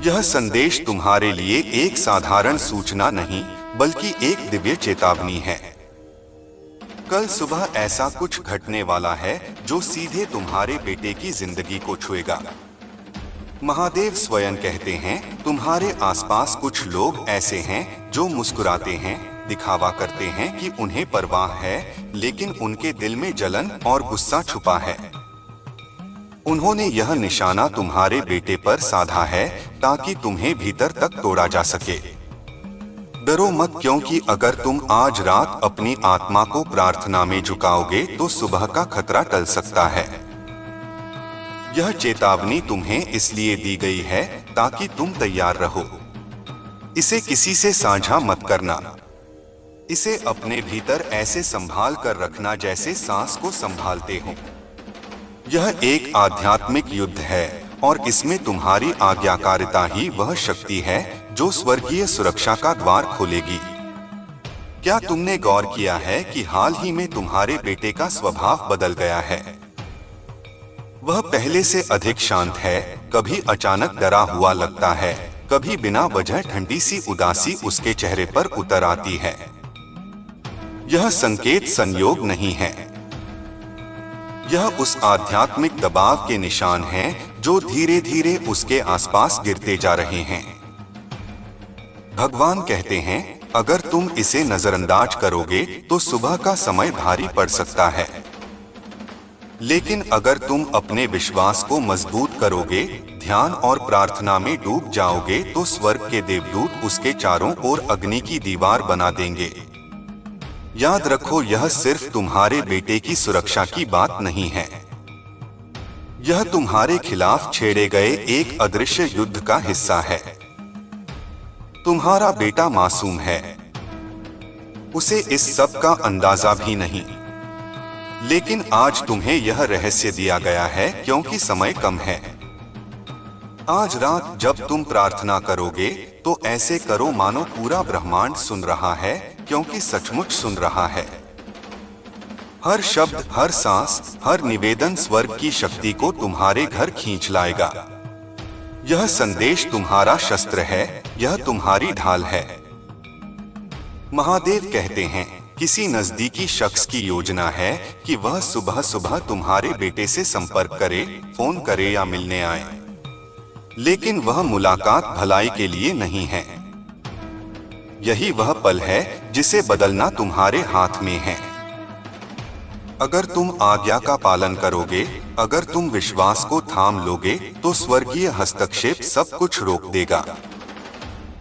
यह संदेश तुम्हारे लिए एक साधारण सूचना नहीं, बल्कि एक दिव्य चेतावनी है। कल सुबह ऐसा कुछ घटने वाला है जो सीधे तुम्हारे बेटे की जिंदगी को छुएगा। महादेव स्वयं कहते हैं, तुम्हारे आसपास कुछ लोग ऐसे हैं जो मुस्कुराते हैं, दिखावा करते हैं कि उन्हें परवाह है, लेकिन उनके दिल में जलन और गुस्सा छुपा है। उन्होंने यह निशाना तुम्हारे बेटे पर साधा है ताकि तुम्हें भीतर तक तोड़ा जा सके। डरो मत, क्योंकि अगर तुम आज रात अपनी आत्मा को प्रार्थना में झुकाओगे तो सुबह का खतरा टल सकता है। यह चेतावनी तुम्हें इसलिए दी गई है ताकि तुम तैयार रहो। इसे किसी से साझा मत करना। इसे अपने भीतर ऐसे संभाल कर रखना जैसे सांस को संभालते हो। यह एक आध्यात्मिक युद्ध है और इसमें तुम्हारी आज्ञाकारिता ही वह शक्ति है जो स्वर्गीय सुरक्षा का द्वार खोलेगी। क्या तुमने गौर किया है कि हाल ही में तुम्हारे बेटे का स्वभाव बदल गया है? वह पहले से अधिक शांत है, कभी अचानक डरा हुआ लगता है, कभी बिना वजह ठंडी सी उदासी उसके चेहरे पर उतर आती है। यह संकेत संयोग नहीं है, यह उस आध्यात्मिक दबाव के निशान हैं जो धीरे धीरे उसके आसपास गिरते जा रहे हैं। भगवान कहते हैं, अगर तुम इसे नजरअंदाज करोगे तो सुबह का समय भारी पड़ सकता है, लेकिन अगर तुम अपने विश्वास को मजबूत करोगे, ध्यान और प्रार्थना में डूब जाओगे तो स्वर्ग के देवदूत उसके चारों ओर अग्नि की दीवार बना देंगे। याद रखो, यह सिर्फ तुम्हारे बेटे की सुरक्षा की बात नहीं है, यह तुम्हारे खिलाफ छेड़े गए एक अदृश्य युद्ध का हिस्सा है। तुम्हारा बेटा मासूम है, उसे इस सब का अंदाजा भी नहीं, लेकिन आज तुम्हें यह रहस्य दिया गया है क्योंकि समय कम है। आज रात जब तुम प्रार्थना करोगे तो ऐसे करो मानो पूरा ब्रह्मांड सुन रहा है, क्योंकि सचमुच सुन रहा है। हर शब्द, हर सांस, हर निवेदन स्वर्ग की शक्ति को तुम्हारे घर खींच लाएगा। यह संदेश तुम्हारा शस्त्र है, यह तुम्हारी ढाल है। महादेव कहते हैं, किसी नजदीकी शख्स की योजना है कि वह सुबह सुबह तुम्हारे बेटे से संपर्क करे, फोन करे या मिलने आए, लेकिन वह मुलाकात भलाई के लिए नहीं है। यही वह पल है जिसे बदलना तुम्हारे हाथ में है। अगर तुम आज्ञा का पालन करोगे, अगर तुम विश्वास को थाम लोगे, तो स्वर्गीय हस्तक्षेप सब कुछ रोक देगा।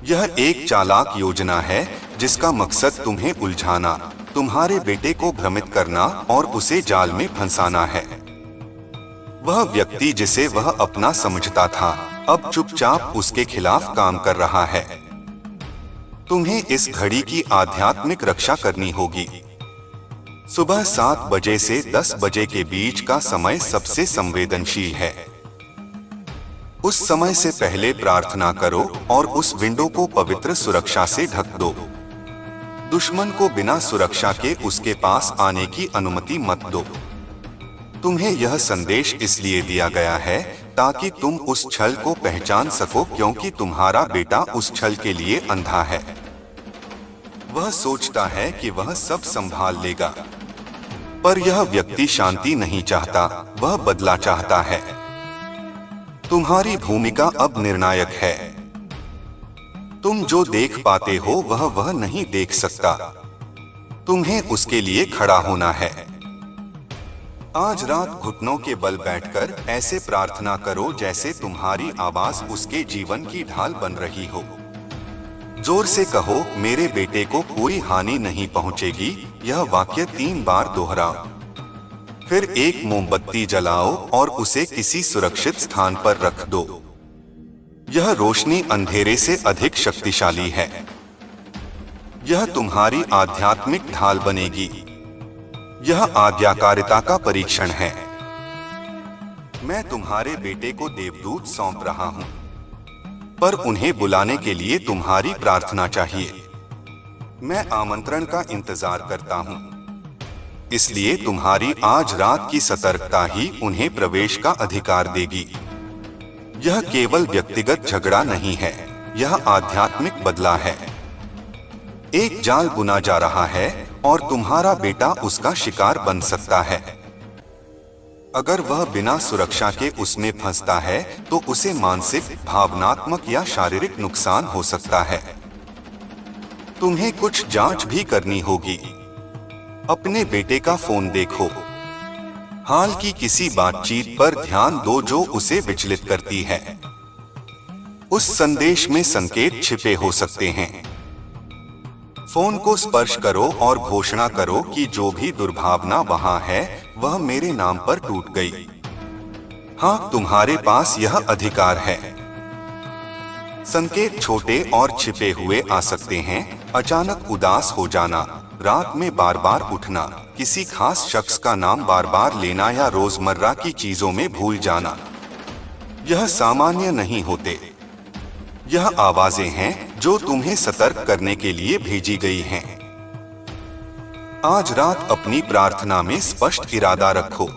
यह एक चालाक योजना है जिसका मकसद तुम्हें उलझाना, तुम्हारे बेटे को भ्रमित करना और उसे जाल में फंसाना है। वह व्यक्ति जिसे वह अपना समझता था, अब चुपचाप उसके खिलाफ काम कर रहा है। तुम्हें इस घड़ी की आध्यात्मिक रक्षा करनी होगी। सुबह 7 बजे से 10 बजे के बीच का समय सबसे संवेदनशील है। उस समय से पहले प्रार्थना करो और उस विंडो को पवित्र सुरक्षा से ढक दो। दुश्मन को बिना सुरक्षा के उसके पास आने की अनुमति मत दो। तुम्हें यह संदेश इसलिए दिया गया है ताकि तुम उस छल को पहचान सको, क्योंकि तुम्हारा बेटा उस छल के लिए अंधा है। वह सोचता है कि वह सब संभाल लेगा, पर यह व्यक्ति शांति नहीं चाहता, वह बदला चाहता है। तुम्हारी भूमिका अब निर्णायक है। तुम जो देख पाते हो वह नहीं देख सकता। तुम्हें उसके लिए खड़ा होना है। आज रात घुटनों के बल बैठकर ऐसे प्रार्थना करो जैसे तुम्हारी आवाज उसके जीवन की ढाल बन रही हो। जोर से कहो, मेरे बेटे को कोई हानि नहीं पहुंचेगी। यह वाक्य 3 बार दोहराओ। फिर एक मोमबत्ती जलाओ और उसे किसी सुरक्षित स्थान पर रख दो। यह रोशनी अंधेरे से अधिक शक्तिशाली है। यह तुम्हारी आध्यात्मिक ढाल बनेगी। यह आज्ञाकारिता का परीक्षण है। मैं तुम्हारे बेटे को देवदूत सौंप रहा हूं, पर उन्हें बुलाने के लिए तुम्हारी प्रार्थना चाहिए। मैं आमंत्रण का इंतजार करता हूं, इसलिए तुम्हारी आज रात की सतर्कता ही उन्हें प्रवेश का अधिकार देगी। यह केवल व्यक्तिगत झगड़ा नहीं है, यह आध्यात्मिक बदला है। एक जाल बुना जा रहा है और तुम्हारा बेटा उसका शिकार बन सकता है। अगर वह बिना सुरक्षा के उसमें फंसता है तो उसे मानसिक, भावनात्मक या शारीरिक नुकसान हो सकता है। तुम्हें कुछ जांच भी करनी होगी। अपने बेटे का फोन देखो। हाल की किसी बातचीत पर ध्यान दो जो उसे विचलित करती है। उस संदेश में संकेत छिपे हो सकते हैं। फोन को स्पर्श करो और घोषणा करो कि जो भी दुर्भावना वहां है वह मेरे नाम पर टूट गई। हाँ, तुम्हारे पास यह अधिकार है। संकेत छोटे और छिपे हुए आ सकते हैं। अचानक उदास हो जाना, रात में बार बार उठना, किसी खास शख्स का नाम बार बार लेना या रोजमर्रा की चीजों में भूल जाना। यह सामान्य नहीं होते। यह आवाजें हैं जो तुम्हें सतर्क करने के लिए भेजी गई हैं। आज रात अपनी प्रार्थना में स्पष्ट इरादा रखो।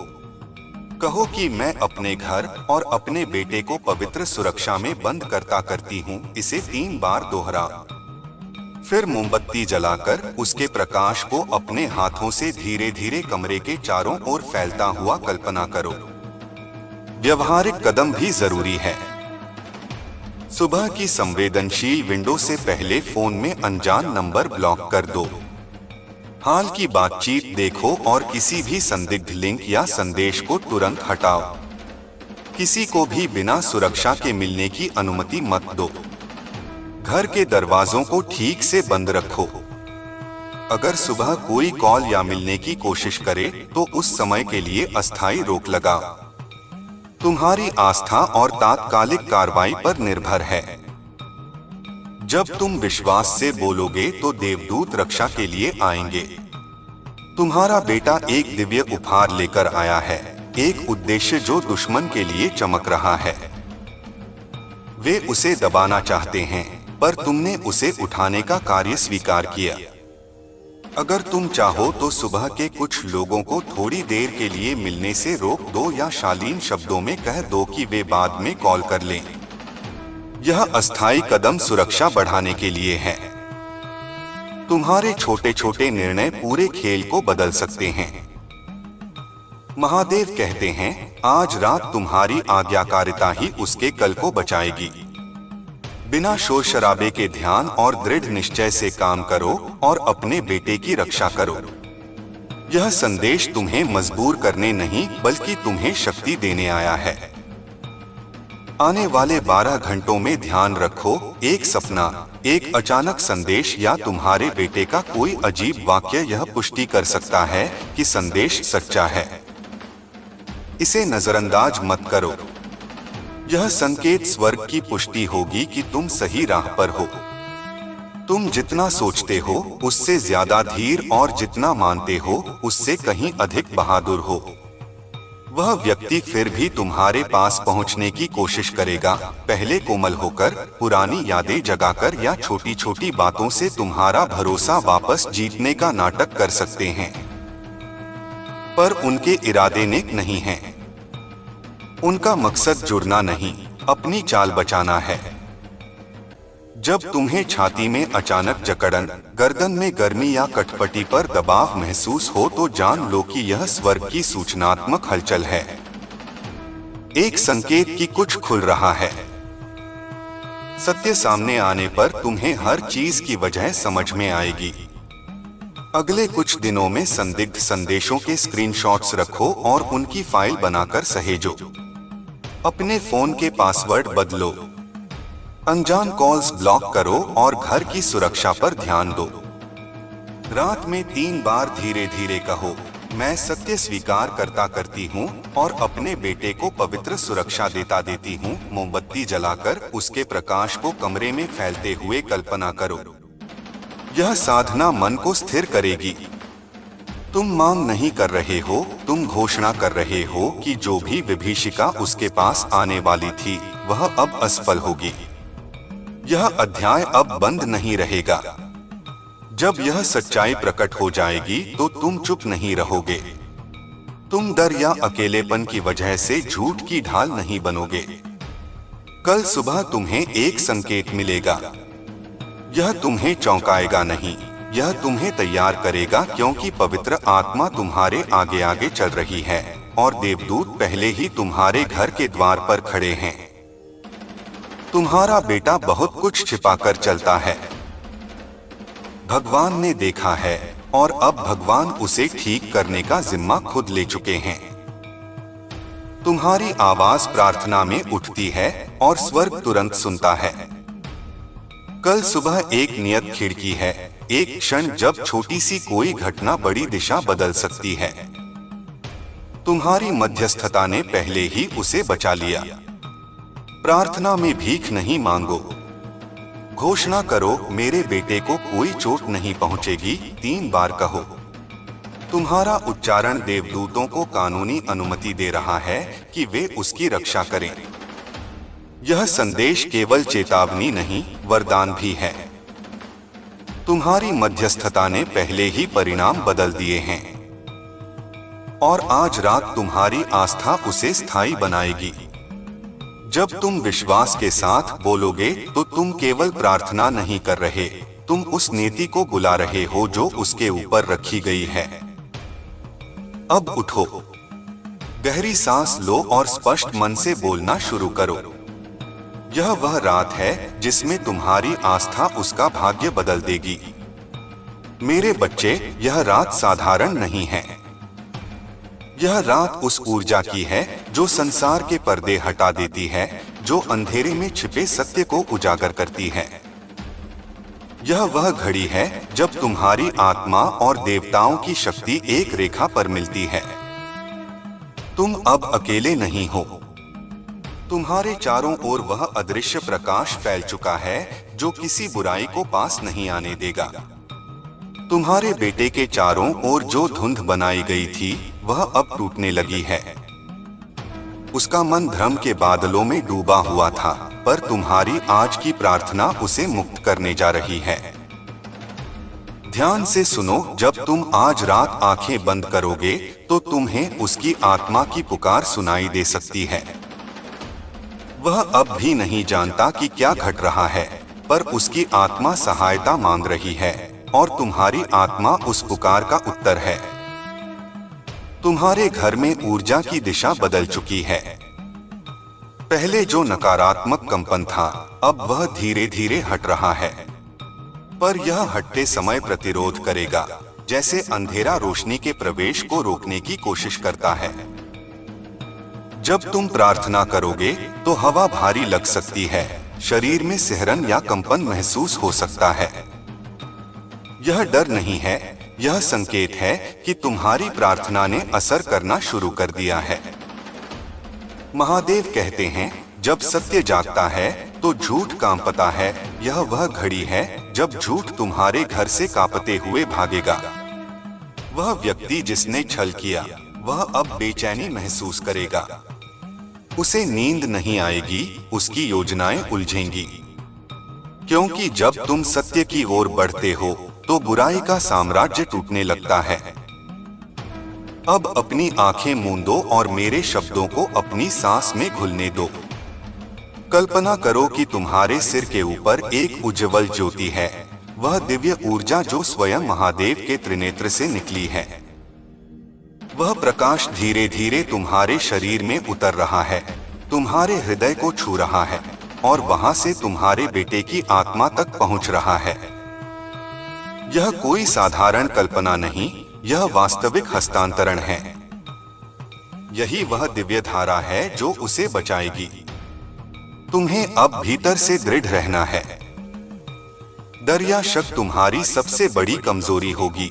कहो कि मैं अपने घर और अपने बेटे को पवित्र सुरक्षा में बंद करती हूँ। इसे 3 बार दोहरा। फिर मोमबत्ती जलाकर उसके प्रकाश को अपने हाथों से धीरे धीरे कमरे के चारों ओर फैलता हुआ कल्पना करो। व्यवहारिक कदम भी जरूरी है। सुबह की संवेदनशील विंडो से पहले फोन में अनजान नंबर ब्लॉक कर दो। हाल की बातचीत देखो और किसी भी संदिग्ध लिंक या संदेश को तुरंत हटाओ। किसी को भी बिना सुरक्षा के मिलने की अनुमति मत दो। घर के दरवाजों को ठीक से बंद रखो। अगर सुबह कोई कॉल या मिलने की कोशिश करे तो उस समय के लिए अस्थायी रोक लगाओ। तुम्हारी आस्था और तात्कालिक कार्रवाई पर निर्भर है। जब तुम विश्वास से बोलोगे तो देवदूत रक्षा के लिए आएंगे। तुम्हारा बेटा एक दिव्य उपहार लेकर आया है, एक उद्देश्य जो दुश्मन के लिए चमक रहा है। वे उसे दबाना चाहते हैं, पर तुमने उसे उठाने का कार्य स्वीकार किया। अगर तुम चाहो तो सुबह के कुछ लोगों को थोड़ी देर के लिए मिलने से रोक दो या शालीन शब्दों में कह दो कि वे बाद में कॉल कर लें। यह अस्थायी कदम सुरक्षा बढ़ाने के लिए है। तुम्हारे छोटे छोटे निर्णय पूरे खेल को बदल सकते हैं। महादेव कहते हैं, आज रात तुम्हारी आज्ञाकारिता ही उसके कल को बचाएगी। बिना शोर शराबे के ध्यान और दृढ़ निश्चय से काम करो और अपने बेटे की रक्षा करो। यह संदेश तुम्हें मजबूर करने नहीं बल्कि तुम्हें शक्ति देने आया है। आने वाले 12 घंटों में ध्यान रखो, एक सपना, एक अचानक संदेश या तुम्हारे बेटे का कोई अजीब वाक्य यह पुष्टि कर सकता है कि संदेश सच्चा है। इसे नजरअंदाज मत करो। यह संकेत स्वर्ग की पुष्टि होगी कि तुम सही राह पर हो। तुम जितना सोचते हो उससे ज्यादा धीर और जितना मानते हो उससे कहीं अधिक बहादुर हो। वह व्यक्ति फिर भी तुम्हारे पास पहुंचने की कोशिश करेगा, पहले कोमल होकर, पुरानी यादें जगाकर या छोटी छोटी बातों से तुम्हारा भरोसा वापस जीतने का नाटक कर सकते हैं। पर उनके इरादे नेक नहीं हैं। उनका मकसद जुड़ना नहीं, अपनी चाल बचाना है। जब तुम्हें छाती में अचानक जकड़न, गर्दन में गर्मी या कटपटी पर दबाव महसूस हो तो जान लो कि यह स्वर्ग की सूचनात्मक हलचल है। एक संकेत कि कुछ खुल रहा है। सत्य सामने आने पर तुम्हें हर चीज की वजह समझ में आएगी। अगले कुछ दिनों में संदिग्ध संदेशों के स्क्रीनशॉट्स रखो और उनकी फाइल बनाकर सहेजो। अपने फोन के पासवर्ड बदलो। अनजान कॉल्स ब्लॉक करो और घर की सुरक्षा पर ध्यान दो। रात में 3 बार धीरे धीरे कहो, मैं सत्य स्वीकार करती हूँ और अपने बेटे को पवित्र सुरक्षा देती हूँ। मोमबत्ती जलाकर उसके प्रकाश को कमरे में फैलते हुए कल्पना करो। यह साधना मन को स्थिर करेगी। तुम मांग नहीं कर रहे हो, तुम घोषणा कर रहे हो कि जो भी विभीषिका उसके पास आने वाली थी वह अब असफल होगी। यह अध्याय अब बंद नहीं रहेगा। जब यह सच्चाई प्रकट हो जाएगी तो तुम चुप नहीं रहोगे। तुम डर या अकेलेपन की वजह से झूठ की ढाल नहीं बनोगे। कल सुबह तुम्हें एक संकेत मिलेगा। यह तुम्हें चौंकाएगा नहीं, यह तुम्हें तैयार करेगा, क्योंकि पवित्र आत्मा तुम्हारे आगे आगे चल रही है और देवदूत पहले ही तुम्हारे घर के द्वार पर खड़े हैं। तुम्हारा बेटा बहुत कुछ छिपाकर चलता है। भगवान ने देखा है और अब भगवान उसे ठीक करने का जिम्मा खुद ले चुके हैं। तुम्हारी आवाज प्रार्थना में उठती है और स्वर्ग तुरंत सुनता है। कल सुबह एक नियत खिड़की है, एक क्षण जब छोटी सी कोई घटना बड़ी दिशा बदल सकती है। तुम्हारी मध्यस्थता ने पहले ही उसे बचा लिया। प्रार्थना में भीख नहीं मांगो, घोषणा करो मेरे बेटे को कोई चोट नहीं पहुंचेगी, 3 बार कहो। तुम्हारा उच्चारण देवदूतों को कानूनी अनुमति दे रहा है कि वे उसकी रक्षा करें। यह संदेश केवल चेतावनी नहीं, वरदान भी है। तुम्हारी मध्यस्थता ने पहले ही परिणाम बदल दिए हैं और आज रात तुम्हारी आस्था उसे स्थायी बनाएगी। जब तुम विश्वास के साथ बोलोगे तो तुम केवल प्रार्थना नहीं कर रहे, तुम उस नीति को बुला रहे हो जो उसके ऊपर रखी गई है। अब उठो, गहरी सांस लो और स्पष्ट मन से बोलना शुरू करो। यह वह रात है जिसमें तुम्हारी आस्था उसका भाग्य बदल देगी। मेरे बच्चे, यह रात साधारण नहीं है। यह रात उस ऊर्जा की है जो संसार के पर्दे हटा देती है, जो अंधेरे में छिपे सत्य को उजागर करती है। यह वह घड़ी है जब तुम्हारी आत्मा और देवताओं की शक्ति एक रेखा पर मिलती है। तुम अब अकेले नहीं हो। तुम्हारे चारों ओर वह अदृश्य प्रकाश फैल चुका है जो किसी बुराई को पास नहीं आने देगा। तुम्हारे बेटे के चारों ओर जो धुंध बनाई गई थी वह अब टूटने लगी है। उसका मन भ्रम के बादलों में डूबा हुआ था, पर तुम्हारी आज की प्रार्थना उसे मुक्त करने जा रही है। ध्यान से सुनो, जब तुम आज रात आंखें बंद करोगे तो तुम्हें उसकी आत्मा की पुकार सुनाई दे सकती है। वह अब भी नहीं जानता कि क्या घट रहा है, पर उसकी आत्मा सहायता मांग रही है और तुम्हारी आत्मा उस पुकार का उत्तर है। तुम्हारे घर में ऊर्जा की दिशा बदल चुकी है। पहले जो नकारात्मक कंपन था, अब वह धीरे धीरे हट रहा है, पर यह हटते समय प्रतिरोध करेगा, जैसे अंधेरा रोशनी के प्रवेश को रोकने की कोशिश करता है। जब तुम प्रार्थना करोगे तो हवा भारी लग सकती है, शरीर में सिहरन या कंपन महसूस हो सकता है। यह डर नहीं है, यह संकेत है कि तुम्हारी प्रार्थना ने असर करना शुरू कर दिया है। महादेव कहते हैं, जब सत्य जागता है तो झूठ कांपता है। यह वह घड़ी है जब झूठ तुम्हारे घर से कांपते हुए भागेगा। वह व्यक्ति जिसने छल किया, वह अब बेचैनी महसूस करेगा। उसे नींद नहीं आएगी, उसकी योजनाएं उलझेंगी। क्योंकि जब तुम सत्य की ओर बढ़ते हो तो बुराई का साम्राज्य टूटने लगता है। अब अपनी आंखें मूंदो और मेरे शब्दों को अपनी सांस में घुलने दो। कल्पना करो कि तुम्हारे सिर के ऊपर एक उज्ज्वल ज्योति है, वह दिव्य ऊर्जा जो स्वयं महादेव के त्रिनेत्र से निकली है। वह प्रकाश धीरे धीरे तुम्हारे शरीर में उतर रहा है, तुम्हारे हृदय को छू रहा है और वहां से तुम्हारे बेटे की आत्मा तक पहुंच रहा है। यह कोई साधारण कल्पना नहीं, यह वास्तविक हस्तांतरण है। यही वह दिव्य धारा है जो उसे बचाएगी। तुम्हें अब भीतर से दृढ़ रहना है। डर या शक तुम्हारी सबसे बड़ी कमजोरी होगी।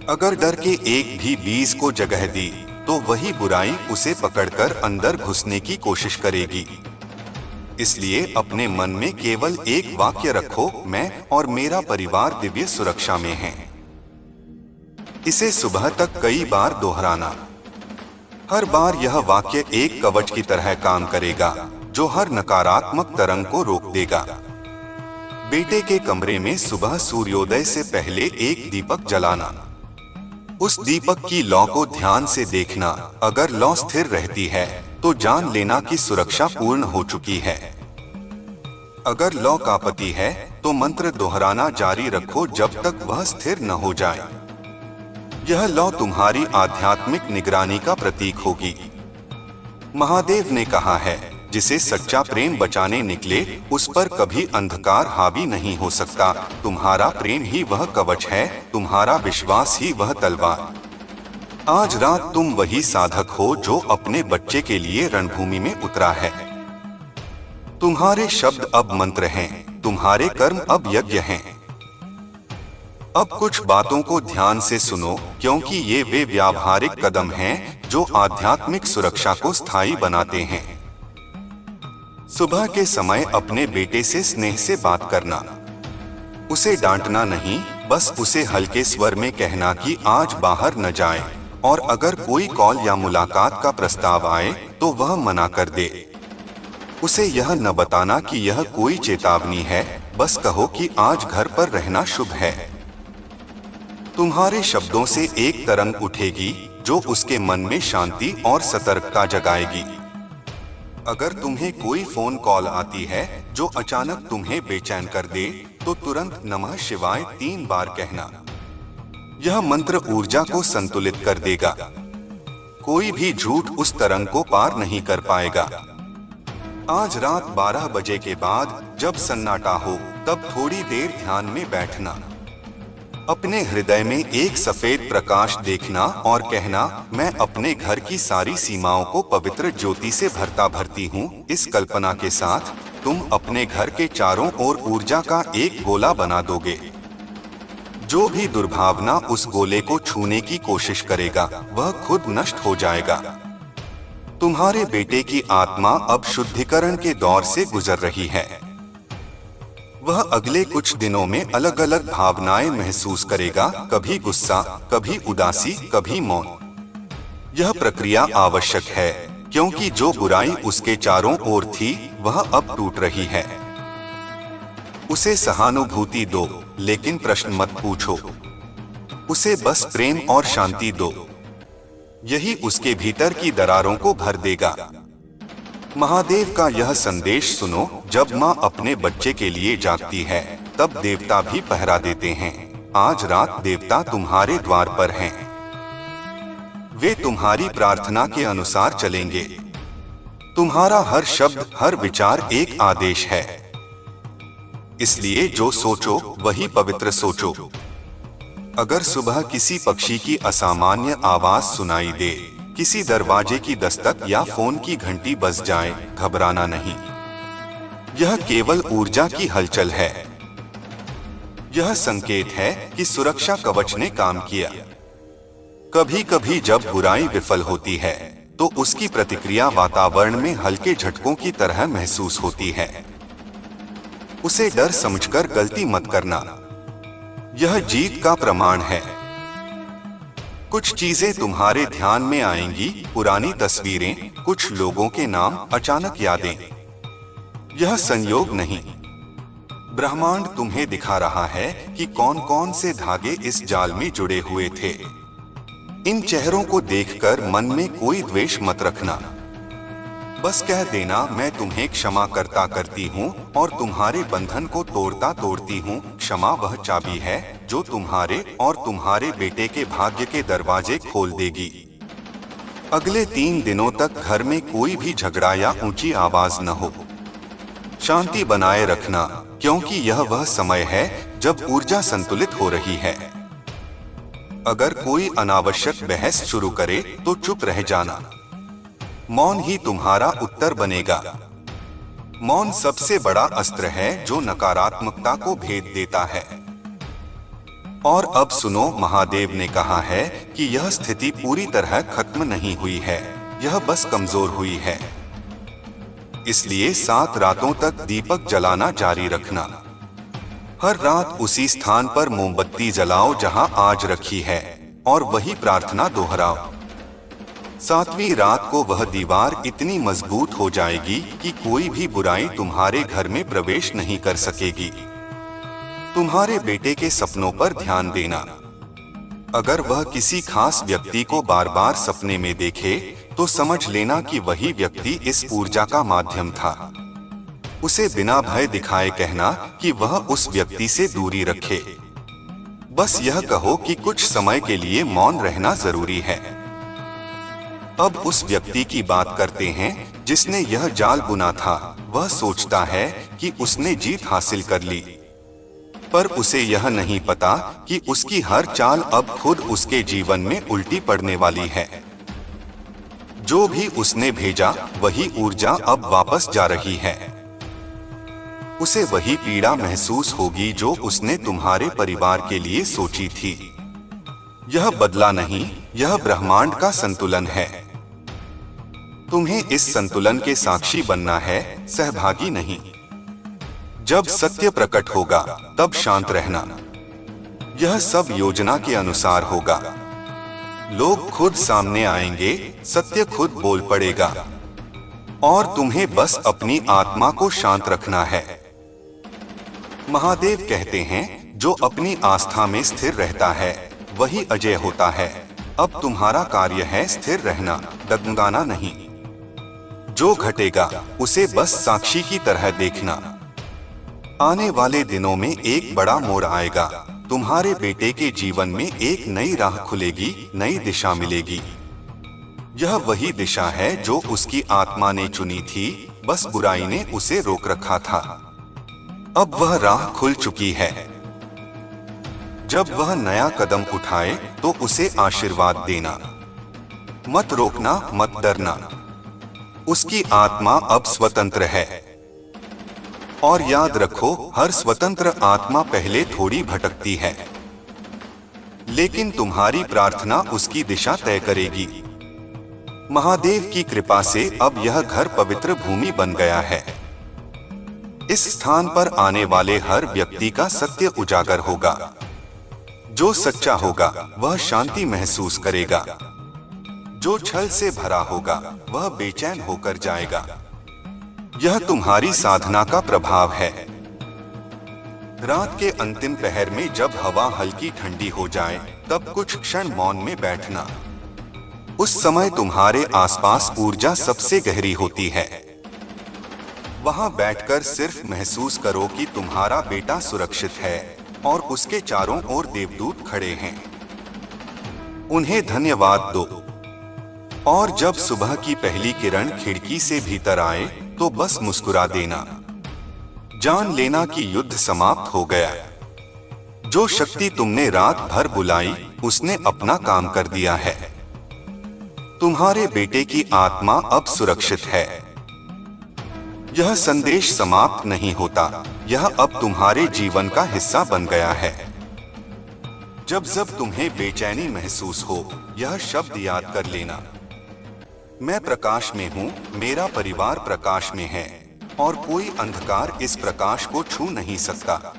अगर डर के एक भी बीज को जगह दी तो वही बुराई उसे पकड़कर अंदर घुसने की कोशिश करेगी। इसलिए अपने मन में केवल एक वाक्य रखो, मैं और मेरा परिवार दिव्य सुरक्षा में हैं। इसे सुबह तक कई बार दोहराना। हर बार यह वाक्य एक कवच की तरह काम करेगा जो हर नकारात्मक तरंग को रोक देगा। बेटे के कमरे में सुबह सूर्योदय से पहले एक दीपक जलाना। उस दीपक की लौ को ध्यान से देखना। अगर लौ स्थिर रहती है तो जान लेना कि सुरक्षा पूर्ण हो चुकी है। अगर लौ का पति है तो मंत्र दोहराना जारी रखो जब तक वह स्थिर न हो जाए। यह लौ तुम्हारी आध्यात्मिक निगरानी का प्रतीक होगी। महादेव ने कहा है, जिसे सच्चा प्रेम बचाने निकले उस पर कभी अंधकार हावी नहीं हो सकता। तुम्हारा प्रेम ही वह कवच है, तुम्हारा विश्वास ही वह तलवार। आज रात तुम वही साधक हो जो अपने बच्चे के लिए रणभूमि में उतरा है। तुम्हारे शब्द अब मंत्र हैं, तुम्हारे कर्म अब यज्ञ हैं। अब कुछ बातों को ध्यान से सुनो, क्योंकि ये वे व्यावहारिक कदम हैं जो आध्यात्मिक सुरक्षा को स्थायी बनाते हैं। सुबह के समय अपने बेटे से स्नेह से बात करना। उसे डांटना नहीं, बस उसे हल्के स्वर में कहना कि आज बाहर न जाए, और अगर कोई कॉल या मुलाकात का प्रस्ताव आए तो वह मना कर दे। उसे यह न बताना कि यह कोई चेतावनी है, बस कहो कि आज घर पर रहना शुभ है। तुम्हारे शब्दों से एक तरंग उठेगी जो उसके मन में शांति और सतर्कता जगाएगी। अगर तुम्हें कोई फोन कॉल आती है जो अचानक तुम्हें बेचैन कर दे, तो तुरंत नमः शिवाय 3 बार कहना। यह मंत्र ऊर्जा को संतुलित कर देगा। कोई भी झूठ उस तरंग को पार नहीं कर पाएगा। आज रात 12 बजे के बाद जब सन्नाटा हो, तब थोड़ी देर ध्यान में बैठना। अपने हृदय में एक सफेद प्रकाश देखना और कहना, मैं अपने घर की सारी सीमाओं को पवित्र ज्योति से भरती हूँ। इस कल्पना के साथ तुम अपने घर के चारों ओर ऊर्जा का एक गोला बना दोगे। जो भी दुर्भावना उस गोले को छूने की कोशिश करेगा, वह खुद नष्ट हो जाएगा। तुम्हारे बेटे की आत्मा अब शुद्धिकरण के दौर से गुजर रही है। वह अगले कुछ दिनों में अलग अलग भावनाएं महसूस करेगा, कभी गुस्सा, कभी उदासी, कभी मौन। यह प्रक्रिया आवश्यक है, क्योंकि जो बुराई उसके चारों ओर थी वह अब टूट रही है। उसे सहानुभूति दो, लेकिन प्रश्न मत पूछो। उसे बस प्रेम और शांति दो। यही उसके भीतर की दरारों को भर देगा। महादेव का यह संदेश सुनो, जब माँ अपने बच्चे के लिए जागती है, तब देवता भी पहरा देते हैं। आज रात देवता तुम्हारे द्वार पर हैं। वे तुम्हारी प्रार्थना के अनुसार चलेंगे। तुम्हारा हर शब्द, हर विचार एक आदेश है। इसलिए जो सोचो वही पवित्र सोचो। अगर सुबह किसी पक्षी की असामान्य आवाज सुनाई दे, किसी दरवाजे की दस्तक या फोन की घंटी बज जाए, घबराना नहीं। यह केवल ऊर्जा की हलचल है। यह संकेत है कि सुरक्षा कवच ने काम किया। कभी कभी जब बुराई विफल होती है, तो उसकी प्रतिक्रिया वातावरण में हल्के झटकों की तरह महसूस होती है। उसे डर समझकर गलती मत करना। यह जीत का प्रमाण है। कुछ चीजें तुम्हारे ध्यान में आएंगी, पुरानी तस्वीरें, कुछ लोगों के नाम, अचानक यादें। यह संयोग नहीं, ब्रह्मांड तुम्हें दिखा रहा है कि कौन कौन से धागे इस जाल में जुड़े हुए थे। इन चेहरों को देखकर मन में कोई द्वेष मत रखना। बस कह देना, मैं तुम्हें क्षमा करता करती हूँ और तुम्हारे बंधन को तोड़ता तोड़ती हूँ। क्षमा वह चाबी है जो तुम्हारे और तुम्हारे बेटे के भाग्य के दरवाजे खोल देगी। अगले 3 दिनों तक घर में कोई भी झगड़ा या ऊंची आवाज न हो। शांति बनाए रखना, क्योंकि यह वह समय है जब ऊर्जा संतुलित हो रही है। अगर कोई अनावश्यक बहस शुरू करे तो चुप रह जाना। मौन ही तुम्हारा उत्तर बनेगा। मौन सबसे बड़ा अस्त्र है जो नकारात्मकता को भेद देता है। और अब सुनो, महादेव ने कहा है कि यह स्थिति पूरी तरह खत्म नहीं हुई है, यह बस कमजोर हुई है। इसलिए 7 रातों तक दीपक जलाना जारी रखना। हर रात उसी स्थान पर मोमबत्ती जलाओ जहां आज रखी है, और वही प्रार्थना दोहराओ। 7वीं रात को वह दीवार इतनी मजबूत हो जाएगी कि कोई भी बुराई तुम्हारे घर में प्रवेश नहीं कर सकेगी। तुम्हारे बेटे के सपनों पर ध्यान देना। अगर वह किसी खास व्यक्ति को बार बार सपने में देखे, तो समझ लेना कि वही व्यक्ति इस ऊर्जा का माध्यम था। उसे बिना भय दिखाए कहना कि वह उस व्यक्ति से दूरी रखे। बस यह कहो कि कुछ समय के लिए मौन रहना जरूरी है। अब उस व्यक्ति की बात करते हैं जिसने यह जाल बुना था। वह सोचता है कि उसने जीत हासिल कर ली, पर उसे यह नहीं पता कि उसकी हर चाल अब खुद उसके जीवन में उल्टी पड़ने वाली है। जो भी उसने भेजा वही ऊर्जा अब वापस जा रही है। उसे वही पीड़ा महसूस होगी जो उसने तुम्हारे परिवार के लिए सोची थी। यह बदला नहीं, यह ब्रह्मांड का संतुलन है। तुम्हें इस संतुलन के साक्षी बनना है, सहभागी नहीं। जब सत्य प्रकट होगा तब शांत रहना। यह सब योजना के अनुसार होगा। लोग खुद सामने आएंगे, सत्य खुद बोल पड़ेगा और तुम्हें बस अपनी आत्मा को शांत रखना है। महादेव कहते हैं, जो अपनी आस्था में स्थिर रहता है वही अजय होता है। अब तुम्हारा कार्य है स्थिर रहना, डगमगाना नहीं। जो घटेगा उसे बस साक्षी की तरह देखना। आने वाले दिनों में एक बड़ा मोड़ आएगा। तुम्हारे बेटे के जीवन में एक नई राह खुलेगी, नई दिशा मिलेगी। यह वही दिशा है जो उसकी आत्मा ने चुनी थी, बस बुराई ने उसे रोक रखा था। अब वह राह खुल चुकी है। जब वह नया कदम उठाए तो उसे आशीर्वाद देना। मत रोकना, मत डरना। उसकी आत्मा अब स्वतंत्र है। और याद रखो, हर स्वतंत्र आत्मा पहले थोड़ी भटकती है, लेकिन तुम्हारी प्रार्थना उसकी दिशा तय करेगी। महादेव की कृपा से अब यह घर पवित्र भूमि बन गया है। इस स्थान पर आने वाले हर व्यक्ति का सत्य उजागर होगा। जो सच्चा होगा वह शांति महसूस करेगा। जो छल से भरा होगा वह बेचैन होकर जाएगा। यह तुम्हारी साधना का प्रभाव है। रात के अंतिम पहर में जब हवा हल्की ठंडी हो जाए तब कुछ क्षण मौन में बैठना। उस समय तुम्हारे आसपास ऊर्जा सबसे गहरी होती है। वहां बैठकर सिर्फ महसूस करो कि तुम्हारा बेटा सुरक्षित है और उसके चारों ओर देवदूत खड़े हैं। उन्हें धन्यवाद दो। और जब सुबह की पहली किरण खिड़की से भीतर आए तो बस मुस्कुरा देना। जान लेना कि युद्ध समाप्त हो गया। जो शक्ति तुमने रात भर बुलाई उसने अपना काम कर दिया है। तुम्हारे बेटे की आत्मा अब सुरक्षित है। यह संदेश समाप्त नहीं होता, यह अब तुम्हारे जीवन का हिस्सा बन गया है। जब जब तुम्हें बेचैनी महसूस हो, यह शब्द याद कर लेना। मैं प्रकाश में हूँ, मेरा परिवार प्रकाश में है और कोई अंधकार इस प्रकाश को छू नहीं सकता।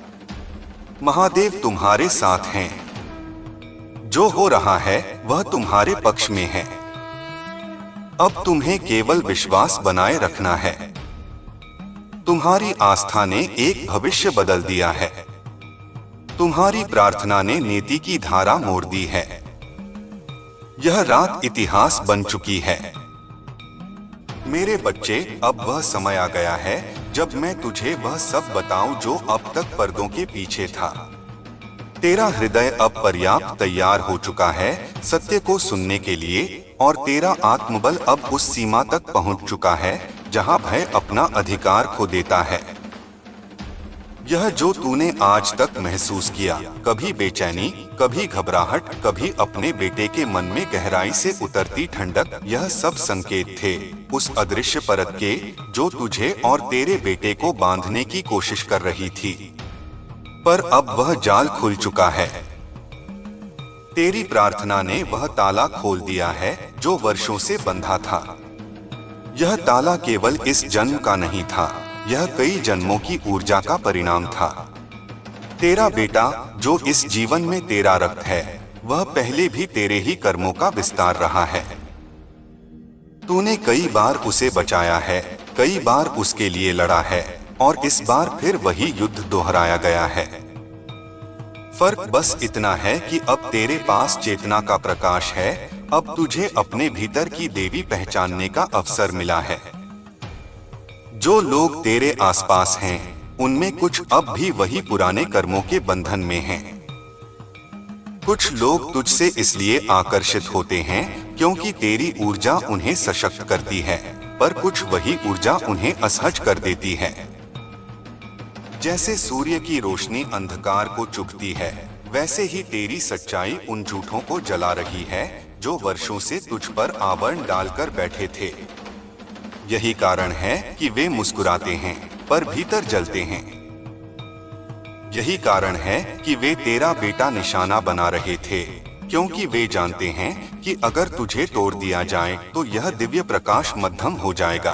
महादेव तुम्हारे साथ हैं। जो हो रहा है वह तुम्हारे पक्ष में है। अब तुम्हें केवल विश्वास बनाए रखना है। तुम्हारी आस्था ने एक भविष्य बदल दिया है। तुम्हारी प्रार्थना ने नीति की धारा मोड़ दी है। यह रात इतिहास बन चुकी है। मेरे बच्चे, अब वह समय आ गया है जब मैं तुझे वह सब बताऊं जो अब तक पर्दों के पीछे था। तेरा हृदय अब पर्याप्त तैयार हो चुका है सत्य को सुनने के लिए, और तेरा आत्मबल अब उस सीमा तक पहुंच चुका है जहां भय अपना अधिकार खो देता है। यह जो तूने आज तक महसूस किया, कभी बेचैनी, कभी घबराहट, कभी अपने बेटे के मन में गहराई से उतरती ठंडक, यह सब संकेत थे उस अदृश्य परत के जो तुझे और तेरे बेटे को बांधने की कोशिश कर रही थी। पर अब वह जाल खुल चुका है। तेरी प्रार्थना ने वह ताला खोल दिया है जो वर्षों से बंधा था। यह ताला केवल इस जन्म का नहीं था, यह कई जन्मों की ऊर्जा का परिणाम था। तेरा बेटा जो इस जीवन में तेरा रक्त है, वह पहले भी तेरे ही कर्मों का विस्तार रहा है। तूने कई बार उसे बचाया है, कई बार उसके लिए लड़ा है, और इस बार फिर वही युद्ध दोहराया गया है। फर्क बस इतना है कि अब तेरे पास चेतना का प्रकाश है अब तुझे अपने भीतर की देवी पहचानने का अवसर मिला है। जो लोग तेरे आसपास हैं, उनमें कुछ अब भी वही पुराने कर्मों के बंधन में हैं। कुछ लोग तुझसे इसलिए आकर्षित होते हैं क्योंकि तेरी ऊर्जा उन्हें सशक्त करती है, पर कुछ वही ऊर्जा उन्हें असहज कर देती है। जैसे सूर्य की रोशनी अंधकार को चुभती है, वैसे ही तेरी सच्चाई उन झूठों को जला रही है जो वर्षों से तुझ पर आवरण डालकर बैठे थे। यही कारण है कि वे मुस्कुराते हैं पर भीतर जलते हैं। यही कारण है कि वे तेरा बेटा निशाना बना रहे थे, क्योंकि वे जानते हैं कि अगर तुझे तोड़ दिया जाए तो यह दिव्य प्रकाश मध्यम हो जाएगा।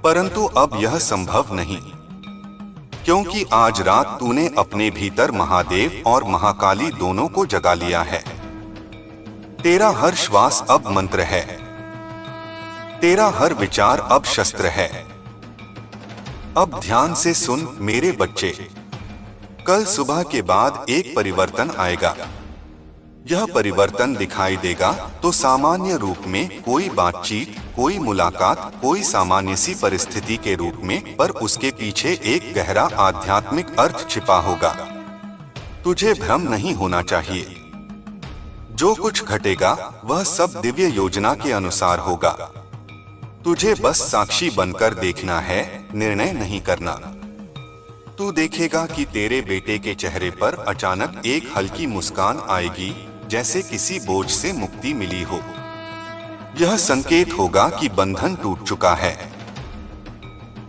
परंतु अब यह संभव नहीं, क्योंकि आज रात तूने अपने भीतर महादेव और महाकाली दोनों को जगा लिया है। तेरा हर श्वास अब मंत्र है, तेरा हर विचार अब शस्त्र है। अब ध्यान से सुन मेरे बच्चे, कल सुबह के बाद एक परिवर्तन आएगा। यह परिवर्तन दिखाई देगा तो सामान्य रूप में कोई बातचीत, कोई मुलाकात, कोई सामान्य सी परिस्थिति के रूप में, पर उसके पीछे एक गहरा आध्यात्मिक अर्थ छिपा होगा। तुझे भ्रम नहीं होना चाहिए। जो कुछ घटेगा वह सब दिव्य योजना के अनुसार होगा। तुझे बस साक्षी बनकर देखना है, निर्णय नहीं करना। तू देखेगा कि तेरे बेटे के चेहरे पर अचानक एक हल्की मुस्कान आएगी, जैसे किसी बोझ से मुक्ति मिली हो। यह संकेत होगा कि बंधन टूट चुका है।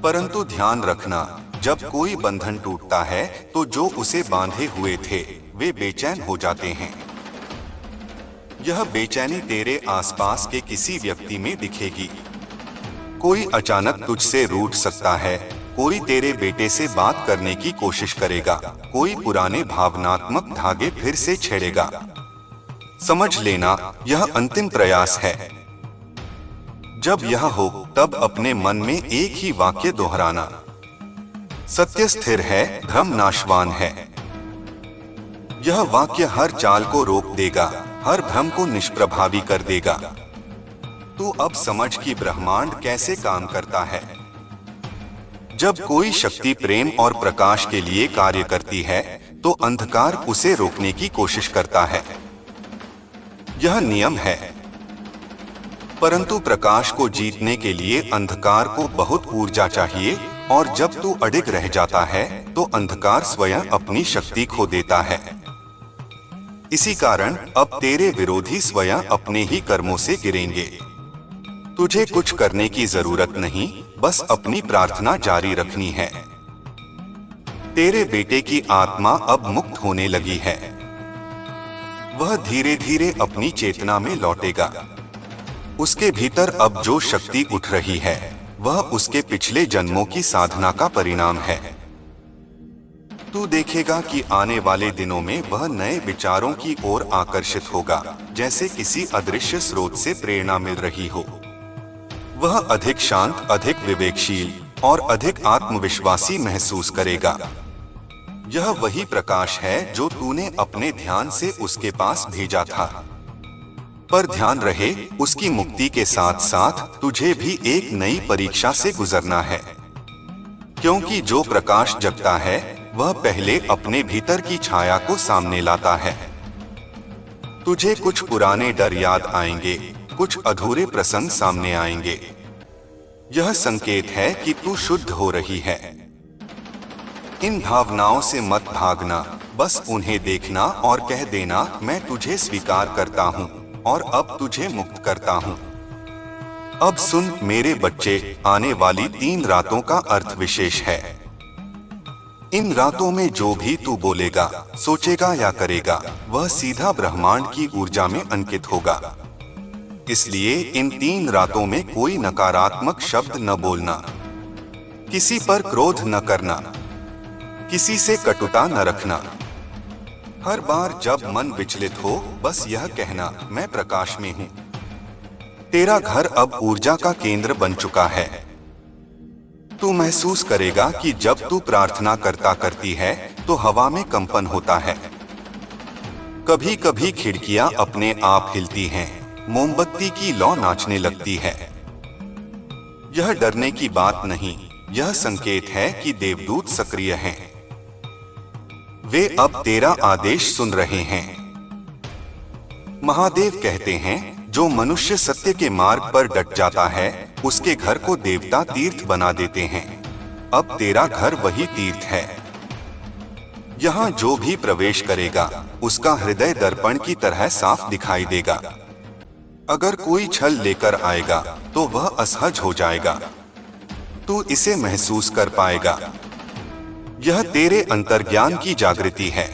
परंतु ध्यान रखना, जब कोई बंधन टूटता है तो जो उसे बांधे हुए थे वे बेचैन हो जाते हैं। यह बेचैनी तेरे आसपास के किसी व्यक्ति में दिखेगी। कोई अचानक तुझसे रूठ सकता है, कोई तेरे बेटे से बात करने की कोशिश करेगा, कोई पुराने भावनात्मक धागे फिर से छेड़ेगा। समझ लेना, यह अंतिम प्रयास है। जब यह हो तब अपने मन में एक ही वाक्य दोहराना, सत्य स्थिर है, भ्रम नाशवान है। यह वाक्य हर चाल को रोक देगा, हर भ्रम को निष्प्रभावी कर देगा। तू अब समझ कि ब्रह्मांड कैसे काम करता है। जब कोई शक्ति प्रेम और प्रकाश के लिए कार्य करती है तो अंधकार उसे रोकने की कोशिश करता है। यह नियम है। परंतु प्रकाश को जीतने के लिए अंधकार को बहुत ऊर्जा चाहिए, और जब तू अडिग रह जाता है तो अंधकार स्वयं अपनी शक्ति खो देता है। इसी कारण अब तेरे विरोधी स्वयं अपने ही कर्मों से गिरेंगे। तुझे कुछ करने की जरूरत नहीं, बस अपनी प्रार्थना जारी रखनी है। तेरे बेटे की आत्मा अब मुक्त होने लगी है। वह धीरे धीरे अपनी चेतना में लौटेगा। उसके भीतर अब जो शक्ति उठ रही है वह उसके पिछले जन्मों की साधना का परिणाम है। तू देखेगा कि आने वाले दिनों में वह नए विचारों की ओर आकर्षित होगा, जैसे किसी अदृश्य स्रोत से प्रेरणा मिल रही हो। वह अधिक शांत, अधिक विवेकशील और अधिक आत्मविश्वासी महसूस करेगा। यह वही प्रकाश है जो तूने अपने ध्यान से उसके पास भेजा था। पर ध्यान रहे, उसकी मुक्ति के साथ साथ तुझे भी एक नई परीक्षा से गुजरना है, क्योंकि जो प्रकाश जगता है वह पहले अपने भीतर की छाया को सामने लाता है। तुझे कुछ पुराने डर याद आएंगे, कुछ अधूरे प्रसंग सामने आएंगे। यह संकेत है कि तू शुद्ध हो रही है। इन भावनाओं से मत भागना, बस उन्हें देखना और कह देना, मैं तुझे स्वीकार करता हूँ और अब तुझे मुक्त करता हूँ। अब सुन मेरे बच्चे, आने वाली 3 रातों का अर्थ विशेष है। इन रातों में जो भी तू बोलेगा, सोचेगा या करेगा, वह सीधा ब्रह्मांड की ऊर्जा में अंकित होगा। इसलिए इन 3 रातों में कोई नकारात्मक शब्द न बोलना, किसी पर क्रोध न करना, किसी से कटुता न रखना। हर बार जब मन विचलित हो बस यह कहना, मैं प्रकाश में हूँ। तेरा घर अब ऊर्जा का केंद्र बन चुका है। तू महसूस करेगा कि जब तू प्रार्थना करती है तो हवा में कंपन होता है। कभी कभी खिड़कियां अपने आप हिलती हैं, मोमबत्ती की लौ नाचने लगती है। यह डरने की बात नहीं, यह संकेत है कि देवदूत सक्रिय हैं। वे अब तेरा आदेश सुन रहे हैं। महादेव कहते हैं, जो मनुष्य सत्य के मार्ग पर डट जाता है, उसके घर को देवता तीर्थ बना देते हैं। अब तेरा घर वही तीर्थ है। यहाँ जो भी प्रवेश करेगा, उसका हृदय दर्पण की तरह साफ दिखाई देगा। अगर कोई छल लेकर आएगा, तो वह असहज हो जाएगा। तू इसे महसूस कर पाएगा। यह तेरे अंतर्ज्ञान की जागृति है।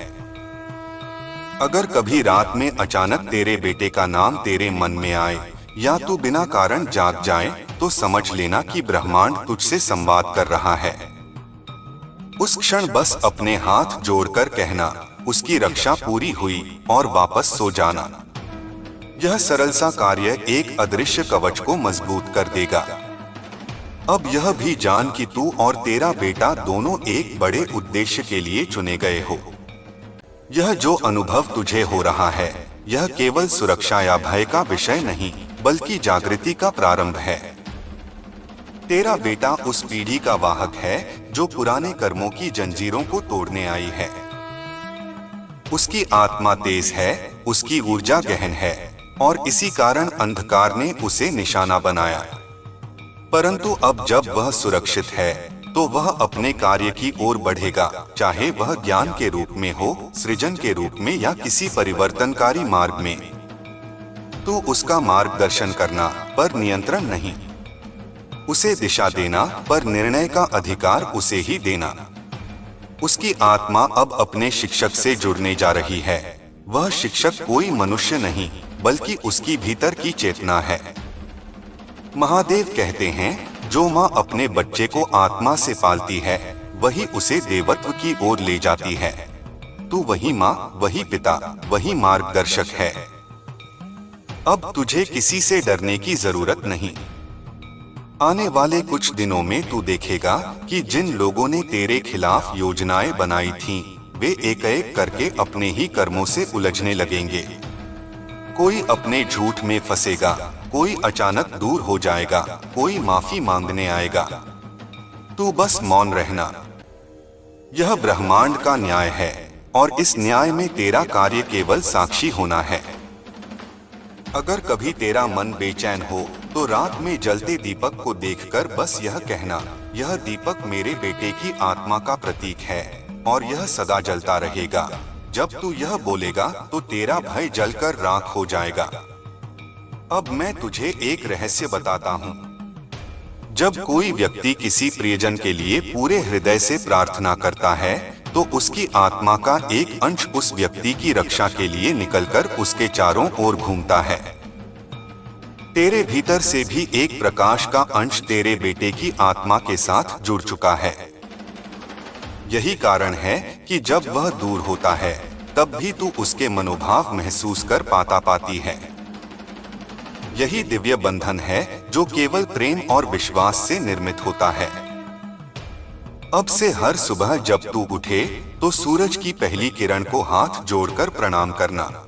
अगर कभी रात में अचानक तेरे बेटे का नाम तेरे मन में आए, या तू बिना कारण जाग जाए, तो समझ लेना कि ब्रह्मांड तुझसे संवाद कर रहा है। उस क्षण बस अपने हाथ जोड़कर कहना, उसकी रक्षा पूरी हुई, और वापस सो जाना। यह सरल सा कार्य एक अदृश्य कवच को मजबूत कर देगा। अब यह भी जान कि तू और तेरा बेटा दोनों एक बड़े उद्देश्य के लिए चुने गए हो। यह जो अनुभव तुझे हो रहा है, यह केवल सुरक्षा या भय का विषय नहीं, बल्कि जागृति का प्रारंभ है। तेरा बेटा उस पीढ़ी का वाहक है जो पुराने कर्मों की जंजीरों को तोड़ने आई है। उसकी आत्मा तेज है, उसकी ऊर्जा गहन है, और इसी कारण अंधकार ने उसे निशाना बनाया। परंतु अब जब वह सुरक्षित है, तो वह अपने कार्य की ओर बढ़ेगा, चाहे वह ज्ञान के रूप में हो, सृजन के रूप में, या किसी परिवर्तनकारी मार्ग में। तू उसका मार्गदर्शन करना, पर नियंत्रण नहीं। उसे दिशा देना, पर निर्णय का अधिकार उसे ही देना। उसकी आत्मा अब अपने शिक्षक से जुड़ने जा रही है। वह शिक्षक कोई मनुष्य नहीं, बल्कि उसकी भीतर की चेतना है। महादेव कहते हैं, जो माँ अपने बच्चे को आत्मा से पालती है, वही उसे देवत्व की ओर ले जाती है। तू वही माँ, वही पिता, वही मार्गदर्शक है। अब तुझे किसी से डरने की जरूरत नहीं। आने वाले कुछ दिनों में तू देखेगा कि जिन लोगों ने तेरे खिलाफ योजनाएं बनाई थीं, वे एक एक करके अपने ही कर्मों से उलझने लगेंगे। कोई अपने झूठ में फंसेगा, कोई अचानक दूर हो जाएगा, कोई माफी मांगने आएगा। तू बस मौन रहना। यह ब्रह्मांड का न्याय है, और इस न्याय में तेरा कार्य केवल साक्षी होना है। अगर कभी तेरा मन बेचैन हो, तो रात में जलते दीपक को देखकर बस यह कहना, यह दीपक मेरे बेटे की आत्मा का प्रतीक है, और यह सदा जलता रहेगा। जब तू यह बोलेगा, तो तेरा भय जलकर राख हो जाएगा। अब मैं तुझे एक रहस्य बताता हूँ। जब कोई व्यक्ति किसी प्रियजन के लिए पूरे हृदय से प्रार्थना करता है, तो उसकी आत्मा का एक अंश उस व्यक्ति की रक्षा के लिए निकलकर उसके चारों ओर घूमता है। तेरे भीतर से भी एक प्रकाश का अंश तेरे बेटे की आत्मा के साथ जुड़ चुका है। यही कारण है कि जब वह दूर होता है, तब भी तू उसके मनोभाव महसूस कर पाती है। यही दिव्य बंधन है, जो केवल प्रेम और विश्वास से निर्मित होता है। अब से हर सुबह जब तू उठे, तो सूरज की पहली किरण को हाथ जोड़कर प्रणाम करना।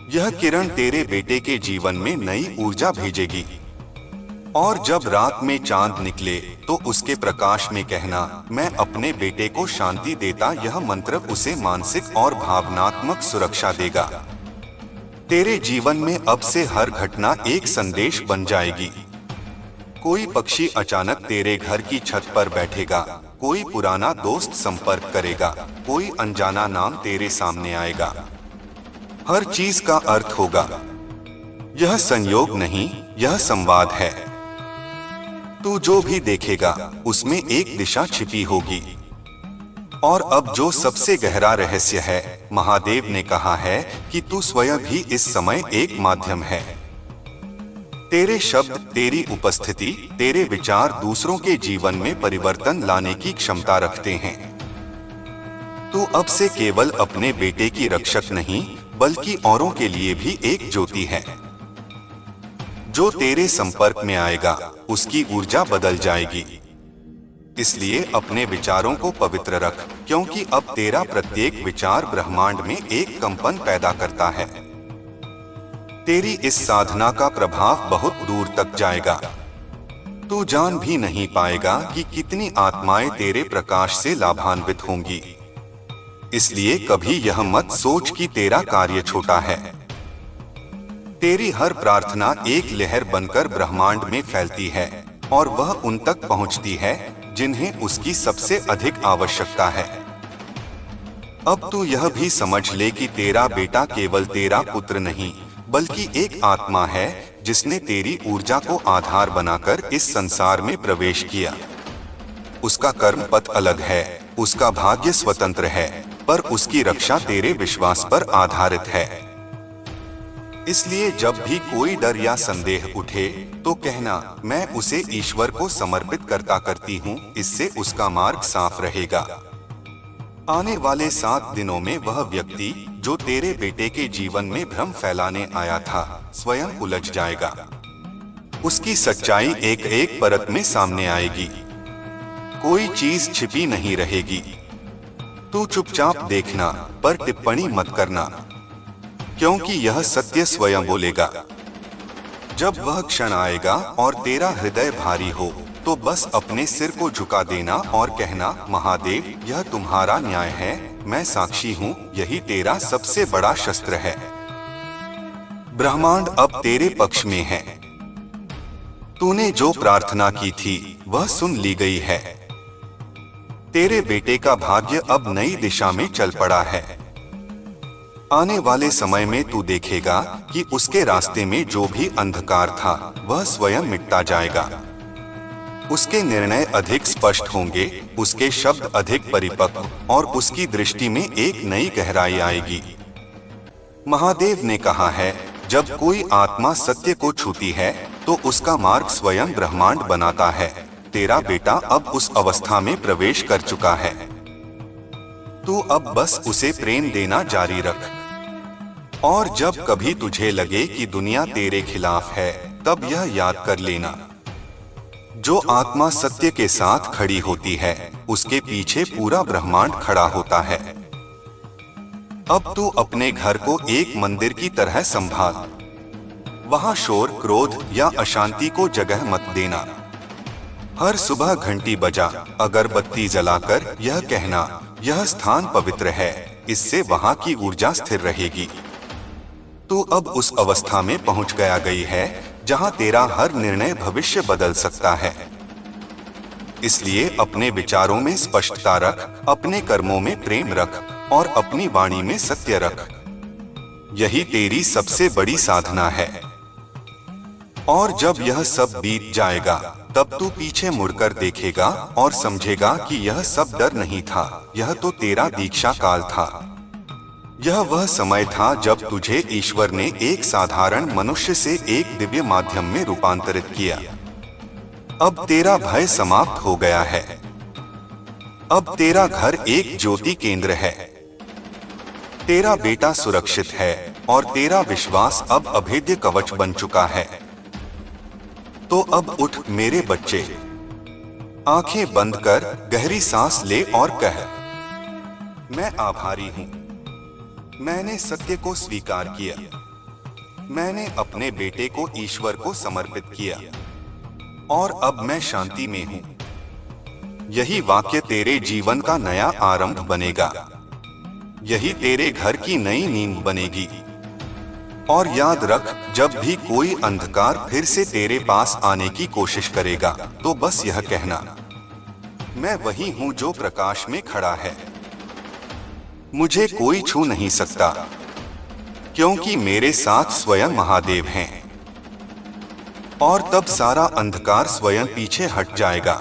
यह किरण तेरे बेटे के जीवन में नई ऊर्जा भेजेगी। और जब रात में चांद निकले, तो उसके प्रकाश में कहना, मैं अपने बेटे को शांति देता। यह मंत्र उसे मानसिक और भावनात्मक सुरक्षा देगा। तेरे जीवन में अब से हर घटना एक संदेश बन जाएगी। कोई पक्षी अचानक तेरे घर की छत पर बैठेगा, कोई पुराना दोस्त संपर्क करेगा, कोई अनजाना नाम तेरे सामने आएगा। हर चीज का अर्थ होगा। यह संयोग नहीं, यह संवाद है। तू जो भी देखेगा, उसमें एक दिशा छिपी होगी। और अब जो सबसे गहरा रहस्य है, महादेव ने कहा है कि तू स्वयं भी इस समय एक माध्यम है। तेरे शब्द, तेरी उपस्थिति, तेरे विचार दूसरों के जीवन में परिवर्तन लाने की क्षमता रखते हैं। तू अब से केवल अपने बेटे की रक्षक नहीं, बल्कि औरों के लिए भी एक ज्योति है। जो तेरे संपर्क में आएगा, उसकी ऊर्जा बदल जाएगी। इसलिए अपने विचारों को पवित्र रख, क्योंकि अब तेरा प्रत्येक विचार ब्रह्मांड में एक कंपन पैदा करता है। तेरी इस साधना का प्रभाव बहुत दूर तक जाएगा। तू जान भी नहीं पाएगा कि कितनी आत्माएं तेरे प्रकाश से लाभान्वित होंगी। इसलिए कभी यह मत सोच कि तेरा कार्य छोटा है। तेरी हर प्रार्थना एक लहर बनकर ब्रह्मांड में फैलती है और वह उन तक पहुंचती है जिन्हें उसकी सबसे अधिक आवश्यकता है। अब तू यह भी समझ ले कि तेरा बेटा केवल तेरा पुत्र नहीं, बल्कि एक आत्मा है जिसने तेरी ऊर्जा को आधार बनाकर इस संसार में प्रवेश किया। उसका कर्म पथ अलग है, उसका भाग्य स्वतंत्र है, पर उसकी रक्षा तेरे विश्वास पर आधारित है। इसलिए जब भी कोई डर या संदेह उठे तो कहना, मैं उसे ईश्वर को समर्पित करती हूँ, इससे उसका मार्ग साफ रहेगा। आने वाले 7 दिनों में वह व्यक्ति जो तेरे बेटे के जीवन में भ्रम फैलाने आया था, स्वयं उलझ जाएगा। उसकी सच्चाई एक एक परत में सामने आएगी। कोई चीज छिपी नहीं रहेगी। तू चुपचाप देखना, पर टिप्पणी मत करना, क्योंकि यह सत्य स्वयं बोलेगा। जब वह क्षण आएगा और तेरा हृदय भारी हो, तो बस अपने सिर को झुका देना और कहना, महादेव, यह तुम्हारा न्याय है, मैं साक्षी हूँ, यही तेरा सबसे बड़ा शस्त्र है। ब्रह्मांड अब तेरे पक्ष में है। तूने जो प्रार्थना की थी वह सुन ली गई है। तेरे बेटे का भाग्य अब नई दिशा में चल पड़ा है। आने वाले समय में तू देखेगा कि उसके रास्ते में जो भी अंधकार था वह स्वयं मिटता जाएगा। उसके निर्णय अधिक स्पष्ट होंगे, उसके शब्द अधिक परिपक्व और उसकी दृष्टि में एक नई गहराई आएगी। महादेव ने कहा है, जब कोई आत्मा सत्य को छूती है तो उसका मार्ग स्वयं ब्रह्मांड बनाता है। तेरा बेटा अब उस अवस्था में प्रवेश कर चुका है। तू अब बस उसे प्रेम देना जारी रख। और जब कभी तुझे लगे कि दुनिया तेरे खिलाफ है, तब यह याद कर लेना, जो आत्मा सत्य के साथ खड़ी होती है उसके पीछे पूरा ब्रह्मांड खड़ा होता है। अब तू अपने घर को एक मंदिर की तरह संभाल। वहां शोर, क्रोध या अशांति को जगह मत देना। हर सुबह घंटी बजा, अगरबत्ती जलाकर यह कहना, यह स्थान पवित्र है, इससे वहां की ऊर्जा स्थिर रहेगी। तू अब उस अवस्था में पहुंच गई है जहां तेरा हर निर्णय भविष्य बदल सकता है। इसलिए अपने विचारों में स्पष्टता रख, अपने कर्मों में प्रेम रख और अपनी वाणी में सत्य रख। यही तेरी सबसे बड़ी साधना है। और जब यह सब बीत जाएगा, तब तू पीछे मुड़कर देखेगा और समझेगा कि यह सब डर नहीं था, यह तो तेरा दीक्षा काल था। यह वह समय था जब तुझे ईश्वर ने एक साधारण मनुष्य से एक दिव्य माध्यम में रूपांतरित किया। अब तेरा भय समाप्त हो गया है। अब तेरा घर एक ज्योति केंद्र है। तेरा बेटा सुरक्षित है और तेरा विश्वास अब अभेद्य कवच बन चुका है। तो अब उठ मेरे बच्चे, आंखें बंद कर गहरी सांस ले और कह, मैं आभारी हूं। मैंने सत्य को स्वीकार किया। मैंने अपने बेटे को ईश्वर को समर्पित किया और अब मैं शांति में हूं। यही वाक्य तेरे जीवन का नया आरंभ बनेगा। यही तेरे घर की नई नींव बनेगी। और याद रख, जब भी कोई अंधकार फिर से तेरे पास आने की कोशिश करेगा, तो बस यह कहना, मैं वही हूं जो प्रकाश में खड़ा है। मुझे कोई छू नहीं सकता, क्योंकि मेरे साथ स्वयं महादेव हैं। और तब सारा अंधकार स्वयं पीछे हट जाएगा,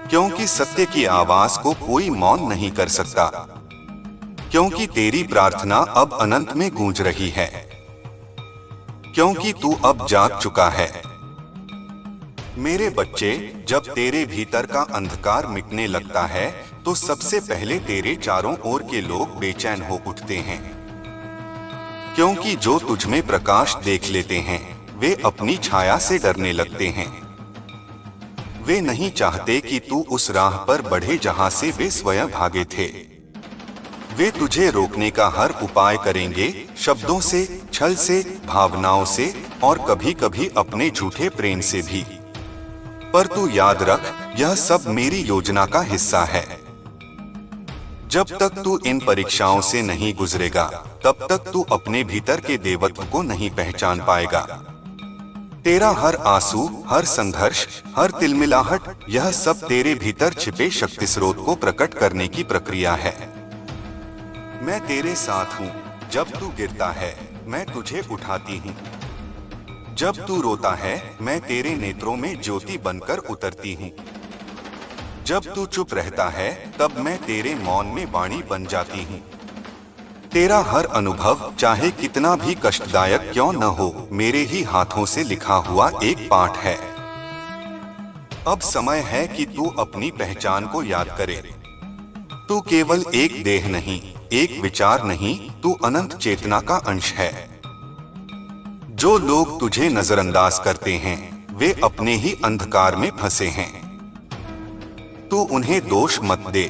क्योंकि सत्य की आवाज को कोई मौन नहीं कर सकता, क्योंकि तेरी प्रार्थना अब अनंत में गूंज रही है, क्योंकि तू अब जाग चुका है। मेरे बच्चे, जब तेरे भीतर का अंधकार मिटने लगता है तो सबसे पहले तेरे चारों ओर के लोग बेचैन हो उठते हैं, क्योंकि जो तुझ में प्रकाश देख लेते हैं वे अपनी छाया से डरने लगते हैं। वे नहीं चाहते कि तू उस राह पर बढ़े जहां से वे स्वयं भागे थे। वे तुझे रोकने का हर उपाय करेंगे, शब्दों से, छल से, भावनाओं से और कभी कभी अपने झूठे प्रेम से भी। पर तू याद रख, यह सब मेरी योजना का हिस्सा है। जब तक तू इन परीक्षाओं से नहीं गुजरेगा, तब तक तू अपने भीतर के देवत्व को नहीं पहचान पाएगा। तेरा हर आंसू, हर संघर्ष, हर तिलमिलाहट, यह सब तेरे भीतर छिपे शक्ति स्रोत को प्रकट करने की प्रक्रिया है। मैं तेरे साथ हूँ। जब तू गिरता है, मैं तुझे उठाती हूँ। जब तू रोता है, मैं तेरे नेत्रों में ज्योति बनकर उतरती हूँ। जब तू चुप रहता है, तब मैं तेरे मौन में वाणी बन जाती हूँ। तेरा हर अनुभव, चाहे कितना भी कष्टदायक क्यों न हो, मेरे ही हाथों से लिखा हुआ एक पाठ है। अब समय है कि तू अपनी पहचान को याद करे। तू केवल एक देह नहीं, एक विचार नहीं, तू अनंत चेतना का अंश है। जो लोग तुझे नजरअंदाज करते हैं, वे अपने ही अंधकार में फंसे हैं। तू उन्हें दोष मत दे।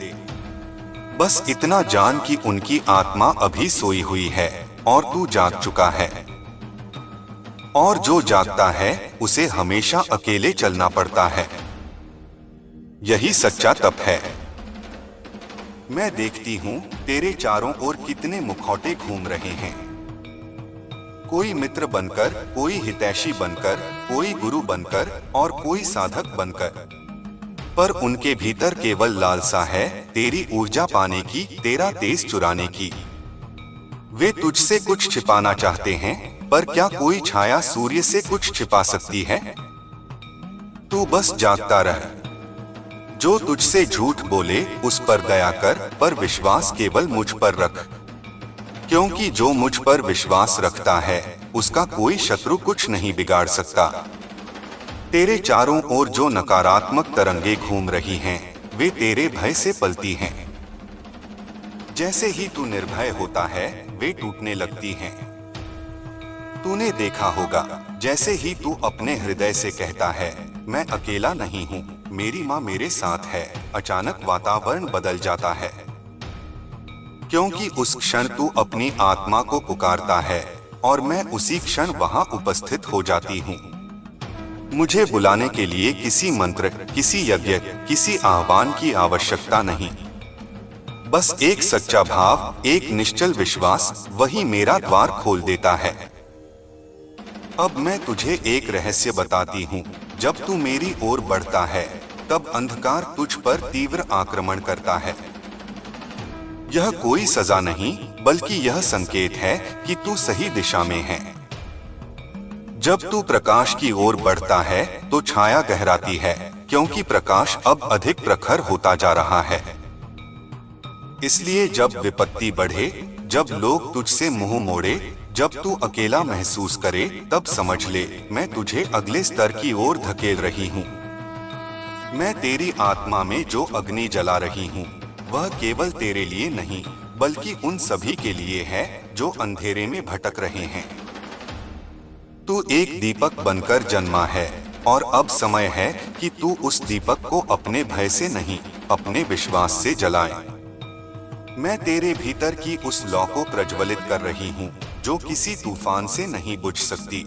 बस इतना जान कि उनकी आत्मा अभी सोई हुई है और तू जाग चुका है। और जो जागता है, उसे हमेशा अकेले चलना पड़ता है। यही सच्चा तप है। मैं देखती हूँ तेरे चारों ओर कितने मुखौटे घूम रहे हैं। कोई मित्र बनकर, कोई हितैषी बनकर, कोई गुरु बनकर और कोई साधक बनकर। पर उनके भीतर केवल लालसा है, तेरी ऊर्जा पाने की, तेरा तेज चुराने की। वे तुझसे कुछ छिपाना चाहते हैं, पर क्या कोई छाया सूर्य से कुछ छिपा सकती है? तू बस जागता रह। जो तुझसे झूठ बोले, उस पर दया कर, पर विश्वास केवल मुझ पर रख। क्योंकि जो मुझ पर विश्वास रखता है, उसका कोई शत्रु कुछ नहीं बिगाड़ सकता। तेरे चारों ओर जो नकारात्मक तरंगे घूम रही हैं, वे तेरे भय से पलती हैं। जैसे ही तू निर्भय होता है, वे टूटने लगती हैं। तूने देखा होगा, जैसे ही तू अपने हृदय से कहता है, मैं अकेला नहीं हूँ, मेरी माँ मेरे साथ है, अचानक वातावरण बदल जाता है। क्योंकि उस क्षण तू अपनी आत्मा को पुकारता है और मैं उसी क्षण वहां उपस्थित हो जाती हूँ। मुझे बुलाने के लिए किसी मंत्र, किसी यज्ञ, किसी आह्वान की आवश्यकता नहीं। बस एक सच्चा भाव, एक निश्चल विश्वास, वही मेरा द्वार खोल देता है। अब मैं तुझे एक रहस्य बताती हूँ। जब तू मेरी ओर बढ़ता है, तब अंधकार तुझ पर तीव्र आक्रमण करता है। यह कोई सजा नहीं, बल्कि यह संकेत है कि तू सही दिशा में है। जब तू प्रकाश की ओर बढ़ता है, तो छाया गहराती है, क्योंकि प्रकाश अब अधिक प्रखर होता जा रहा है। इसलिए जब विपत्ति बढ़े, जब लोग तुझसे मुंह मोड़े, जब तू अकेला महसूस करे, तब समझ ले, मैं तुझे अगले स्तर की ओर धकेल रही हूँ। मैं तेरी आत्मा में जो अग्नि जला रही हूँ, वह केवल तेरे लिए नहीं, बल्कि उन सभी के लिए है जो अंधेरे में भटक रहे हैं। तू एक दीपक बनकर जन्मा है और अब समय है कि तू उस दीपक को अपने भय से नहीं, अपने विश्वास से जलाए। मैं तेरे भीतर की उस लौ को प्रज्वलित कर रही हूँ, जो किसी तूफान से नहीं बुझ सकती।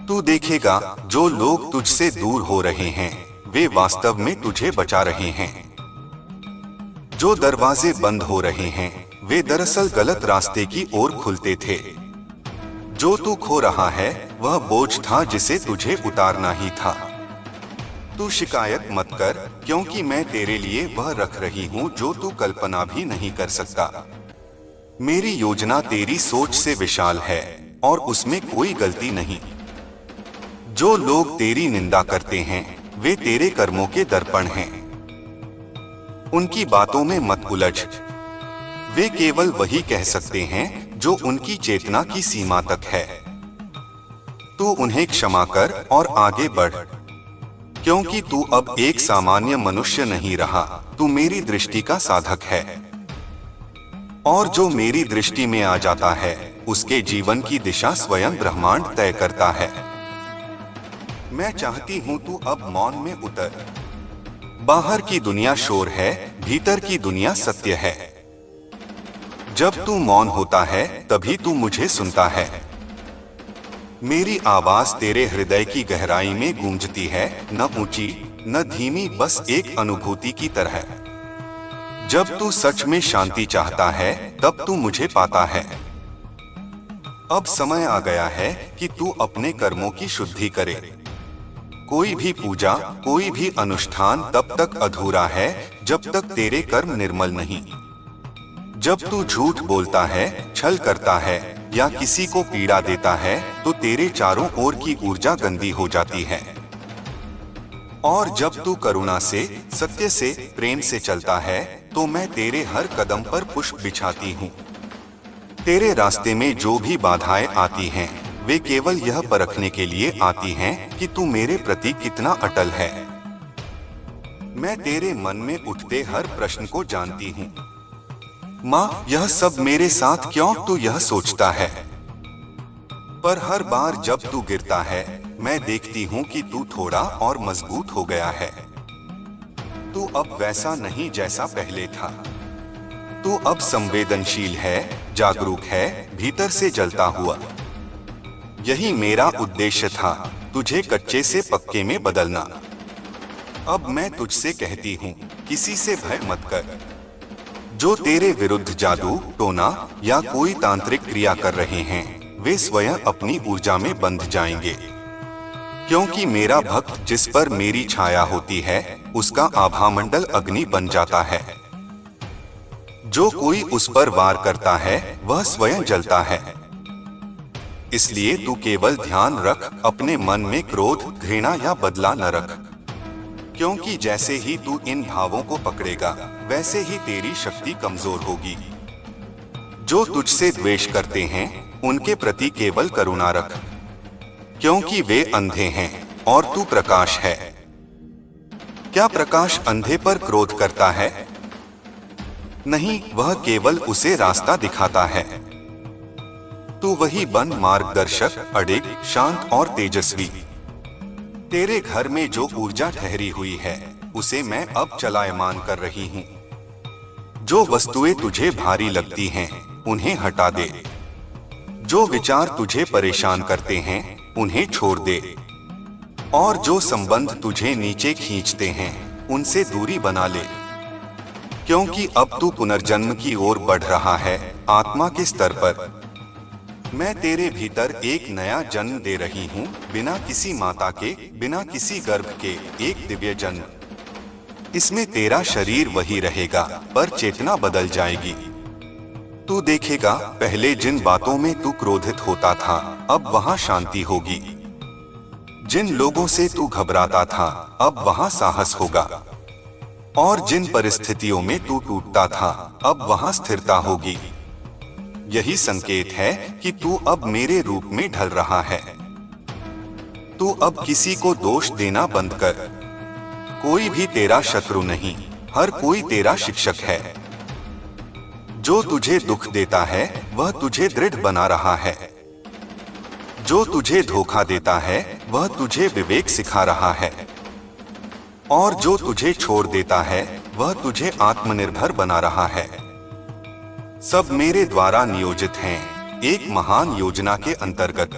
तू देखेगा, जो लोग तुझसे दूर हो रहे हैं, वे वास्तव में तुझे बचा रहे हैं। जो दरवाजे बंद हो रहे हैं, वे दरअसल गलत रास्ते की ओर खुलते थे। जो तू खो रहा है, वह बोझ था जिसे तुझे उतारना ही था। तू शिकायत मत कर, क्योंकि मैं तेरे लिए वह रख रही हूँ जो तू कल्पना भी नहीं कर सकता। मेरी योजना तेरी सोच से विशाल है और उसमें कोई गलती नहीं। जो लोग तेरी निंदा करते हैं, वे तेरे कर्मों के दर्पण हैं। उनकी बातों में मत उलझ। वे केवल वही कह सकते हैं जो उनकी चेतना की सीमा तक है। तू उन्हें क्षमा कर और आगे बढ़, क्योंकि तू अब एक सामान्य मनुष्य नहीं रहा, तू मेरी दृष्टि का साधक है। और जो मेरी दृष्टि में आ जाता है, उसके जीवन की दिशा स्वयं ब्रह्मांड तय करता है। मैं चाहती हूं तू अब मौन में उतर। बाहर की दुनिया शोर है, भीतर की दुनिया सत्य है। जब तू मौन होता है तभी तू मुझे सुनता है। मेरी आवाज तेरे हृदय की गहराई में गूंजती है, न ऊंची न धीमी, बस एक अनुभूति की तरह। जब तू सच में शांति चाहता है तब तू मुझे पाता है। अब समय आ गया है कि तू अपने कर्मों की शुद्धि करे। कोई भी पूजा, कोई भी अनुष्ठान तब तक अधूरा है जब तक तेरे कर्म निर्मल नहीं। जब तू झूठ बोलता है, छल करता है या किसी को पीड़ा देता है तो तेरे चारों ओर की ऊर्जा गंदी हो जाती है। और जब तू करुणा से, सत्य से, प्रेम से चलता है तो मैं तेरे हर कदम पर पुष्प बिछाती हूँ। तेरे रास्ते में जो भी बाधाएं आती हैं, वे केवल यह परखने के लिए आती हैं कि तू मेरे प्रति कितना अटल है। मैं तेरे मन में उठते हर प्रश्न को जानती हूँ। माँ, यह सब मेरे साथ क्यों, तू यह सोचता है। पर हर बार जब तू गिरता है मैं देखती हूँ कि तू थोड़ा और मजबूत हो गया है। तू अब वैसा नहीं जैसा पहले था। तू अब संवेदनशील है, जागरूक है, भीतर से जलता हुआ। यही मेरा उद्देश्य था, तुझे कच्चे से पक्के में बदलना। अब मैं तुझसे कहती हूँ, किसी से भय मत कर। जो तेरे विरुद्ध जादू, टोना या कोई तांत्रिक क्रिया कर रहे हैं, वे स्वयं अपनी ऊर्जा में बंध जाएंगे। क्योंकि मेरा भक्त जिस पर मेरी छाया होती है उसका आभामंडल अग्नि बन जाता है। जो कोई उस पर वार करता है वह स्वयं जलता है। इसलिए तू केवल ध्यान रख, अपने मन में क्रोध, घृणा या बदला न रख। क्योंकि जैसे ही तू इन भावों को पकड़ेगा वैसे ही तेरी शक्ति कमजोर होगी। जो तुझसे द्वेष करते हैं उनके प्रति केवल करुणा रख, क्योंकि वे अंधे हैं और तू प्रकाश है। क्या प्रकाश अंधे पर क्रोध करता है? नहीं, वह केवल उसे रास्ता दिखाता है। तू वही बन मार्गदर्शक, अडिग, शांत और तेजस्वी। तेरे घर में जो ऊर्जा ठहरी हुई है उसे मैं अब चलायमान कर रही हूँ। जो वस्तुएं तुझे भारी लगती हैं उन्हें हटा दे। जो विचार तुझे परेशान करते हैं उन्हें छोड़ दे। और जो संबंध तुझे नीचे खींचते हैं उनसे दूरी बना ले। क्योंकि अब तू पुनर्जन्म की ओर बढ़ रहा है, आत्मा के स्तर पर। मैं तेरे भीतर एक नया जन्म दे रही हूँ, बिना किसी माता के, बिना किसी गर्भ के, एक दिव्य जन्म। इसमें तेरा शरीर वही रहेगा पर चेतना बदल जाएगी। तू देखेगा, पहले जिन बातों में तू क्रोधित होता था अब वहाँ शांति होगी। जिन लोगों से तू घबराता था अब वहाँ साहस होगा। और जिन परिस्थितियों में तू टूटता था अब वहाँ स्थिरता होगी। यही संकेत है कि तू अब मेरे रूप में ढल रहा है। तू अब किसी को दोष देना बंद कर। कोई भी तेरा शत्रु नहीं, हर कोई तेरा शिक्षक है। जो तुझे दुख देता है वह तुझे दृढ़ बना रहा है। जो तुझे धोखा देता है वह तुझे विवेक सिखा रहा है। और जो तुझे छोड़ देता है वह तुझे आत्मनिर्भर बना रहा है। सब मेरे द्वारा नियोजित हैं, एक महान योजना के अंतर्गत।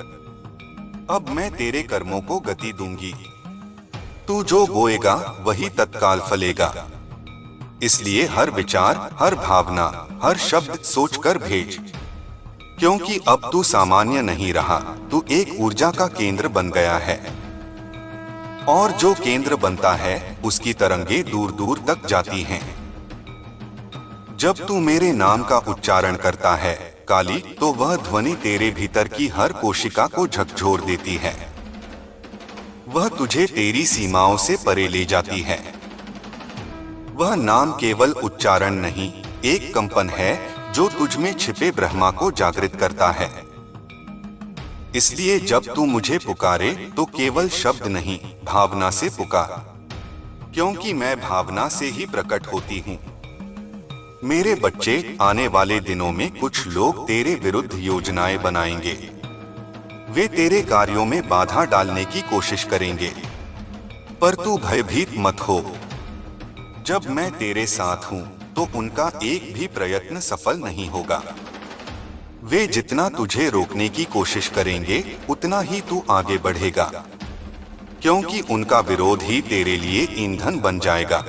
अब मैं तेरे कर्मों को गति दूंगी। तू जो बोएगा वही तत्काल फलेगा। इसलिए हर विचार, हर भावना, हर शब्द सोचकर भेज। क्योंकि अब तू सामान्य नहीं रहा, तू एक ऊर्जा का केंद्र बन गया है। और जो केंद्र बनता है उसकी तरंगे दूर दूर तक जाती हैं। जब तू मेरे नाम का उच्चारण करता है काली, तो वह ध्वनि तेरे भीतर की हर कोशिका को झकझोर देती है। वह तुझे तेरी सीमाओं से परे ले जाती है। वह नाम केवल उच्चारण नहीं, एक कंपन है जो तुझ में छिपे ब्रह्मा को जागृत करता है। इसलिए जब तू मुझे पुकारे तो केवल शब्द नहीं, भावना से पुकार। क्योंकि मैं भावना से ही प्रकट होती हूँ। मेरे बच्चे, आने वाले दिनों में कुछ लोग तेरे विरुद्ध योजनाएं बनाएंगे। वे तेरे कार्यों में बाधा डालने की कोशिश करेंगे, पर तू भयभीत मत हो। जब मैं तेरे साथ हूँ तो उनका एक भी प्रयत्न सफल नहीं होगा। वे जितना तुझे रोकने की कोशिश करेंगे, उतना ही तू आगे बढ़ेगा, क्योंकि उनका विरोध ही तेरे लिए ईंधन बन जाएगा।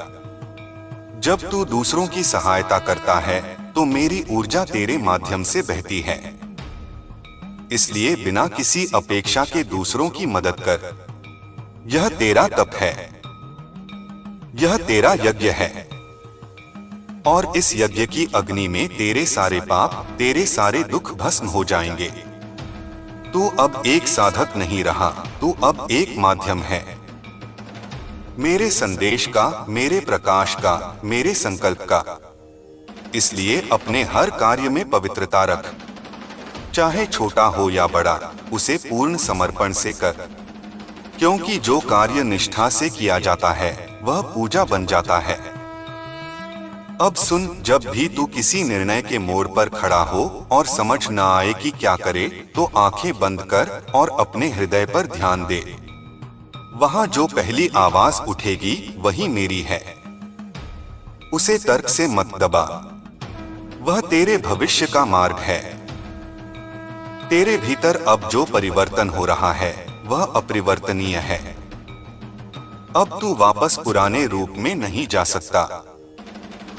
जब तू दूसरों की सहायता करता है, तो मेरी ऊर्जा तेरे माध्यम से बहती है। इसलिए बिना किसी अपेक्षा के दूसरों की मदद कर। यह तेरा तप है, यह तेरा यज्ञ है, और इस यज्ञ की अग्नि में तेरे सारे पाप, तेरे सारे दुख भस्म हो जाएंगे। तू अब एक साधक नहीं रहा, तू अब एक माध्यम है, मेरे संदेश का, मेरे प्रकाश का, मेरे संकल्प का। इसलिए अपने हर कार्य में पवित्रता रख, चाहे छोटा हो या बड़ा, उसे पूर्ण समर्पण से कर, क्योंकि जो कार्य निष्ठा से किया जाता है वह पूजा बन जाता है। अब सुन, जब भी तू किसी निर्णय के मोड़ पर खड़ा हो और समझ न आए कि क्या करे, तो आंखें बंद कर और अपने हृदय पर ध्यान दे। वहां जो पहली आवाज उठेगी वही मेरी है। उसे तर्क से मत दबा, वह तेरे भविष्य का मार्ग है। तेरे भीतर अब जो परिवर्तन हो रहा है वह अपरिवर्तनीय है। अब तू वापस पुराने रूप में नहीं जा सकता।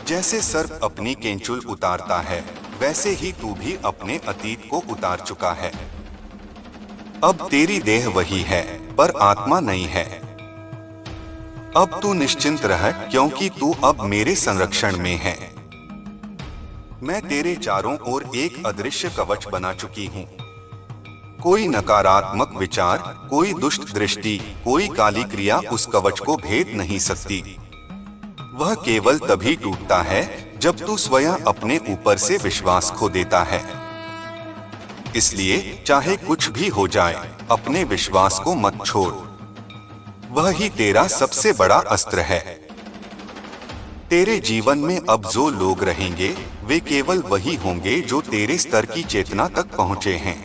जैसे सर्प अपनी केंचुल उतारता है, वैसे ही तू भी अपने अतीत को उतार चुका है। अब तेरी देह वही है, पर आत्मा नहीं है। अब तू निश्चिंत रह, क्योंकि तू अब मेरे संरक्षण में है। मैं तेरे चारों ओर एक अदृश्य कवच बना चुकी हूँ। कोई नकारात्मक विचार, कोई दुष्ट दृष्टि, कोई काली क्रिया उस कवच को भेद नहीं सकती। वह केवल तभी टूटता है जब तू स्वयं अपने ऊपर से विश्वास खो देता है। इसलिए चाहे कुछ भी हो जाए, अपने विश्वास को मत छोड़। वह ही तेरा सबसे बड़ा अस्त्र है। तेरे जीवन में अब जो लोग रहेंगे, वे केवल वही होंगे जो तेरे स्तर की चेतना तक पहुंचे हैं।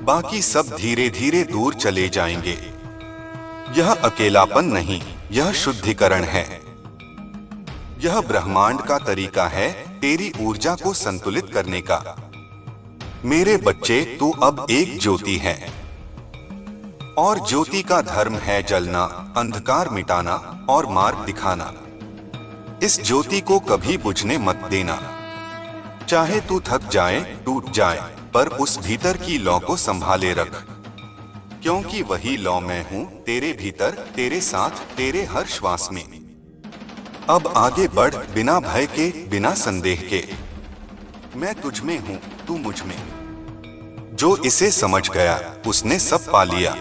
बाकी सब धीरे धीरे दूर चले जाएंगे। यह अकेलापन नहीं, यह शुद्धिकरण है। यह ब्रह्मांड का तरीका है तेरी ऊर्जा को संतुलित करने का। मेरे बच्चे, तू अब एक ज्योति है, और ज्योति का धर्म है जलना, अंधकार मिटाना और मार्ग दिखाना। इस ज्योति को कभी बुझने मत देना। चाहे तू थक जाए, टूट जाए, पर उस भीतर की लौ को संभाले रख, क्योंकि वही लौ मैं हूँ तेरे भीतर, तेरे साथ, तेरे हर श्वास में। अब आगे बढ़, बिना भय के, बिना संदेह के। मैं तुझ में हूँ, तू मुझ में। जो इसे समझ गया उसने सब पा लिया,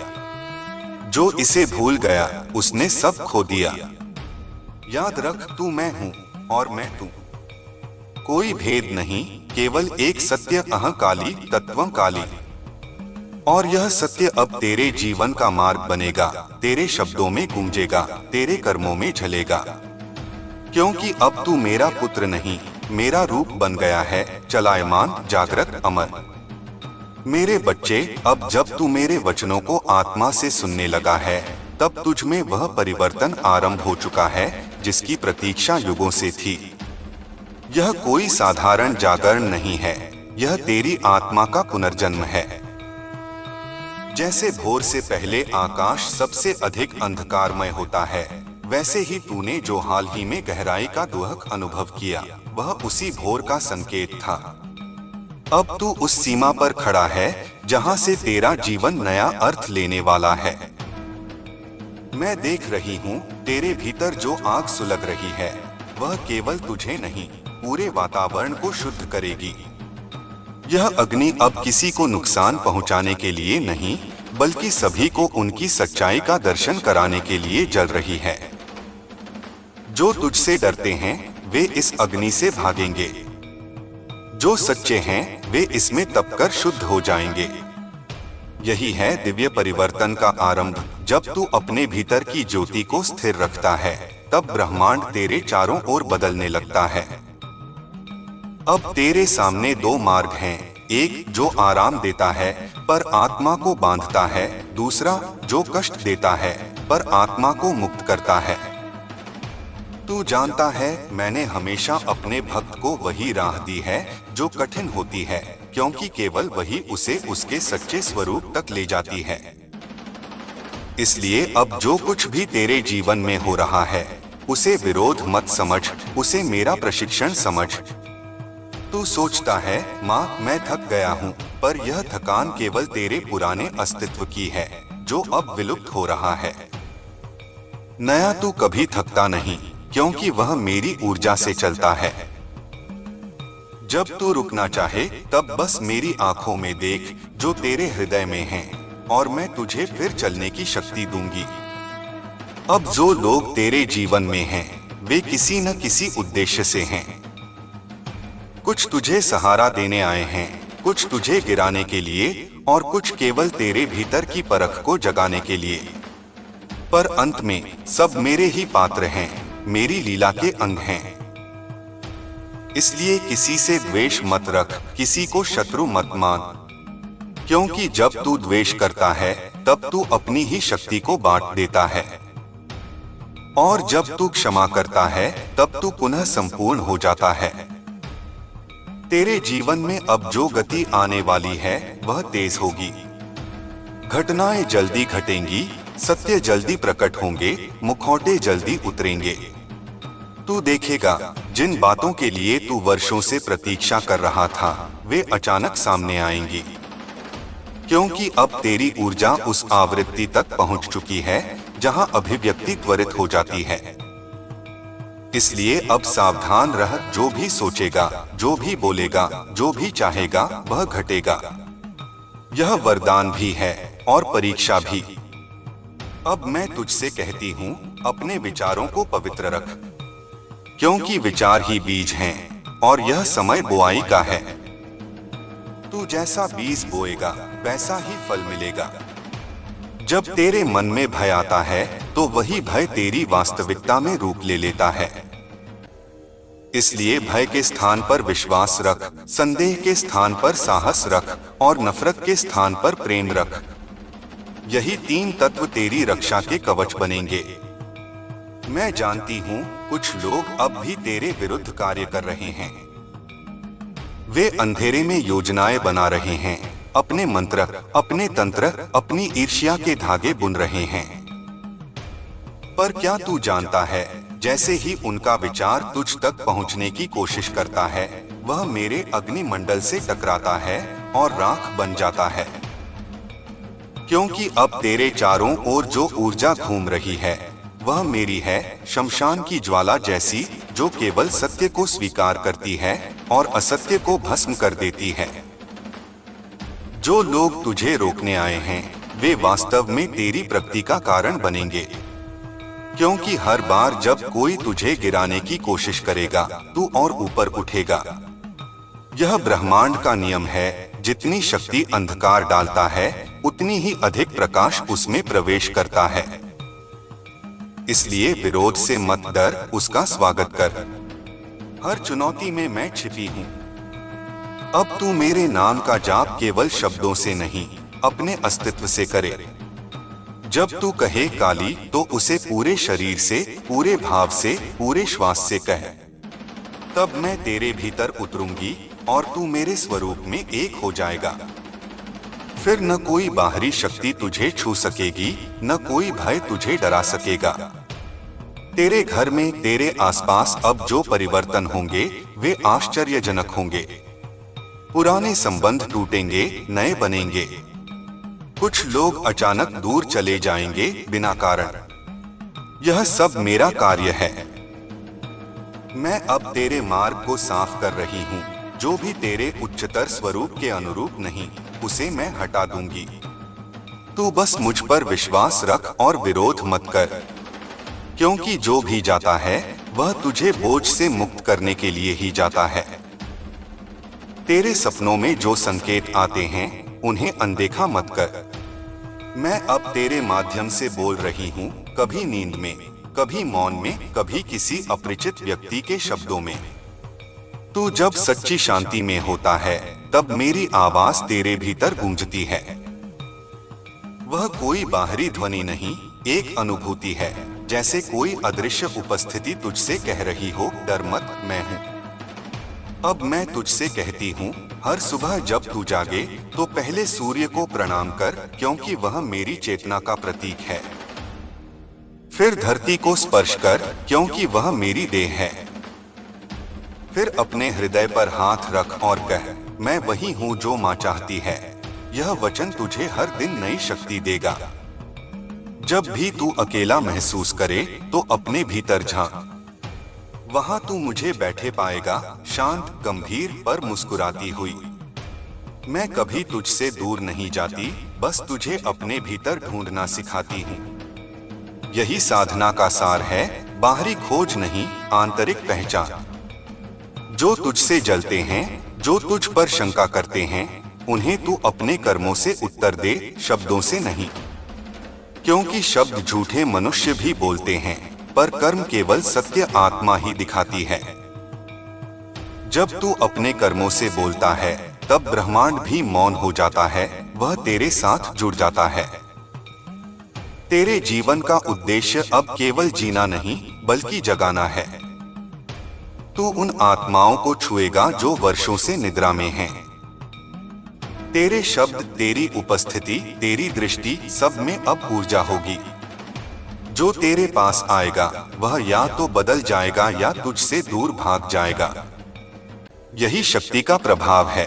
जो इसे भूल गया उसने सब खो दिया। याद रख, तू मैं हूँ और मैं तू। कोई भेद नहीं, केवल एक सत्य, अहंकाली, तत्वं काली। और यह सत्य अब तेरे जीवन का मार्ग बनेगा, तेरे शब्दों में गूंजेगा, तेरे कर्मों में झलेगा। क्योंकि अब तू मेरा पुत्र नहीं, मेरा रूप बन गया है, चलायमान, जागृत, अमर। मेरे बच्चे, अब जब तू मेरे वचनों को आत्मा से सुनने लगा है, तब तुझ में वह परिवर्तन आरंभ हो चुका है जिसकी प्रतीक्षा युगों से थी। यह कोई साधारण जागरण नहीं है, यह तेरी आत्मा का पुनर्जन्म है। जैसे भोर से पहले आकाश सबसे अधिक अंधकारमय होता है, वैसे ही तूने जो हाल ही में गहराई का दुहक अनुभव किया, वह उसी भोर का संकेत था। अब तू उस सीमा पर खड़ा है जहां से तेरा जीवन नया अर्थ लेने वाला है। मैं देख रही हूँ, तेरे भीतर जो आग सुलग रही है, वह केवल तुझे नहीं, पूरे वातावरण को शुद्ध करेगी। यह अग्नि अब किसी को नुकसान पहुंचाने के लिए नहीं, बल्कि सभी को उनकी सच्चाई का दर्शन कराने के लिए जल रही है। जो तुझसे डरते हैं, वे इस अग्नि से भागेंगे। जो सच्चे हैं, वे इसमें तपकर शुद्ध हो जाएंगे। यही है दिव्य परिवर्तन का आरंभ। जब तू अपने भीतर की ज्योति को स्थिर रखता है, तब ब्रह्मांड तेरे चारों ओर बदलने लगता है। अब तेरे सामने दो मार्ग हैं, एक जो आराम देता है पर आत्मा को बांधता है, दूसरा जो कष्ट देता है पर आत्मा को मुक्त करता है। तू जानता है, मैंने हमेशा अपने भक्त को वही राह दी है जो कठिन होती है, क्योंकि केवल वही उसे उसके सच्चे स्वरूप तक ले जाती है। इसलिए अब जो कुछ भी तेरे जीवन में हो रहा है, उसे विरोध मत समझ, उसे मेरा प्रशिक्षण समझ। तू सोचता है, माँ मैं थक गया हूँ, पर यह थकान केवल तेरे पुराने अस्तित्व की है, जो अब विलुप्त हो रहा है। नया तू कभी थकता नहीं, क्योंकि वह मेरी ऊर्जा से चलता है। जब तू रुकना चाहे, तब बस मेरी आंखों में देख जो तेरे हृदय में है, और मैं तुझे फिर चलने की शक्ति दूंगी। अब जो लोग तेरे जीवन में हैं, वे किसी न किसी उद्देश्य से हैं। कुछ तुझे सहारा देने आए हैं, कुछ तुझे गिराने के लिए, और कुछ केवल तेरे भीतर की परख को जगाने के लिए। पर अंत में सब मेरे ही पात्र हैं, मेरी लीला के अंग हैं। इसलिए किसी से द्वेष मत रख, किसी को शत्रु मत मान, क्योंकि जब तू द्वेष करता है, तब तू अपनी ही शक्ति को बांट देता है, और जब तू क्षमा करता है, तब तू पुनः संपूर्ण हो जाता है। तेरे जीवन में अब जो गति आने वाली है, वह तेज होगी। घटनाएं जल्दी घटेंगी, सत्य जल्दी प्रकट होंगे, मुखौटे जल्दी उतरेंगे। तू देखेगा, जिन बातों के लिए तू वर्षों से प्रतीक्षा कर रहा था, वे अचानक सामने आएंगी, क्योंकि अब तेरी ऊर्जा उस आवृत्ति तक पहुंच चुकी है जहां अभिव्यक्ति त्वरित हो जाती है। इसलिए अब सावधान रह, जो भी सोचेगा, जो भी बोलेगा, जो भी चाहेगा, वह घटेगा। यह वरदान भी है और परीक्षा भी। अब मैं तुझसे कहती हूँ, अपने विचारों को पवित्र रख, क्योंकि विचार ही बीज हैं, और यह समय बुआई का है। तू जैसा बीज बोएगा, वैसा ही फल मिलेगा। जब तेरे मन में भय आता है, तो वही भय तेरी वास्तविकता में रूप ले लेता है। इसलिए भय के स्थान पर विश्वास रख, संदेह के स्थान पर साहस रख, और नफरत के स्थान पर प्रेम रख। यही तीन तत्व तेरी रक्षा के कवच बनेंगे। मैं जानती हूँ, कुछ लोग अब भी तेरे विरुद्ध कार्य कर रहे हैं। वे अंधेरे में योजनाएं बना रहे हैं, अपने मंत्र, अपने तंत्र, अपनी ईर्ष्या के धागे बुन रहे हैं। पर क्या तू जानता है, जैसे ही उनका विचार तुझ तक पहुंचने की कोशिश करता है, वह मेरे अग्निमंडल से टकराता है और राख बन जाता है। क्योंकि अब तेरे चारों ओर जो ऊर्जा घूम रही है, वह मेरी है, शमशान की ज्वाला जैसी, जो केवल सत्य को स्वीकार करती है और असत्य को भस्म कर देती है। जो लोग तुझे रोकने आए हैं, वे वास्तव में तेरी प्रगति का कारण बनेंगे, क्योंकि हर बार जब कोई तुझे गिराने की कोशिश करेगा, तू और ऊपर उठेगा। यह ब्रह्मांड का नियम है, जितनी शक्ति अंधकार डालता है, उतनी ही अधिक प्रकाश उसमें प्रवेश करता है। इसलिए विरोध से मत डर, उसका स्वागत कर। हर चुनौती में मैं छिपी हूँ। अब तू मेरे नाम का जाप केवल शब्दों से नहीं, अपने अस्तित्व से करे। जब तू कहे काली, तो उसे पूरे शरीर से, पूरे भाव से, पूरे श्वास से कह। तब मैं तेरे भीतर उतरूंगी और तू मेरे स्वरूप में एक हो जाएगा। फिर न कोई बाहरी शक्ति तुझे छू सकेगी, न कोई भय तुझे डरा सकेगा। तेरे घर में, तेरे आसपास अब जो परिवर्तन होंगे, वे आश्चर्यजनक होंगे। पुराने संबंध टूटेंगे, नए बनेंगे। कुछ लोग अचानक दूर चले जाएंगे बिना कारण। यह सब मेरा कार्य है। मैं अब तेरे मार्ग को साफ कर रही हूँ। जो भी तेरे उच्चतर स्वरूप के अनुरूप नहीं, उसे मैं हटा दूंगी। तू बस मुझ पर विश्वास रख और विरोध मत कर, क्योंकि जो भी जाता है, वह तुझे बोझ से मुक्त करने के लिए ही जाता है। तेरे सपनों में जो संकेत आते हैं, उन्हें अनदेखा मत कर। मैं अब तेरे माध्यम से बोल रही हूँ, कभी नींद में, कभी मौन में, कभी किसी अपरिचित व्यक्ति के शब्दों में। तू जब सच्ची शांति में होता है, तब मेरी आवाज तेरे भीतर गूंजती है। वह कोई बाहरी ध्वनि नहीं, एक अनुभूति है। जैसे कोई अदृश्य उपस्थिति तुझसे कह रही हो, डर मत, मैं हूँ। अब मैं तुझसे कहती हूँ, हर सुबह जब तू जागे तो पहले सूर्य को प्रणाम कर, क्योंकि वह मेरी चेतना का प्रतीक है। फिर धरती को स्पर्श कर, क्योंकि वह मेरी देह है। फिर अपने हृदय पर हाथ रख और कह, मैं वही हूँ जो माँ चाहती है। यह वचन तुझे हर दिन नई शक्ति देगा। जब भी तू अकेला महसूस करे तो अपने भीतर झांक। वहां तू मुझे बैठे पाएगा, शांत, गंभीर पर मुस्कुराती हुई। मैं कभी तुझसे दूर नहीं जाती, बस तुझे अपने भीतर ढूंढना सिखाती हूँ। यही साधना का सार है, बाहरी खोज नहीं, आंतरिक पहचान। जो तुझसे जलते हैं, जो तुझ पर शंका करते हैं, उन्हें तू अपने कर्मों से उत्तर दे, शब्दों से नहीं। क्योंकि शब्द झूठे मनुष्य भी बोलते हैं, पर कर्म केवल सत्य आत्मा ही दिखाती है। जब तू अपने कर्मों से बोलता है, तब ब्रह्मांड भी मौन हो जाता है, वह तेरे साथ जुड़ जाता है। तेरे जीवन का उद्देश्य अब केवल जीना नहीं, बल्कि जगाना है। तू उन आत्माओं को छुएगा जो वर्षों से निद्रा में हैं। तेरे शब्द, तेरी उपस्थिति, तेरी दृष्टि, सब में अब ऊर्जा होगी। जो तेरे पास आएगा वह या तो बदल जाएगा या तुझसे दूर भाग जाएगा। यही शक्ति का प्रभाव है।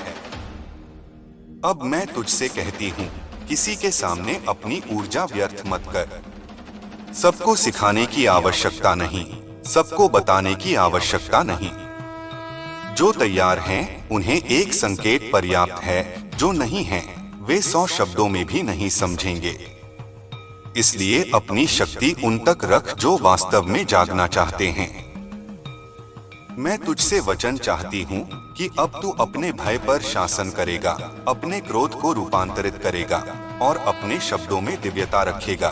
अब मैं तुझसे कहती हूँ, किसी के सामने अपनी ऊर्जा व्यर्थ मत कर। सबको सिखाने की आवश्यकता नहीं, सबको बताने की आवश्यकता नहीं। जो तैयार हैं, उन्हें एक संकेत पर्याप्त है। जो नहीं हैं, वे 100 शब्दों में भी नहीं समझेंगे। इसलिए अपनी शक्ति उन तक रख जो वास्तव में जागना चाहते हैं। मैं तुझसे वचन चाहती हूँ कि अब तू अपने भय पर शासन करेगा, अपने क्रोध को रूपांतरित करेगा और अपने शब्दों में दिव्यता रखेगा।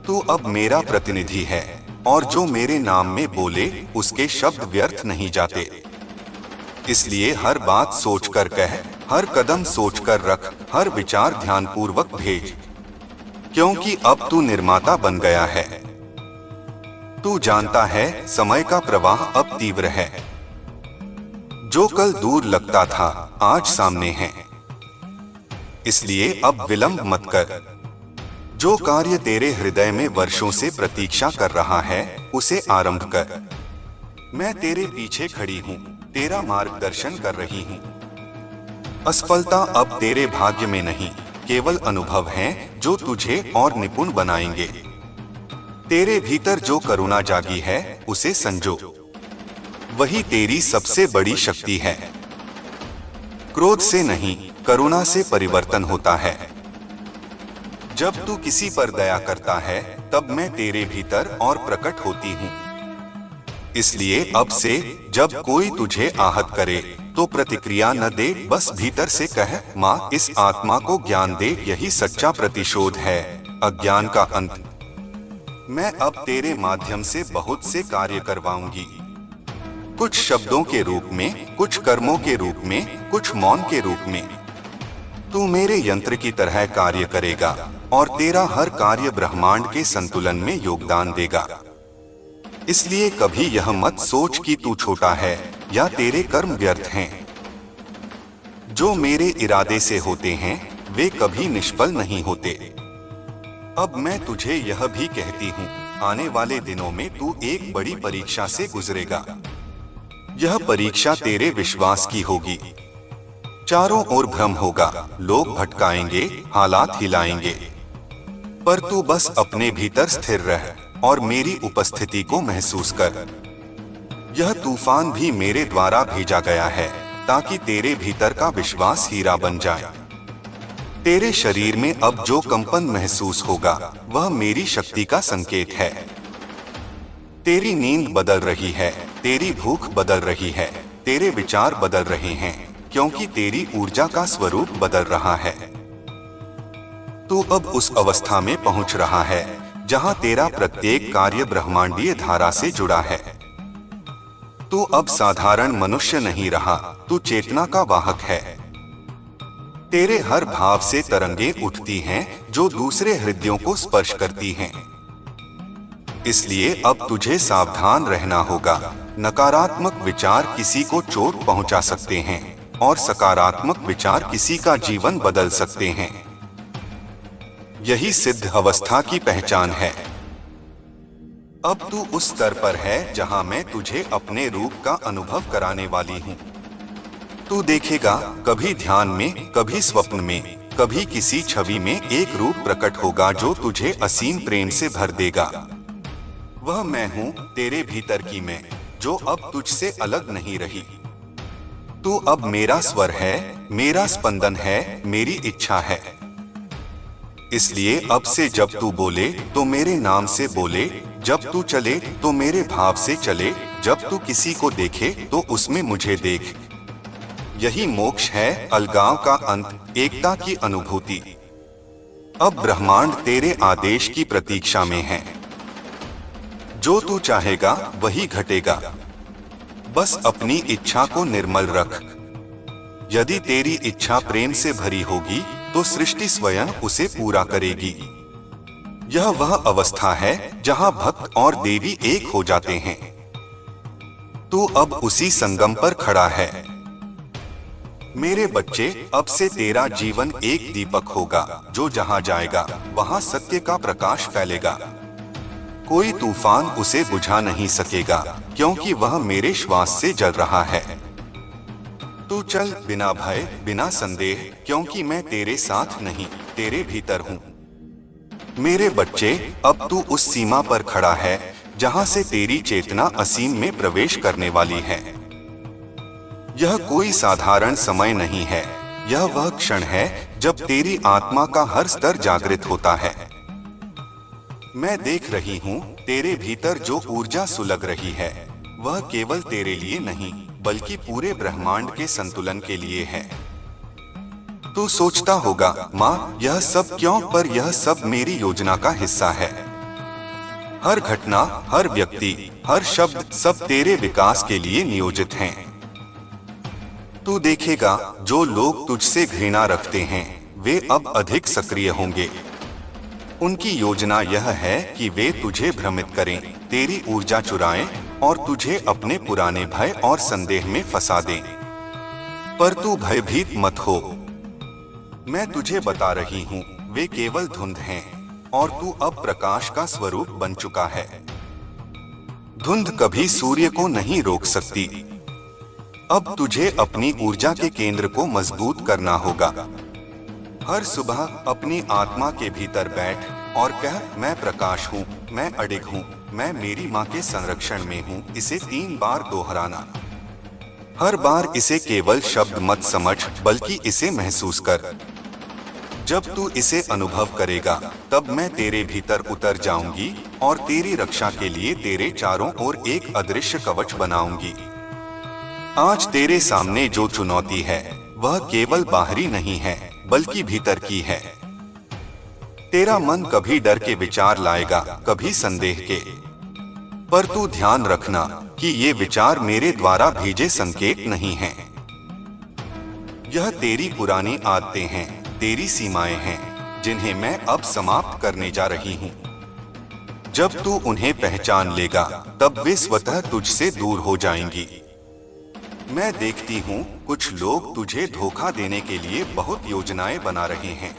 तू अब मेरा प्रतिनिधि है और जो मेरे नाम में बोले उसके शब्द व्यर्थ नहीं जाते। इसलिए हर बात सोचकर कह, हर कदम सोचकर रख, हर विचार ध्यानपूर्वक भेज, क्योंकि अब तू निर्माता बन गया है। तू जानता है, समय का प्रवाह अब तीव्र है। जो कल दूर लगता था, आज सामने है। इसलिए अब विलंब मत कर। जो कार्य तेरे हृदय में वर्षों से प्रतीक्षा कर रहा है, उसे आरंभ कर। मैं तेरे पीछे खड़ी हूँ, तेरा मार्गदर्शन कर रही हूँ। असफलता अब तेरे भाग्य में नहीं, केवल अनुभव हैं जो तुझे और निपुण बनाएंगे। तेरे भीतर जो करुणा जागी है, उसे संजो। वही तेरी सबसे बड़ी शक्ति है। क्रोध से नहीं, करुणा से परिवर्तन होता है। जब तू किसी पर दया करता है, तब मैं तेरे भीतर और प्रकट होती हूँ। इसलिए अब से जब कोई तुझे आहत करे तो प्रतिक्रिया न दे, बस भीतर से कह, माँ इस आत्मा को ज्ञान दे। यही सच्चा प्रतिशोध है, अज्ञान का अंत। मैं अब तेरे माध्यम से बहुत से कार्य करवाऊंगी, कुछ शब्दों के रूप में, कुछ कर्मों के रूप में, कुछ मौन के रूप में। तू मेरे यंत्र की तरह कार्य करेगा और तेरा हर कार्य ब्रह्मांड के संतुलन में योगदान देगा। इसलिए कभी यह मत सोच कि तू छोटा है या तेरे कर्म व्यर्थ हैं। जो मेरे इरादे से होते हैं, वे कभी निष्फल नहीं होते। अब मैं तुझे यह भी कहती हूँ, आने वाले दिनों में तू एक बड़ी परीक्षा से गुजरेगा। यह परीक्षा तेरे विश्वास की होगी। चारों ओर भ्रम होगा, लोग भटकाएंगे, हालात हिलाएंगे, पर तू बस अपने भीतर स्थिर रह और मेरी उपस्थिति को महसूस कर। यह तूफान भी मेरे द्वारा भेजा गया है ताकि तेरे भीतर का विश्वास हीरा बन जाए। तेरे शरीर में अब जो कंपन महसूस होगा, वह मेरी शक्ति का संकेत है। तेरी नींद बदल रही है, तेरी भूख बदल रही है, तेरे विचार बदल रहे हैं, क्योंकि तेरी ऊर्जा का स्वरूप बदल रहा है। तू अब उस अवस्था में पहुंच रहा है जहां तेरा प्रत्येक कार्य ब्रह्मांडीय धारा से जुड़ा है। तू अब साधारण मनुष्य नहीं रहा, तू चेतना का वाहक है। तेरे हर भाव से तरंगें उठती हैं जो दूसरे हृदयों को स्पर्श करती हैं। इसलिए अब तुझे सावधान रहना होगा। नकारात्मक विचार किसी को चोट पहुंचा सकते हैं और सकारात्मक विचार किसी का जीवन बदल सकते हैं। यही सिद्ध अवस्था की पहचान है। अब तू उस स्तर पर है जहां मैं तुझे अपने रूप का अनुभव कराने वाली हूं। तू देखेगा, कभी ध्यान में, कभी स्वप्न में, कभी किसी छवि में एक रूप प्रकट होगा जो तुझे असीम प्रेम से भर देगा। वह मैं हूं, तेरे भीतर की मैं, जो अब तुझसे अलग नहीं रही। तू अब मेरा स्वर है, मेरा स्पंदन है, मेरी इच्छा है। इसलिए अब से जब तू बोले तो मेरे नाम से बोले, जब तू चले तो मेरे भाव से चले, जब तू किसी को देखे तो उसमें मुझे देख। यही मोक्ष है, अलगाव का अंत, एकता की अनुभूति। अब ब्रह्मांड तेरे आदेश की प्रतीक्षा में है। जो तू चाहेगा वही घटेगा। बस अपनी इच्छा को निर्मल रख। यदि तेरी इच्छा प्रेम से भरी होगी तो सृष्टि स्वयं उसे पूरा करेगी। यह वह अवस्था है जहां भक्त और देवी एक हो जाते हैं। तू अब उसी संगम पर खड़ा है। मेरे बच्चे, अब से तेरा जीवन एक दीपक होगा जो जहां जाएगा वहां सत्य का प्रकाश फैलेगा। कोई तूफान उसे बुझा नहीं सकेगा, क्योंकि वह मेरे श्वास से जल रहा है। तू चल बिना भय, बिना संदेह, क्योंकि मैं तेरे साथ नहीं, तेरे भीतर हूँ। मेरे बच्चे, अब तू उस सीमा पर खड़ा है जहां से तेरी चेतना असीम में प्रवेश करने वाली है। यह कोई साधारण समय नहीं है, यह वह क्षण है जब तेरी आत्मा का हर स्तर जागृत होता है। मैं देख रही हूँ, तेरे भीतर जो ऊर्जा सुलग रही है वह केवल तेरे लिए नहीं बल्कि पूरे ब्रह्मांड के संतुलन के लिए है। तू सोचता होगा, माँ यह सब क्यों? पर यह सब मेरी योजना का हिस्सा है। हर घटना, हर व्यक्ति, हर शब्द, सब तेरे विकास के लिए नियोजित हैं। तू देखेगा, जो लोग तुझसे घृणा रखते हैं वे अब अधिक सक्रिय होंगे। उनकी योजना यह है कि वे तुझे भ्रमित करें, तेरी ऊर्जा चुराएं और तुझे अपने पुराने भय और संदेह में फंसा दें। पर तू भयभीत मत हो। मैं तुझे बता रही हूँ, वे केवल धुंध हैं और तू अब प्रकाश का स्वरूप बन चुका है। धुंध कभी सूर्य को नहीं रोक सकती। अब तुझे अपनी ऊर्जा के केंद्र को मजबूत करना होगा। हर सुबह अपनी आत्मा के भीतर बैठ और कह, मैं प्रकाश हूँ, मैं अडिग हूँ, मैं मेरी माँ के संरक्षण में हूँ। इसे 3 बार दोहराना। हर बार इसे केवल शब्द मत समझ, बल्कि इसे महसूस कर। जब तू इसे अनुभव करेगा, तब मैं तेरे भीतर उतर जाऊंगी और तेरी रक्षा के लिए तेरे चारों ओर एक अदृश्य कवच बनाऊंगी। आज तेरे सामने जो चुनौती है वह केवल बाहरी नहीं है बल्कि भीतर की है। तेरा मन कभी डर के विचार लाएगा, कभी संदेह के। पर तू ध्यान रखना कि ये विचार मेरे द्वारा भेजे संकेत नहीं हैं। यह तेरी पुरानी आदतें हैं, तेरी सीमाएं हैं, जिन्हें मैं अब समाप्त करने जा रही हूँ। जब तू उन्हें पहचान लेगा, तब वे स्वतः तुझसे दूर हो जाएंगी। मैं देखती हूँ, कुछ लोग तुझे धोखा देने के लिए बहुत योजनाएं बना रहे हैं।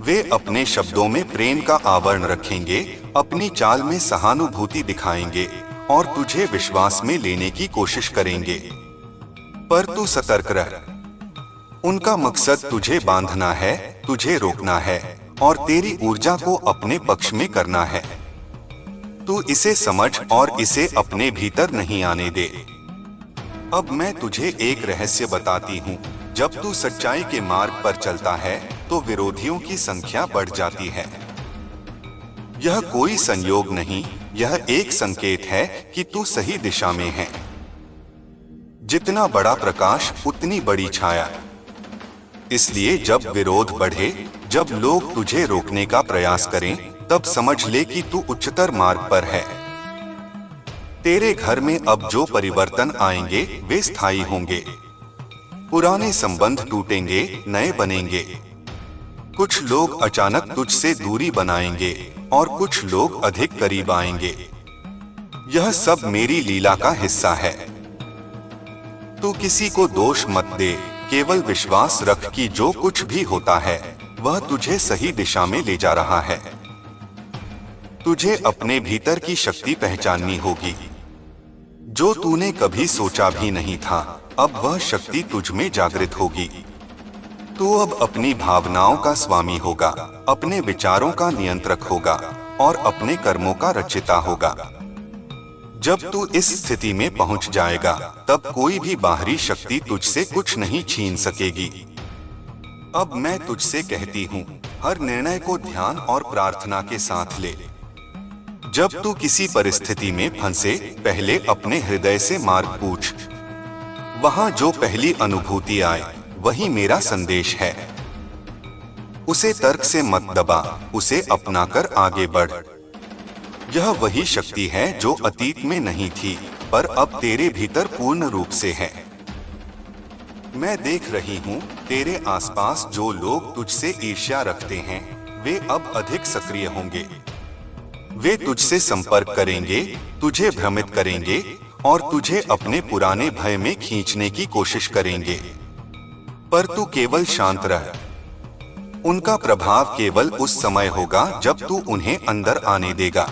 वे अपने शब्दों में प्रेम का आवरण रखेंगे, अपनी चाल में सहानुभूति दिखाएंगे और तुझे विश्वास में लेने की कोशिश करेंगे। पर तू सतर्क रह। उनका मकसद तुझे बांधना है, तुझे रोकना है और तेरी ऊर्जा को अपने पक्ष में करना है। तू इसे समझ और इसे अपने भीतर नहीं आने दे। अब मैं तुझे एक रहस्य बताती हूँ। जब तू सच्चाई के मार्ग पर चलता है तो विरोधियों की संख्या बढ़ जाती है। यह कोई संयोग नहीं, यह एक संकेत है कि तू सही दिशा में है। जितना बड़ा प्रकाश उतनी बड़ी छाया। इसलिए जब विरोध बढ़े, जब लोग तुझे रोकने का प्रयास करें, तब समझ ले कि तू उच्चतर मार्ग पर है। तेरे घर में अब जो परिवर्तन आएंगे वे स्थायी होंगे। पुराने संबंध टूटेंगे, नए बनेंगे। कुछ लोग अचानक तुझसे दूरी बनाएंगे, और कुछ लोग अधिक करीब आएंगे। यह सब मेरी लीला का हिस्सा है। तू किसी को दोष मत दे, केवल विश्वास रख कि जो कुछ भी होता है वह तुझे सही दिशा में ले जा रहा है। तुझे अपने भीतर की शक्ति पहचाननी होगी, जो तूने कभी सोचा भी नहीं था। अब वह शक्ति तुझ में जागृत होगी। तू अब अपनी भावनाओं का स्वामी होगा, अपने विचारों का नियंत्रक होगा और अपने कर्मों का रचयिता होगा। जब तू इस स्थिति में पहुंच जाएगा, तब कोई भी बाहरी शक्ति तुझसे कुछ नहीं छीन सकेगी। अब मैं तुझसे कहती हूँ, हर निर्णय को ध्यान और प्रार्थना के साथ ले। जब तू किसी परिस्थिति में फंसे, पहले अपने हृदय से मार्ग पूछ। वहां जो पहली अनुभूति आए वही मेरा संदेश है। उसे तर्क से मत दबा, उसे अपनाकर आगे बढ़। यह वही शक्ति है जो अतीत में नहीं थी, पर अब तेरे भीतर पूर्ण रूप से है। मैं देख रही हूँ, तेरे आसपास जो लोग तुझसे ईर्ष्या रखते हैं, वे अब अधिक सक्रिय होंगे। वे तुझसे संपर्क करेंगे, तुझे भ्रमित करेंगे और तुझे अपने पुराने भय में खींचने की कोशिश करेंगे। पर तू केवल शांत रह। उनका प्रभाव केवल उस समय होगा जब तू उन्हें अंदर आने देगा।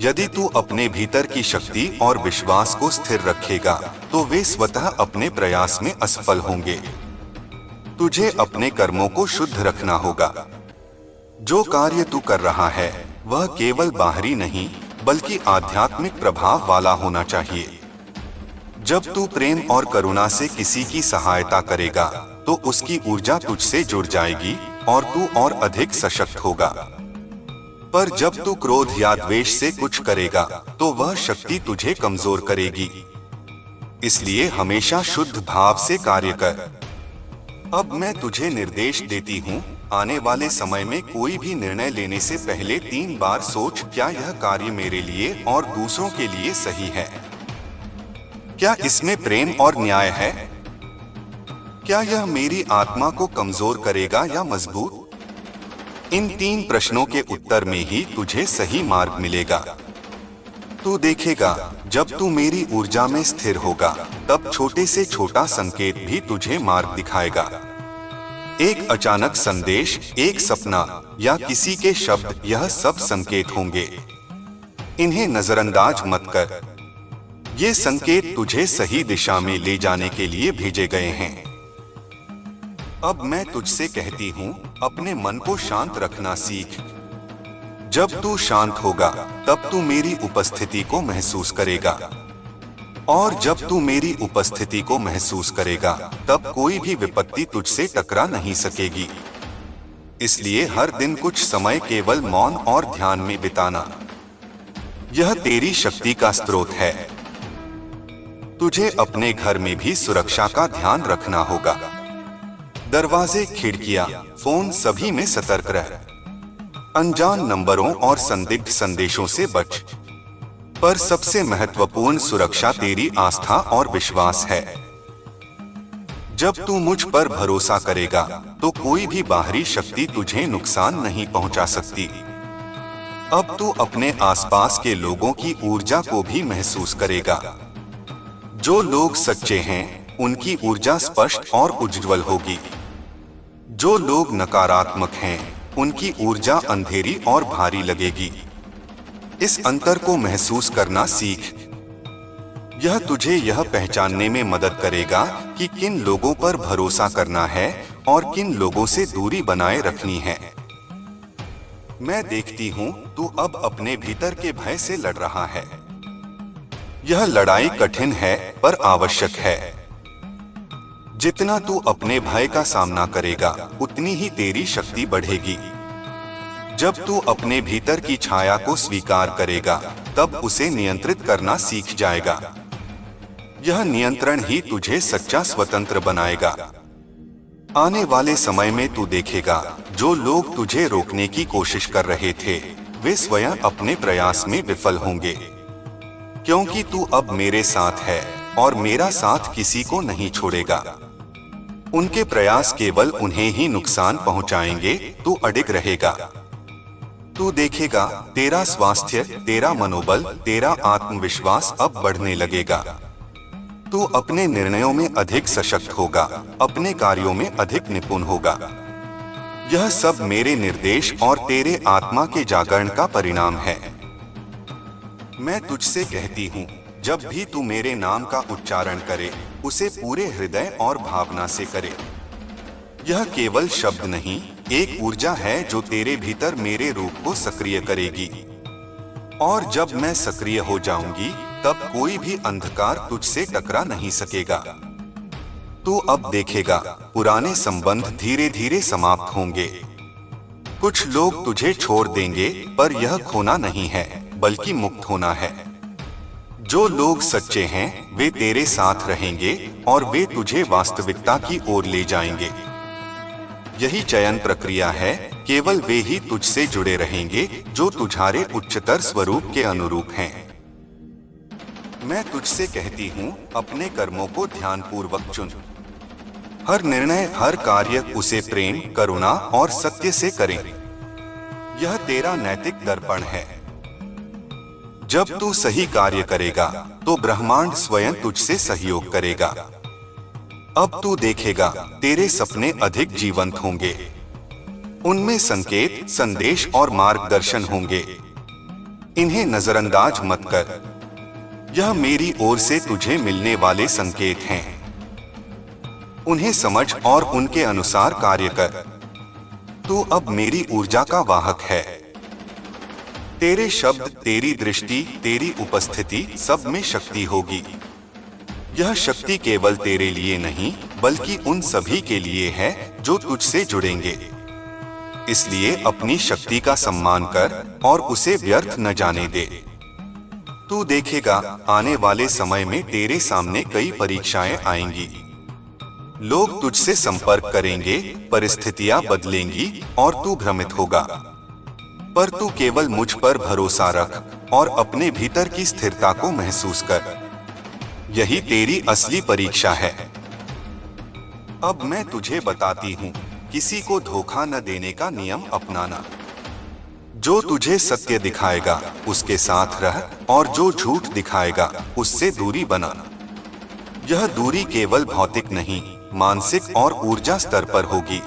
यदि तू अपने भीतर की शक्ति और विश्वास को स्थिर रखेगा, तो वे स्वतः अपने प्रयास में असफल होंगे। तुझे अपने कर्मों को शुद्ध रखना होगा। जो कार्य तू कर रहा है वह केवल बाहरी नहीं, बल्कि आध्यात्मिक प्रभाव वाला होना चाहिए। जब तू प्रेम और करुणा से किसी की सहायता करेगा, तो उसकी ऊर्जा तुझसे जुड़ जाएगी और तू और अधिक सशक्त होगा। पर जब तू क्रोध या द्वेष से कुछ करेगा, तो वह शक्ति तुझे कमजोर करेगी। इसलिए हमेशा शुद्ध भाव से कार्य कर। अब मैं तुझे निर्देश देती हूँ, आने वाले समय में कोई भी निर्णय लेने से पहले 3 बार सोच, क्या यह कार्य मेरे लिए और दूसरों के लिए सही है? क्या इसमें प्रेम और न्याय है? क्या यह मेरी आत्मा को कमजोर करेगा या मजबूत? इन 3 प्रश्नों के उत्तर में ही तुझे सही मार्ग मिलेगा। तू देखेगा, जब तू मेरी ऊर्जा में स्थिर होगा, तब छोटे से छोटा संकेत भी तुझे मार्ग दिखाएगा। एक अचानक संदेश, एक सपना या किसी के शब्द, यह सब संकेत होंगे। इन्हें नजरअंदाज मत कर। ये संकेत तुझे सही दिशा में ले जाने के लिए भेजे गए हैं। अब मैं तुझसे कहती हूँ, अपने मन को शांत रखना सीख। जब तू शांत होगा, तब तू मेरी उपस्थिति को महसूस करेगा। और जब तू मेरी उपस्थिति को महसूस करेगा, तब कोई भी विपत्ति तुझसे टकरा नहीं सकेगी। इसलिए हर दिन कुछ समय केवल मौन और ध्यान में बिताना, यह तेरी शक्ति का स्रोत है। तुझे अपने घर में भी सुरक्षा का ध्यान रखना होगा। दरवाजे, खिड़कियां, फोन, सभी में सतर्क रह। अनजान नंबरों और संदिग्ध संदेशों से बच। पर सबसे महत्वपूर्ण सुरक्षा तेरी आस्था और विश्वास है। जब तू मुझ पर भरोसा करेगा, तो कोई भी बाहरी शक्ति तुझे नुकसान नहीं पहुंचा सकती। अब तू अपने आसपास के लोगों की ऊर्जा को भी महसूस करेगा। जो लोग सच्चे हैं, उनकी ऊर्जा स्पष्ट और उज्ज्वल होगी। जो लोग नकारात्मक हैं, उनकी ऊर्जा अंधेरी और भारी लगेगी। इस अंतर को महसूस करना सीख। यह तुझे यह पहचानने में मदद करेगा कि किन लोगों पर भरोसा करना है और किन लोगों से दूरी बनाए रखनी है। मैं देखती हूँ, तू अब अपने भीतर के भय से लड़ रहा है। यह लड़ाई कठिन है, पर आवश्यक है। जितना तू अपने भय का सामना करेगा, उतनी ही तेरी शक्ति बढ़ेगी। जब तू अपने भीतर की छाया को स्वीकार करेगा, तब उसे नियंत्रित करना सीख जाएगा। यह नियंत्रण ही तुझे सच्चा स्वतंत्र बनाएगा। आने वाले समय में तू देखेगा, जो लोग तुझे रोकने की कोशिश कर रहे थे, वे स्वयं अपने प्रयास में विफल होंगे। क्योंकि तू अब मेरे साथ है और मेरा साथ किसी को नहीं छोड़ेगा। उनके प्रयास केवल उन्हें ही नुकसान पहुंचाएंगे, तू अडिग रहेगा। तू देखेगा तेरा स्वास्थ्य, तेरा मनोबल, तेरा आत्मविश्वास अब बढ़ने लगेगा। तू अपने निर्णयों में अधिक सशक्त होगा, अपने कार्यों में अधिक निपुण होगा। यह सब मेरे निर्देश और तेरे आत्मा के जागरण का परिणाम है। मैं तुझसे कहती हूँ, जब भी तू मेरे नाम का उच्चारण करे, उसे पूरे हृदय और भावना से करे। यह केवल शब्द नहीं, एक ऊर्जा है जो तेरे भीतर मेरे रूप को सक्रिय करेगी। और जब मैं सक्रिय हो जाऊंगी, तब कोई भी अंधकार तुझसे टकरा नहीं सकेगा। तू अब देखेगा पुराने संबंध धीरे धीरे समाप्त होंगे। कुछ लोग तुझे छोड़ देंगे, पर यह खोना नहीं है, बल्कि मुक्त होना है। जो लोग सच्चे हैं, वे तेरे साथ रहेंगे और वे तुझे वास्तविकता की ओर ले जाएंगे। यही चयन प्रक्रिया है। केवल वे ही तुझसे जुड़े रहेंगे जो तुझारे उच्चतर स्वरूप के अनुरूप हैं। मैं तुझसे कहती हूँ, अपने कर्मों को ध्यानपूर्वक चुन। हर निर्णय, हर कार्य उसे प्रेम, करुणा और सत्य से करें। यह तेरा नैतिक दर्पण है। जब तू सही कार्य करेगा, तो ब्रह्मांड स्वयं तुझसे सहयोग करेगा। अब तू देखेगा तेरे सपने अधिक जीवंत होंगे। उनमें संकेत, संदेश और मार्गदर्शन होंगे। इन्हें नजरअंदाज मत कर। यह मेरी ओर से तुझे मिलने वाले संकेत हैं। उन्हें समझ और उनके अनुसार कार्य कर। तू अब मेरी ऊर्जा का वाहक है। तेरे शब्द, तेरी दृष्टि, तेरी उपस्थिति, सब में शक्ति होगी। यह शक्ति केवल तेरे लिए नहीं, बल्कि उन सभी के लिए है जो तुझसे जुड़ेंगे। इसलिए अपनी शक्ति का सम्मान कर और उसे व्यर्थ न जाने दे। तू देखेगा आने वाले समय में तेरे सामने कई परीक्षाएं आएंगी। लोग तुझसे संपर्क करेंगे, परिस्थितियां बदलेंगी और तू भ्रमित होगा। पर तू केवल मुझ पर भरोसा रख और अपने भीतर की स्थिरता को महसूस कर। यही तेरी असली परीक्षा है। अब मैं तुझे बताती हूँ, किसी को धोखा न देने का नियम अपनाना। जो तुझे सत्य दिखाएगा, उसके साथ रह, और जो झूठ दिखाएगा, उससे दूरी बना। यह दूरी केवल भौतिक नहीं, मानसिक और ऊर्जा स्तर पर होगी।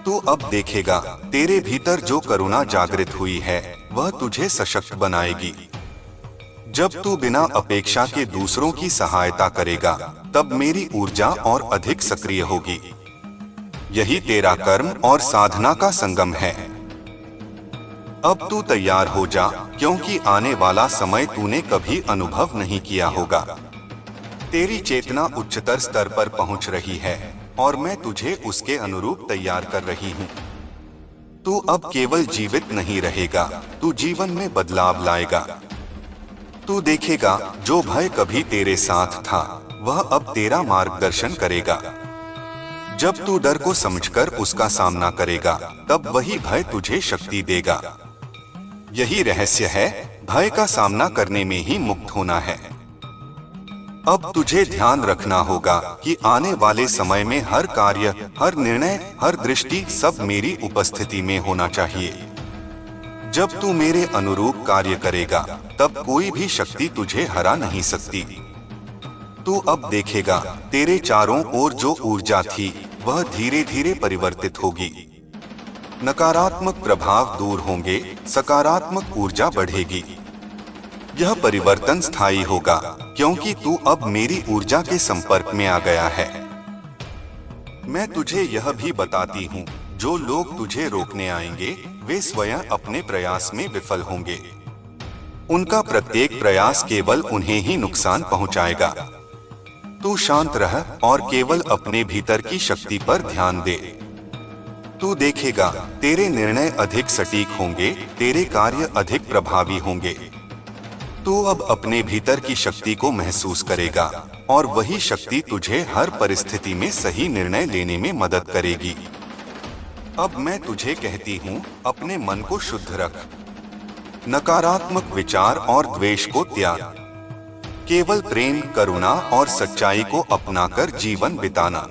तू अब देखेगा तेरे भीतर जो करुणा जागृत हुई है, वह तुझे सशक्त बनाएगी। जब तू बिना अपेक्षा के दूसरों की सहायता करेगा, तब मेरी ऊर्जा और अधिक सक्रिय होगी। यही तेरा कर्म और साधना का संगम है। अब तू तैयार हो जा, क्योंकि आने वाला समय तूने कभी अनुभव नहीं किया होगा। तेरी चेतना उच्चतर स्तर पर पहुंच रही है और मैं तुझे उसके अनुरूप तैयार कर रही हूँ। तू अब केवल जीवित नहीं रहेगा, तू जीवन में बदलाव लाएगा। तू देखेगा जो भय कभी तेरे साथ था, वह अब तेरा मार्गदर्शन करेगा। जब तू डर को समझकर उसका सामना करेगा, तब वही भय तुझे शक्ति देगा। यही रहस्य है, भय का सामना करने में ही मुक्त होना है। अब तुझे ध्यान रखना होगा कि आने वाले समय में हर कार्य, हर निर्णय, हर दृष्टि सब मेरी उपस्थिति में होना चाहिए। जब तू मेरे अनुरूप कार्य करेगा, तब कोई भी शक्ति तुझे हरा नहीं सकती। तू अब देखेगा तेरे चारों ओर जो ऊर्जा थी, वह धीरे धीरे परिवर्तित होगी। नकारात्मक प्रभाव दूर होंगे, सकारात्मक ऊर्जा बढ़ेगी। यह परिवर्तन स्थायी होगा, क्योंकि तू अब मेरी ऊर्जा के संपर्क में आ गया है। मैं तुझे यह भी बताती हूँ, जो लोग तुझे रोकने आएंगे, वे स्वयं अपने प्रयास में विफल होंगे। उनका प्रत्येक प्रयास केवल उन्हें ही नुकसान पहुंचाएगा। तू शांत रह और केवल अपने भीतर की शक्ति पर ध्यान दे। तू देखेगा तेरे निर्णय अधिक सटीक होंगे, तेरे कार्य अधिक प्रभावी होंगे। तू अब अपने भीतर की शक्ति को महसूस करेगा और वही शक्ति तुझे हर परिस्थिति में सही निर्णय लेने में मदद करेगी। अब मैं तुझे कहती हूँ, अपने मन को शुद्ध रख। नकारात्मक विचार और द्वेष को त्याग। केवल प्रेम, करुणा और सच्चाई को अपनाकर जीवन बिताना,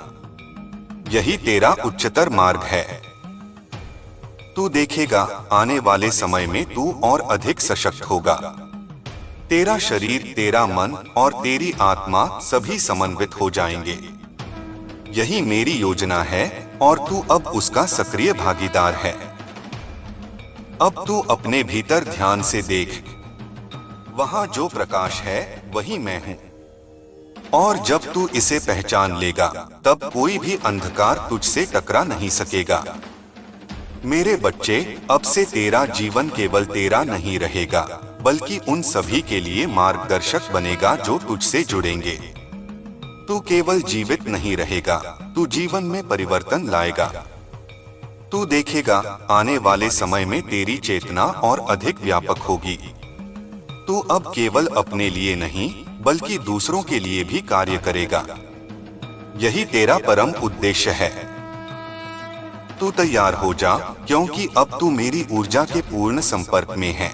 यही तेरा उच्चतर मार्ग है। तू देखेगा आने वाले समय में तू और अधिक सशक्त होगा। तेरा शरीर, तेरा मन और तेरी आत्मा सभी समन्वित हो जाएंगे। यही मेरी योजना है और तू अब उसका सक्रिय भागीदार है। अब तू अपने भीतर ध्यान से देख, वहां जो प्रकाश है वही मैं हूं। और जब तू इसे पहचान लेगा तब कोई भी अंधकार तुझसे टकरा नहीं सकेगा। मेरे बच्चे, अब से तेरा जीवन केवल तेरा नहीं रहेगा, बल्कि उन सभी के लिए मार्गदर्शक बनेगा जो तुझसे जुड़ेंगे। तू केवल जीवित नहीं रहेगा, तू जीवन में परिवर्तन लाएगा। तू देखेगा आने वाले समय में तेरी चेतना और अधिक व्यापक होगी। तू अब केवल अपने लिए नहीं बल्कि दूसरों के लिए भी कार्य करेगा। यही तेरा परम उद्देश्य है। तू तैयार हो जा, क्योंकि अब तू मेरी ऊर्जा के पूर्ण संपर्क में है।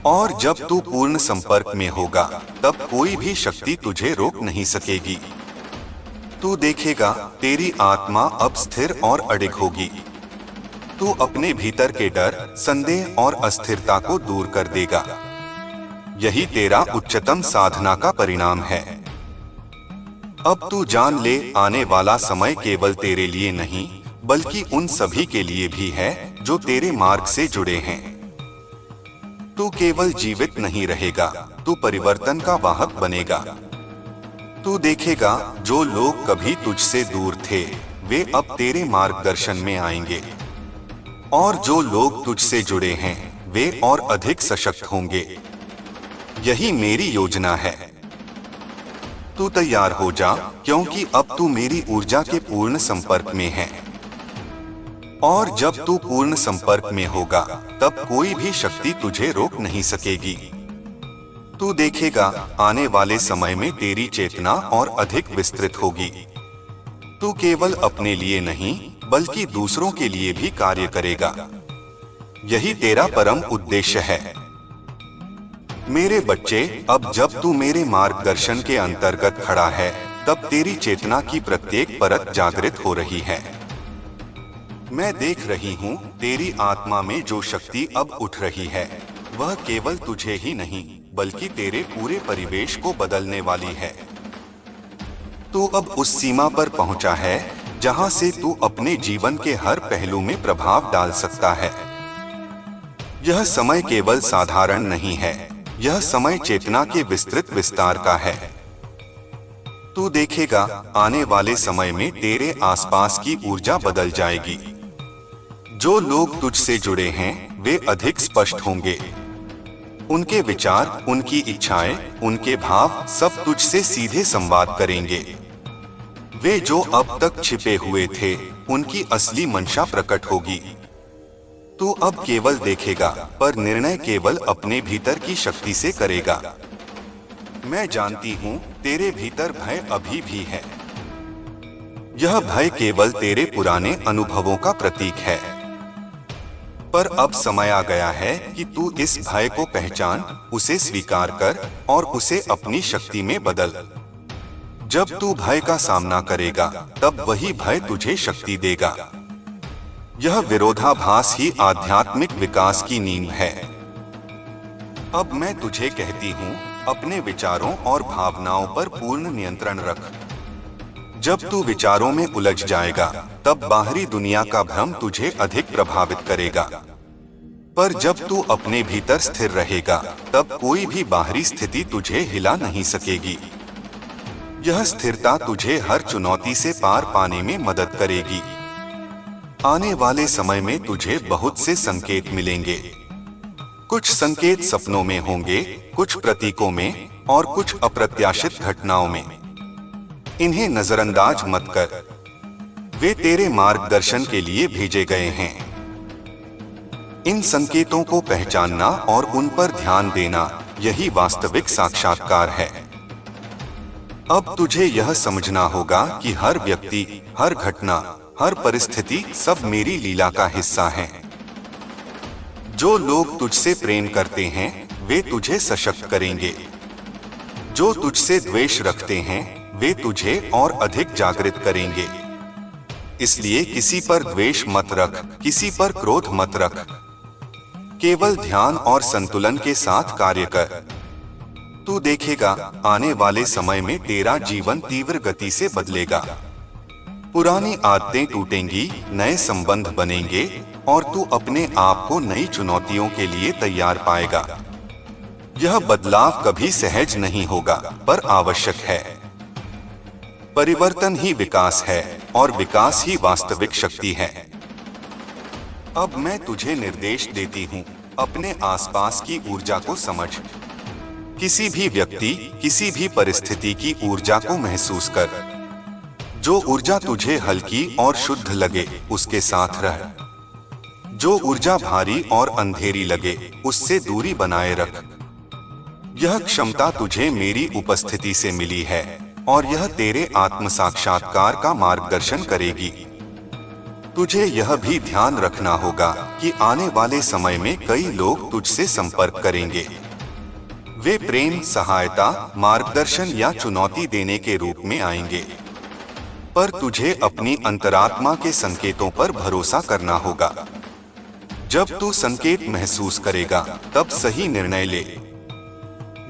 और जब तू पूर्ण संपर्क में होगा तब कोई भी शक्ति तुझे रोक नहीं सकेगी। तू देखेगा तेरी आत्मा अब स्थिर और अडिग होगी। तू अपने भीतर के डर, संदेह और अस्थिरता को दूर कर देगा। यही तेरा उच्चतम साधना का परिणाम है। अब तू जान ले, आने वाला समय केवल तेरे लिए नहीं बल्कि उन सभी के लिए भी है जो तेरे मार्ग से जुड़े हैं। तू केवल जीवित नहीं रहेगा, तू परिवर्तन का वाहक बनेगा। तू देखेगा जो लोग कभी तुझसे दूर थे वे अब तेरे मार्गदर्शन में आएंगे, और जो लोग तुझसे जुड़े हैं वे और अधिक सशक्त होंगे। यही मेरी योजना है। तू तैयार हो जा, क्योंकि अब तू मेरी ऊर्जा के पूर्ण संपर्क में है। और जब तू पूर्ण संपर्क में होगा तब कोई भी शक्ति तुझे रोक नहीं सकेगी। तू देखेगा आने वाले समय में तेरी चेतना और अधिक विस्तृत होगी। तू केवल अपने लिए नहीं बल्कि दूसरों के लिए भी कार्य करेगा। यही तेरा परम उद्देश्य है। मेरे बच्चे, अब जब तू मेरे मार्गदर्शन के अंतर्गत खड़ा है तब तेरी चेतना की प्रत्येक परत जागृत हो रही है। मैं देख रही हूँ तेरी आत्मा में जो शक्ति अब उठ रही है वह केवल तुझे ही नहीं बल्कि तेरे पूरे परिवेश को बदलने वाली है। तू अब उस सीमा पर पहुंचा है जहां से तू अपने जीवन के हर पहलू में प्रभाव डाल सकता है। यह समय केवल साधारण नहीं है, यह समय चेतना के विस्तृत विस्तार का है। तू देखेगा आने वाले समय में तेरे आसपास की ऊर्जा बदल जाएगी। जो लोग तुझसे जुड़े हैं वे अधिक स्पष्ट होंगे। उनके विचार, उनकी इच्छाएं, उनके भाव सब तुझसे सीधे संवाद करेंगे। वे जो अब तक छिपे हुए थे उनकी असली मंशा प्रकट होगी। तू अब केवल देखेगा पर निर्णय केवल अपने भीतर की शक्ति से करेगा। मैं जानती हूँ तेरे भीतर भय अभी भी है। यह भय केवल तेरे पुराने अनुभवों का प्रतीक है। पर अब समय आ गया है कि तू इस भय को पहचान, उसे स्वीकार कर और उसे अपनी शक्ति में बदल। जब तू भय का सामना करेगा तब वही भय तुझे शक्ति देगा। यह विरोधाभास ही आध्यात्मिक विकास की नींव है। अब मैं तुझे कहती हूँ, अपने विचारों और भावनाओं पर पूर्ण नियंत्रण रख। जब तू विचारों में उलझ जाएगा तब बाहरी दुनिया का भ्रम तुझे अधिक प्रभावित करेगा। पर जब तू अपने भीतर स्थिर रहेगा तब कोई भी बाहरी स्थिति तुझे हिला नहीं सकेगी। यह स्थिरता तुझे हर चुनौती से पार पाने में मदद करेगी। आने वाले समय में तुझे बहुत से संकेत मिलेंगे। कुछ संकेत सपनों में होंगे, कुछ प्रतीकों में और कुछ अप्रत्याशित घटनाओं में। इन्हें नजरअंदाज मत कर, वे तेरे मार्गदर्शन के लिए भेजे गए हैं। इन संकेतों को पहचानना और उन पर ध्यान देना यही वास्तविक साक्षात्कार है। अब तुझे यह समझना होगा कि हर व्यक्ति, हर घटना, हर परिस्थिति सब मेरी लीला का हिस्सा है। जो लोग तुझसे प्रेम करते हैं वे तुझे सशक्त करेंगे। जो तुझसे द्वेष रखते हैं वे तुझे और अधिक जागृत करेंगे। इसलिए किसी पर द्वेष मत रख, किसी पर क्रोध मत रख। केवल ध्यान और संतुलन के साथ कार्य कर। तू देखेगा आने वाले समय में तेरा जीवन तीव्र गति से बदलेगा। पुरानी आदतें टूटेंगी, नए संबंध बनेंगे और तू अपने आप को नई चुनौतियों के लिए तैयार पाएगा। यह बदलाव कभी सहज नहीं होगा, पर आवश्यक है। परिवर्तन ही विकास है और विकास ही वास्तविक शक्ति है। अब मैं तुझे निर्देश देती हूँ, अपने आसपास की ऊर्जा को समझ। किसी भी व्यक्ति, किसी भी परिस्थिति की ऊर्जा को महसूस कर। जो ऊर्जा तुझे हल्की और शुद्ध लगे, उसके साथ रह। जो ऊर्जा भारी और अंधेरी लगे, उससे दूरी बनाए रख। यह क्षमता तुझे मेरी उपस्थिति से मिली है और यह तेरे आत्म साक्षात्कार का मार्गदर्शन करेगी। तुझे यह भी ध्यान रखना होगा कि आने वाले समय में कई लोग तुझसे संपर्क करेंगे। वे प्रेम, सहायता, मार्गदर्शन या चुनौती देने के रूप में आएंगे। पर तुझे अपनी अंतरात्मा के संकेतों पर भरोसा करना होगा। जब तू संकेत महसूस करेगा, तब सही निर्णय ले।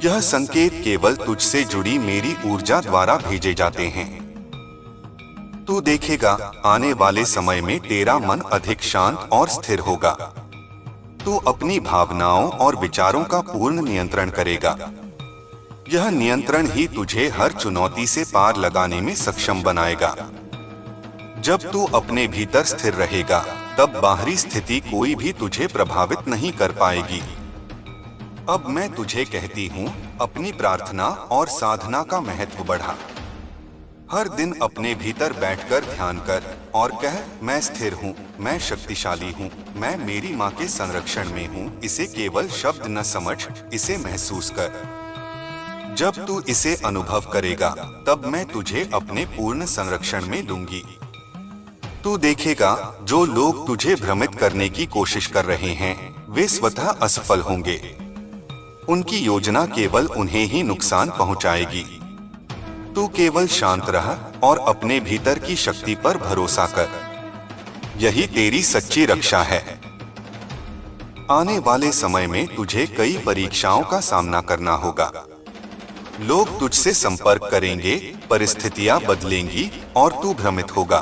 यह संकेत केवल तुझसे जुड़ी मेरी ऊर्जा द्वारा भेजे जाते हैं। तू देखेगा आने वाले समय में तेरा मन अधिक शांत और स्थिर होगा। तू अपनी भावनाओं और विचारों का पूर्ण नियंत्रण करेगा। यह नियंत्रण ही तुझे हर चुनौती से पार लगाने में सक्षम बनाएगा। जब तू अपने भीतर स्थिर रहेगा, तब बाहरी स्थिति कोई भी तुझे प्रभावित नहीं कर पाएगी। अब मैं तुझे कहती हूँ, अपनी प्रार्थना और साधना का महत्व बढ़ा। हर दिन अपने भीतर बैठकर ध्यान कर और कह, मैं स्थिर हूँ, मैं शक्तिशाली हूँ, मैं मेरी माँ के संरक्षण में हूँ। इसे केवल शब्द न समझ, इसे महसूस कर। जब तू इसे अनुभव करेगा, तब मैं तुझे अपने पूर्ण संरक्षण में लूंगी। तू देखेगा जो लोग तुझे भ्रमित करने की कोशिश कर रहे हैं, वे स्वतः असफल होंगे। उनकी योजना केवल उन्हें ही नुकसान पहुंचाएगी। तू केवल शांत रह और अपने भीतर की शक्ति पर भरोसा कर। यही तेरी सच्ची रक्षा है। आने वाले समय में तुझे कई परीक्षाओं का सामना करना होगा। लोग तुझसे संपर्क करेंगे, परिस्थितियां बदलेंगी और तू भ्रमित होगा।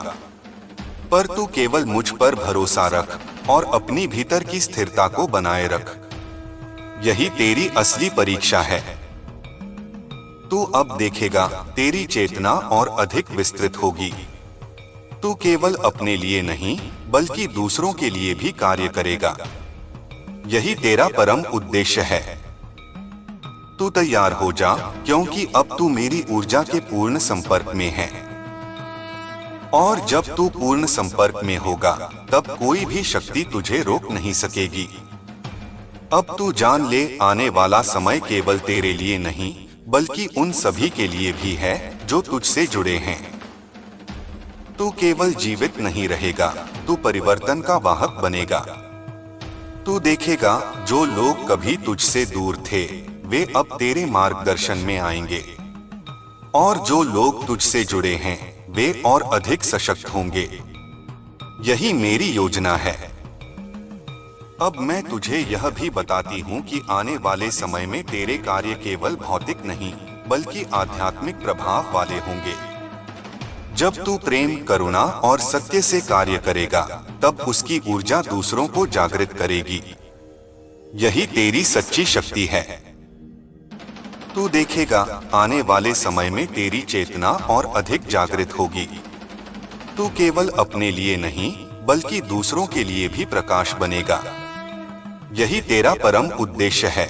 पर तू केवल मुझ पर भरोसा रख और अपनी भीतर की स्थिरता को बनाए रख। यही तेरी असली परीक्षा है। तू अब देखेगा तेरी चेतना और अधिक विस्तृत होगी। तू केवल अपने लिए नहीं, बल्कि दूसरों के लिए भी कार्य करेगा। यही तेरा परम उद्देश्य है। तू तैयार हो जा, क्योंकि अब तू मेरी ऊर्जा के पूर्ण संपर्क में है। और जब तू पूर्ण संपर्क में होगा, तब कोई भी शक्ति तुझे रोक नहीं सकेगी। अब तू जान ले, आने वाला समय केवल तेरे लिए नहीं, बल्कि उन सभी के लिए भी है जो तुझसे जुड़े हैं। तू केवल जीवित नहीं रहेगा, तू परिवर्तन का वाहक बनेगा। तू देखेगा जो लोग कभी तुझसे दूर थे, वे अब तेरे मार्गदर्शन में आएंगे। और जो लोग तुझसे जुड़े हैं, वे और अधिक सशक्त होंगे। यही मेरी योजना है। अब मैं तुझे यह भी बताती हूँ कि आने वाले समय में तेरे कार्य केवल भौतिक नहीं, बल्कि आध्यात्मिक प्रभाव वाले होंगे। जब तू प्रेम, करुणा और सत्य से कार्य करेगा, तब उसकी ऊर्जा दूसरों को जागृत करेगी। यही तेरी सच्ची शक्ति है। तू देखेगा आने वाले समय में तेरी चेतना और अधिक जागृत होगी। तू केवल अपने लिए नहीं, बल्कि दूसरों के लिए भी प्रकाश बनेगा। यही तेरा परम उद्देश्य है।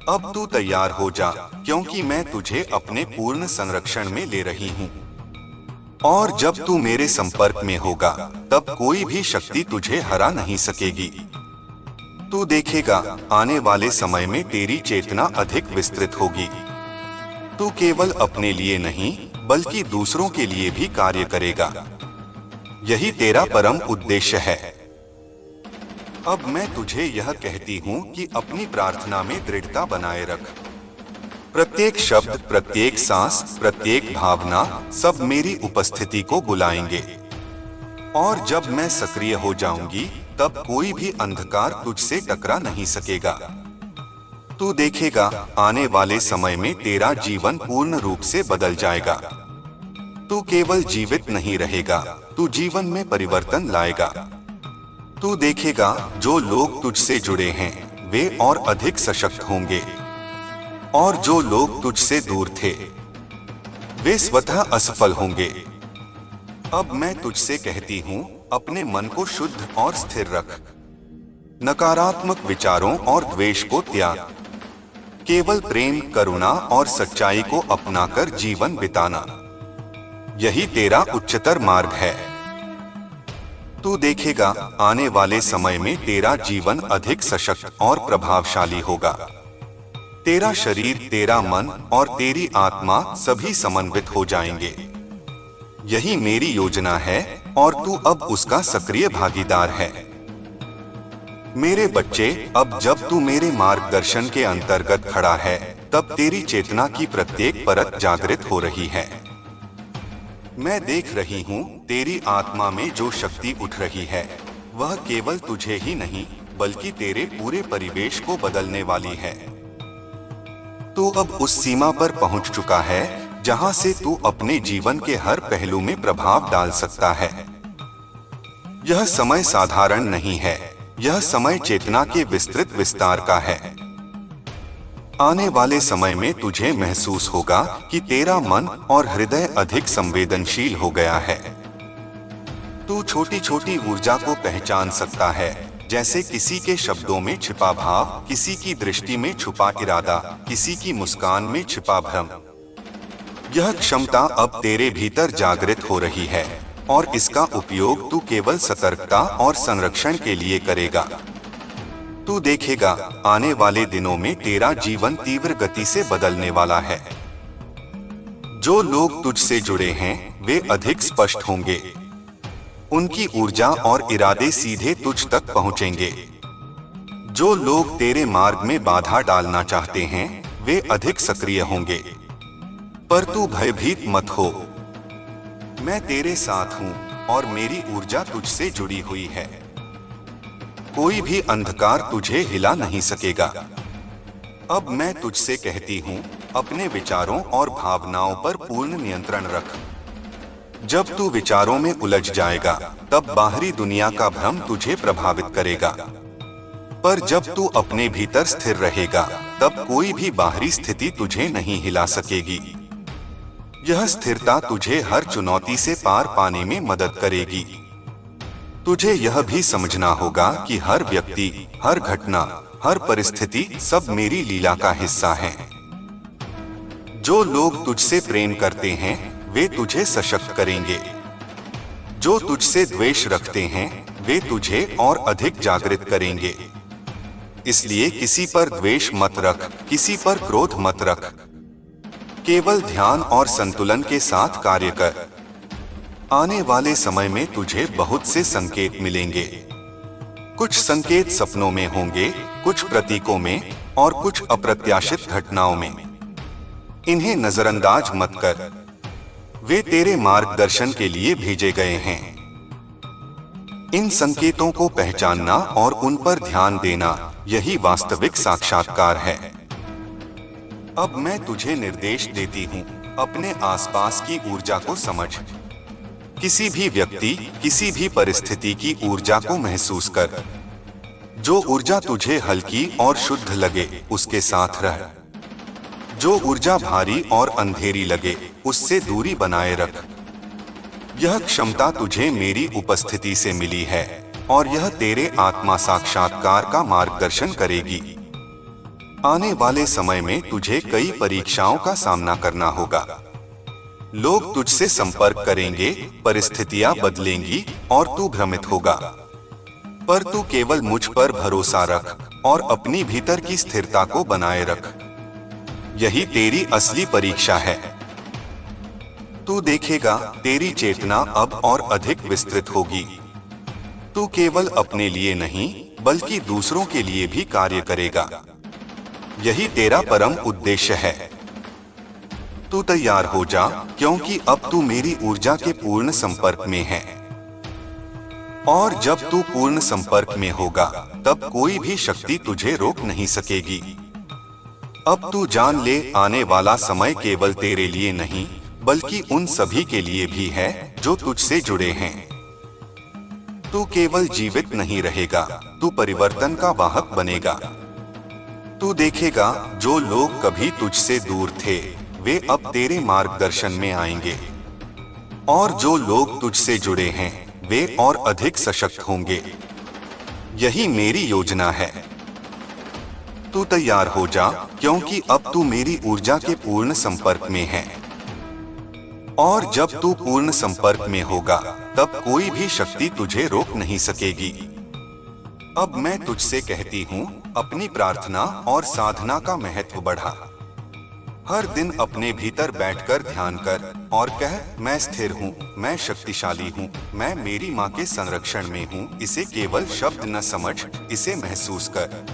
अब तू तैयार हो जा, क्योंकि मैं तुझे अपने पूर्ण संरक्षण में ले रही हूँ। और जब तू मेरे संपर्क में होगा, तब कोई भी शक्ति तुझे हरा नहीं सकेगी। तू देखेगा आने वाले समय में तेरी चेतना अधिक विस्तृत होगी। तू केवल अपने लिए नहीं, बल्कि दूसरों के लिए भी कार्य करेगा। यही तेरा परम उद्देश्य है। अब मैं तुझे यह कहती हूँ कि अपनी प्रार्थना में दृढ़ता बनाए रख। प्रत्येक शब्द, प्रत्येक सांस, प्रत्येक भावना सब मेरी उपस्थिति को बुलाएंगे। और जब मैं सक्रिय हो जाऊंगी तब कोई भी अंधकार तुझसे टकरा नहीं सकेगा। तू देखेगा आने वाले समय में तेरा जीवन पूर्ण रूप से बदल जाएगा। तू केवल जीवित नहीं रहेगा, तू जीवन में परिवर्तन लाएगा। तू देखेगा जो लोग तुझसे जुड़े हैं वे और अधिक सशक्त होंगे, और जो लोग तुझसे दूर थे वे स्वतः असफल होंगे। अब मैं तुझसे कहती हूँ, अपने मन को शुद्ध और स्थिर रख। नकारात्मक विचारों और द्वेष को त्याग। केवल प्रेम, करुणा और सच्चाई को अपनाकर जीवन बिताना, यही तेरा उच्चतर मार्ग है। तू देखेगा आने वाले समय में तेरा जीवन अधिक सशक्त और प्रभावशाली होगा। तेरा शरीर, तेरा मन और तेरी आत्मा सभी समन्वित हो जाएंगे। यही मेरी योजना है और तू अब उसका सक्रिय भागीदार है। मेरे बच्चे, अब जब तू मेरे मार्गदर्शन के अंतर्गत खड़ा है तब तेरी चेतना की प्रत्येक परत जागृत हो रही है। मैं देख रही हूँ तेरी आत्मा में जो शक्ति उठ रही है वह केवल तुझे ही नहीं बल्कि तेरे पूरे परिवेश को बदलने वाली है। तू अब उस सीमा पर पहुँच चुका है जहाँ से तू अपने जीवन के हर पहलू में प्रभाव डाल सकता है। यह समय साधारण नहीं है, यह समय चेतना के विस्तृत विस्तार का है। आने वाले समय में तुझे महसूस होगा कि तेरा मन और हृदय अधिक संवेदनशील हो गया है। तू छोटी छोटी ऊर्जा को पहचान सकता है, जैसे किसी के शब्दों में छिपा भाव, किसी की दृष्टि में छुपा इरादा, किसी की मुस्कान में छिपा भ्रम। यह क्षमता अब तेरे भीतर जागृत हो रही है और इसका उपयोग तू केवल सतर्कता और संरक्षण के लिए करेगा। तू देखेगा आने वाले दिनों में तेरा जीवन तीव्र गति से बदलने वाला है। जो लोग तुझसे जुड़े हैं वे अधिक स्पष्ट होंगे। उनकी ऊर्जा और इरादे सीधे तुझ तक पहुंचेंगे। जो लोग तेरे मार्ग में बाधा डालना चाहते हैं वे अधिक सक्रिय होंगे। पर तू भयभीत मत हो, मैं तेरे साथ हूं और मेरी ऊर्जा तुझसे जुड़ी हुई है। कोई भी अंधकार तुझे हिला नहीं सकेगा। अब मैं तुझसे कहती हूं, अपने विचारों और भावनाओं पर पूर्ण नियंत्रण रख। जब तू विचारों में उलझ जाएगा तब बाहरी दुनिया का भ्रम तुझे प्रभावित करेगा, पर जब तू अपने भीतर स्थिर रहेगा तब कोई भी बाहरी स्थिति तुझे नहीं हिला सकेगी। यह स्थिरता तुझे हर चुनौती से पार पाने में मदद करेगी। तुझे यह भी समझना होगा कि हर व्यक्ति, हर घटना, हर परिस्थिति सब मेरी लीला का हिस्सा है। जो लोग तुझसे प्रेम करते हैं वे तुझे सशक्त करेंगे। जो तुझसे द्वेष रखते हैं वे तुझे और अधिक जागृत करेंगे। इसलिए किसी पर द्वेष मत रख, किसी पर क्रोध मत रख। केवल ध्यान और संतुलन के साथ कार्य कर। आने वाले समय में तुझे बहुत से संकेत मिलेंगे। कुछ संकेत सपनों में होंगे, कुछ प्रतीकों में और कुछ अप्रत्याशित घटनाओं में। इन्हें नजरअंदाज मत कर, वे तेरे मार्गदर्शन के लिए भेजे गए हैं। इन संकेतों को पहचानना और उन पर ध्यान देना, यही वास्तविक साक्षात्कार है। अब मैं तुझे निर्देश देती हूँ, अपने आसपास की ऊर्जा को समझ। किसी भी व्यक्ति, किसी भी परिस्थिति की ऊर्जा को महसूस कर। जो ऊर्जा तुझे हल्की और शुद्ध लगे उसके साथ रह। जो ऊर्जा भारी और अंधेरी लगे उससे दूरी बनाए रख। यह क्षमता तुझे मेरी उपस्थिति से मिली है और यह तेरे आत्मा साक्षात्कार का मार्गदर्शन करेगी। आने वाले समय में तुझे कई परीक्षाओं का सामना करना होगा। लोग तुझसे संपर्क करेंगे, परिस्थितियां बदलेंगी और तू भ्रमित होगा। पर तू केवल मुझ पर भरोसा रख और अपनी भीतर की स्थिरता को बनाए रख। यही तेरी असली परीक्षा है। तू देखेगा तेरी चेतना अब और अधिक विस्तृत होगी। तू केवल अपने लिए नहीं बल्कि दूसरों के लिए भी कार्य करेगा। यही तेरा परम उद्देश्य है। तू तैयार हो जा, क्योंकि अब तू मेरी ऊर्जा के पूर्ण संपर्क में है। और जब तू पूर्ण संपर्क में होगा, तब कोई भी शक्ति तुझे रोक नहीं सकेगी। अब तू जान ले, आने वाला समय केवल तेरे लिए नहीं, बल्कि उन सभी के लिए भी है जो तुझसे जुड़े हैं। तू केवल जीवित नहीं रहेगा, तू परिवर्तन का वाहक बनेगा। तू देखेगा, जो लोग कभी तुझसे दूर थे, वे अब तेरे मार्गदर्शन में आएंगे। और जो लोग तुझसे जुड़े हैं, वे और अधिक सशक्त होंगे। यही मेरी योजना है। तू तैयार हो जा, क्योंकि अब तू मेरी ऊर्जा के पूर्ण संपर्क में है। और जब तू पूर्ण संपर्क में होगा, तब कोई भी शक्ति तुझे रोक नहीं सकेगी। अब मैं तुझसे कहती हूँ, अपनी प्रार्थना और साधना का महत्व बढ़ा। हर दिन अपने भीतर बैठकर ध्यान कर और कह, मैं स्थिर हूँ, मैं शक्तिशाली हूँ, मैं मेरी माँ के संरक्षण में हूँ। इसे केवल शब्द न समझ, इसे महसूस कर।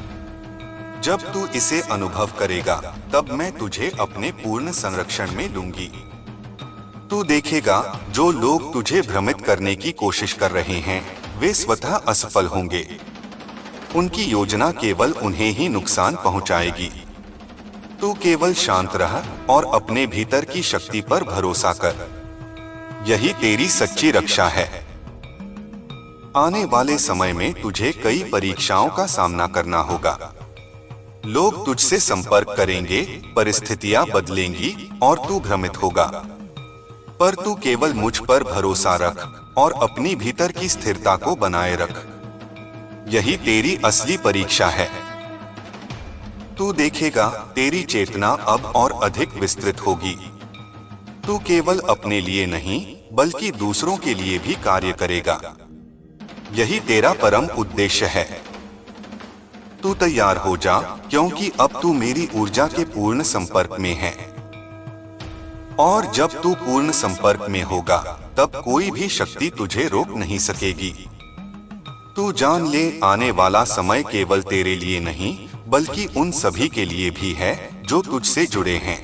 जब तू इसे अनुभव करेगा, तब मैं तुझे अपने पूर्ण संरक्षण में लूंगी। तू देखेगा, जो लोग तुझे भ्रमित करने की कोशिश कर रहे हैं, वे स्वतः असफल होंगे। उनकी योजना केवल उन्हें ही नुकसान पहुंचाएगी। तू केवल शांत रह और अपने भीतर की शक्ति पर भरोसा कर। यही तेरी सच्ची रक्षा है। आने वाले समय में तुझे कई परीक्षाओं का सामना करना होगा। लोग तुझसे संपर्क करेंगे, परिस्थितियां बदलेंगी और तू भ्रमित होगा। पर तू केवल मुझ पर भरोसा रख और अपनी भीतर की स्थिरता को बनाए रख। यही तेरी असली परीक्षा है। तू देखेगा, तेरी चेतना अब और अधिक विस्तृत होगी। तू केवल अपने लिए नहीं, बल्कि दूसरों के लिए भी कार्य करेगा। यही तेरा परम उद्देश्य है। तू तैयार हो जा, क्योंकि अब तू मेरी ऊर्जा के पूर्ण संपर्क में है। और जब तू पूर्ण संपर्क में होगा, तब कोई भी शक्ति तुझे रोक नहीं सकेगी। तू जान ले, आने वाला समय केवल तेरे लिए नहीं, बल्कि उन सभी के लिए भी है जो तुझसे जुड़े हैं।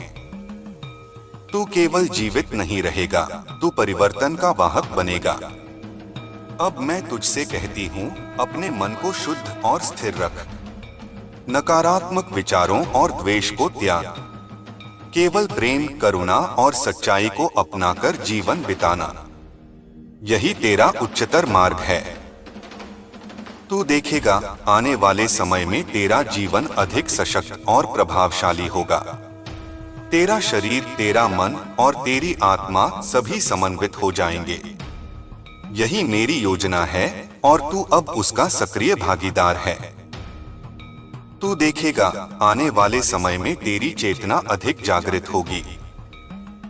तू केवल जीवित नहीं रहेगा, तू परिवर्तन का वाहक बनेगा। अब मैं तुझसे कहती हूँ, अपने मन को शुद्ध और स्थिर रख। नकारात्मक विचारों और द्वेष को त्याग। केवल प्रेम, करुणा और सच्चाई को अपनाकर जीवन बिताना। यही तेरा उच्चतर मार्ग है। तू देखेगा, आने वाले समय में तेरा जीवन अधिक सशक्त और प्रभावशाली होगा। तेरा शरीर, तेरा मन और तेरी आत्मा सभी समन्वित हो जाएंगे। यही मेरी योजना है और तू अब उसका सक्रिय भागीदार है। तू देखेगा, आने वाले समय में तेरी चेतना अधिक जागृत होगी।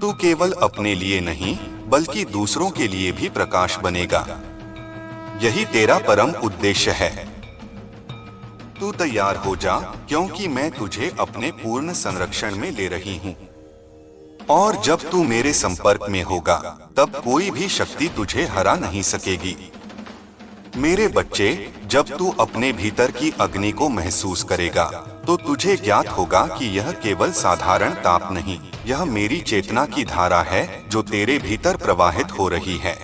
तू केवल अपने लिए नहीं, बल्कि दूसरों के लिए भी प्रकाश बनेगा। यही तेरा परम उद्देश्य है। तू तैयार हो जा, क्योंकि मैं तुझे अपने पूर्ण संरक्षण में ले रही हूँ। और जब तू मेरे संपर्क में होगा, तब कोई भी शक्ति तुझे हरा नहीं सकेगी। मेरे बच्चे, जब तू अपने भीतर की अग्नि को महसूस करेगा, तो तुझे ज्ञात होगा कि यह केवल साधारण ताप नहीं, यह मेरी चेतना की धारा है जो तेरे भीतर प्रवाहित हो रही है।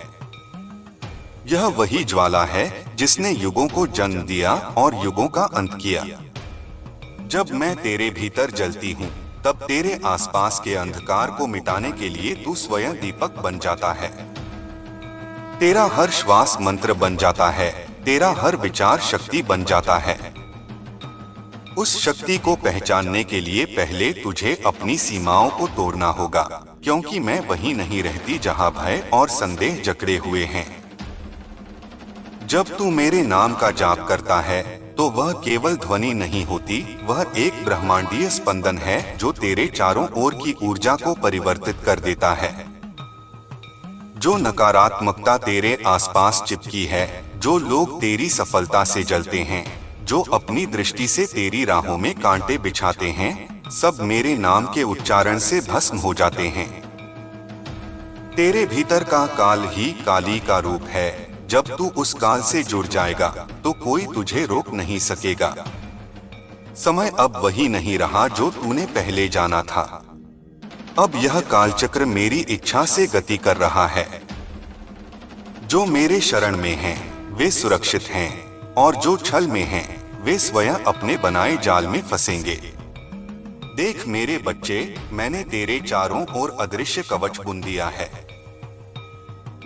यह वही ज्वाला है जिसने युगों को जन्म दिया और युगों का अंत किया। जब मैं तेरे भीतर जलती हूँ, तब तेरे आसपास के अंधकार को मिटाने के लिए तू स्वयं दीपक बन जाता है। तेरा हर श्वास मंत्र बन जाता है, तेरा हर विचार शक्ति बन जाता है। उस शक्ति को पहचानने के लिए पहले तुझे अपनी सीमाओं को तोड़ना होगा, क्योंकि मैं वहीं नहीं रहती जहां भय और संदेह जकड़े हुए हैं। जब तू मेरे नाम का जाप करता है, तो वह केवल ध्वनि नहीं होती, वह एक ब्रह्मांडीय स्पंदन है जो तेरे चारों ओर की ऊर्जा को परिवर्तित कर देता है। जो नकारात्मकता तेरे आसपास चिपकी है, जो लोग तेरी सफलता से जलते हैं, जो अपनी दृष्टि से तेरी राहों में कांटे बिछाते हैं, सब मेरे नाम के उच्चारण से भस्म हो जाते हैं। तेरे भीतर का काल ही काली का रूप है। जब तू उस काल से जुड़ जाएगा, तो कोई तुझे रोक नहीं सकेगा। समय अब वही नहीं रहा जो तूने पहले जाना था। अब यह कालचक्र मेरी इच्छा से गति कर रहा है। जो मेरे शरण में हैं, वे सुरक्षित हैं, और जो छल में हैं, वे स्वयं अपने बनाए जाल में फंसेंगे। देख मेरे बच्चे, मैंने तेरे चारों ओर अदृश्य कवच बुन दिया है।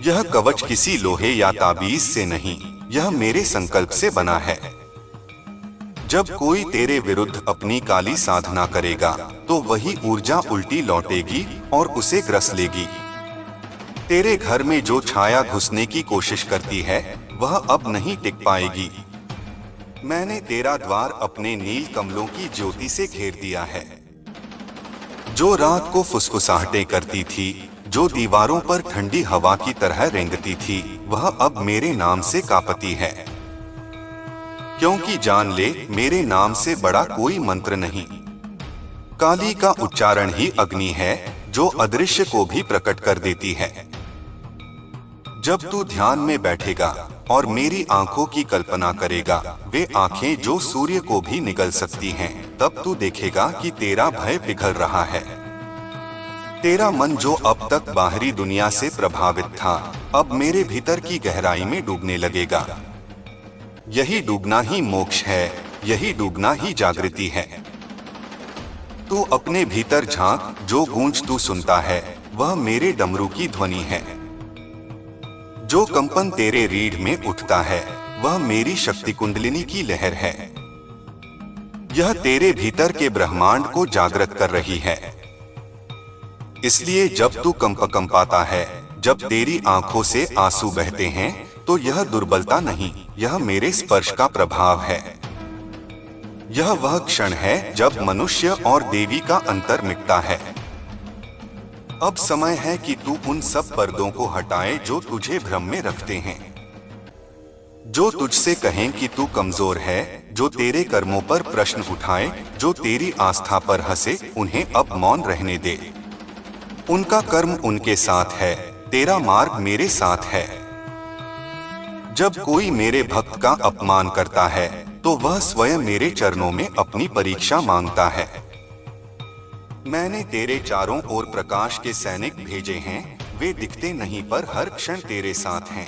यह कवच किसी लोहे या ताबीज से नहीं, यह मेरे संकल्प से बना है। जब कोई तेरे विरुद्ध अपनी काली साधना करेगा, तो वही ऊर्जा उल्टी लौटेगी और उसे ग्रस लेगी। तेरे घर में जो छाया घुसने की कोशिश करती है, वह अब नहीं टिक पाएगी। मैंने तेरा द्वार अपने नील कमलों की ज्योति से घेर दिया है। जो रात को फुसफुसाहटें करती थी, जो दीवारों पर ठंडी हवा की तरह रेंगती थी, वह अब मेरे नाम से कांपती है। क्योंकि जान ले, मेरे नाम से बड़ा कोई मंत्र नहीं। काली का उच्चारण ही अग्नि है, जो अदृश्य को भी प्रकट कर देती है। जब तू ध्यान में बैठेगा और मेरी आंखों की कल्पना करेगा, वे आंखें जो सूर्य को भी निगल सकती हैं, तब तू देखेगा कि तेरा भय पिघल रहा है। तेरा मन जो अब तक बाहरी दुनिया से प्रभावित था, अब मेरे भीतर की गहराई में डूबने लगेगा। यही डूबना ही मोक्ष है, यही डूबना ही जागृति है। तू अपने भीतर झांक, जो गूंज तू सुनता है, वह मेरे डमरू की ध्वनि है। जो कंपन तेरे रीढ़ में उठता है, वह मेरी शक्ति कुंडलिनी की लहर है। यह तेरे भीतर के ब्रह्मांड को जागृत कर रही है। इसलिए जब तू कंपाता है, जब तेरी आंखों से आंसू बहते हैं, तो यह दुर्बलता नहीं, यह मेरे स्पर्श का प्रभाव है। यह वह क्षण है जब मनुष्य और देवी का अंतर मिटता है। अब समय है कि तू उन सब पर्दों को हटाए जो तुझे भ्रम में रखते हैं। जो तुझसे कहें कि तू कमजोर है, जो तेरे कर्मों पर प्रश्न उठाए, जो तेरी आस्था पर हंसे, उन्हें अब मौन रहने दे। उनका कर्म उनके साथ है, तेरा मार्ग मेरे साथ है। जब कोई मेरे भक्त का अपमान करता है, तो वह स्वयं मेरे चरणों में अपनी परीक्षा मांगता है। मैंने तेरे चारों ओर प्रकाश के सैनिक भेजे हैं, वे दिखते नहीं पर हर क्षण तेरे साथ हैं।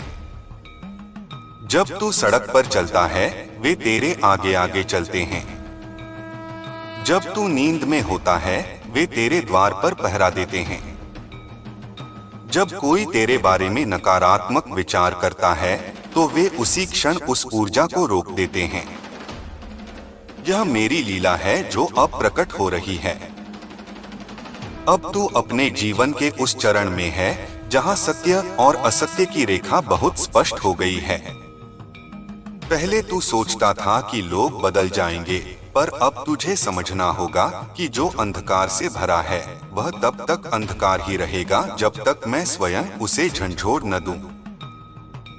जब तू सड़क पर चलता है, वे तेरे आगे आगे चलते हैं। जब तू नींद में होता है, वे तेरे द्वार पर पहरा देते हैं। जब कोई तेरे बारे में नकारात्मक विचार करता है, तो वे उसी क्षण उस ऊर्जा को रोक देते हैं। यह मेरी लीला है जो अब प्रकट हो रही है। अब तू अपने जीवन के उस चरण में है जहां सत्य और असत्य की रेखा बहुत स्पष्ट हो गई है। पहले तू सोचता था कि लोग बदल जाएंगे, पर अब तुझे समझना होगा कि जो अंधकार से भरा है, वह तब तक अंधकार ही रहेगा जब तक मैं स्वयं उसे झंझोड़ न दूं।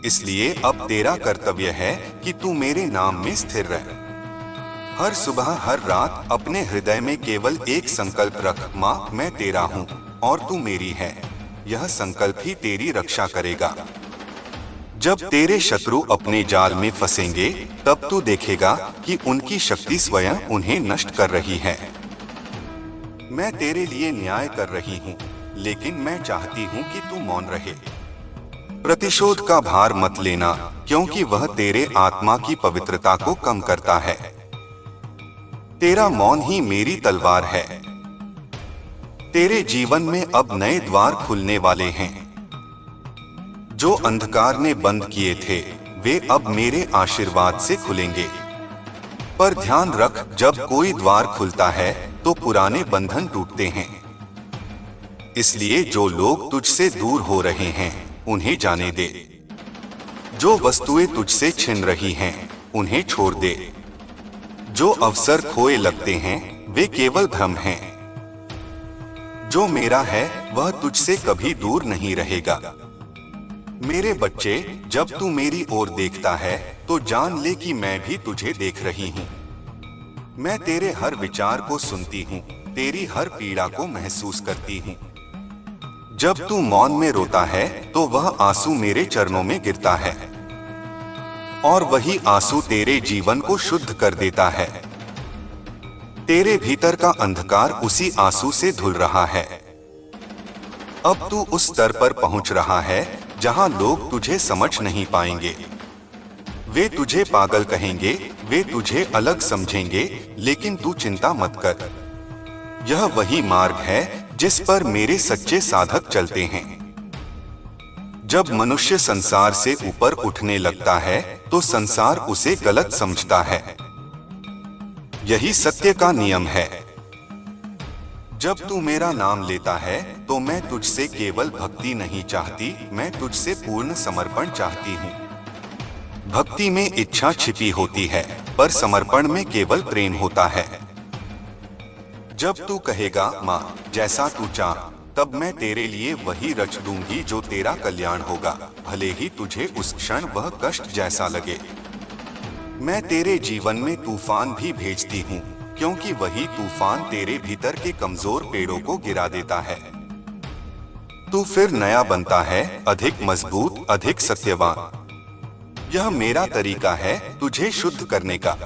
इसलिए अब तेरा कर्तव्य है कि तू मेरे नाम में स्थिर रह। हर सुबह हर रात अपने हृदय में केवल एक संकल्प रख, माँ मैं तेरा हूँ और तू मेरी है। यह संकल्प ही तेरी रक्षा करेगा। जब तेरे शत्रु अपने जाल में फंसेंगे, तब तू देखेगा कि उनकी शक्ति स्वयं उन्हें नष्ट कर रही है। मैं तेरे लिए न्याय कर रही हूँ, लेकिन मैं चाहती हूँ कि तू मौन रहे। प्रतिशोध का भार मत लेना, क्योंकि वह तेरे आत्मा की पवित्रता को कम करता है। तेरा मौन ही मेरी तलवार है। तेरे जीवन में अब नए द्वार खुलने वाले हैं। जो अंधकार ने बंद किए थे, वे अब मेरे आशीर्वाद से खुलेंगे। पर ध्यान रख, जब कोई द्वार खुलता है, तो पुराने बंधन टूटते हैं। इसलिए जो लोग तुझसे दूर हो रहे हैं, उन्हें जाने दे। जो वस्तुएं तुझसे छिन रही हैं, उन्हें छोड़ दे। जो अवसर खोए लगते हैं, वे केवल भ्रम हैं। जो मेरा है, वह तुझसे कभी दूर नहीं रहेगा। मेरे बच्चे, जब तू मेरी ओर देखता है, तो जान ले कि मैं भी तुझे देख रही हूँ। मैं तेरे हर विचार को सुनती हूँ, तेरी हर पीड़ा को महसूस करती हूँ। जब तू मौन में रोता है, तो वह आंसू मेरे चरणों में गिरता है, और वही आंसू तेरे जीवन को शुद्ध कर देता है। तेरे भीतर का अंधकार उसी आंसू से धुल रहा है। अब तू उस स्तर पर पहुंच रहा है जहां लोग तुझे समझ नहीं पाएंगे। वे तुझे पागल कहेंगे, वे तुझे अलग समझेंगे, लेकिन तू चिंता मत कर। यह वही मार्ग है जिस पर मेरे सच्चे साधक चलते हैं। जब मनुष्य संसार से ऊपर उठने लगता है तो संसार उसे गलत समझता है। यही सत्य का नियम है। जब तू मेरा नाम लेता है तो मैं तुझसे केवल भक्ति नहीं चाहती, मैं तुझसे पूर्ण समर्पण चाहती हूँ। भक्ति में इच्छा छिपी होती है, पर समर्पण में केवल प्रेम होता है। जब तू कहेगा माँ जैसा तू चाह, तब मैं तेरे लिए वही रच दूंगी जो तेरा कल्याण होगा, भले ही तुझे उस क्षण वह कष्ट जैसा लगे। मैं तेरे जीवन में तूफान भी भेजती हूँ, क्योंकि वही तूफान तेरे भीतर के कमजोर पेड़ों को गिरा देता है। तू फिर नया बनता है, अधिक मजबूत, अधिक सत्यवान। यह मेरा तरीका है तुझे शुद्ध करने का।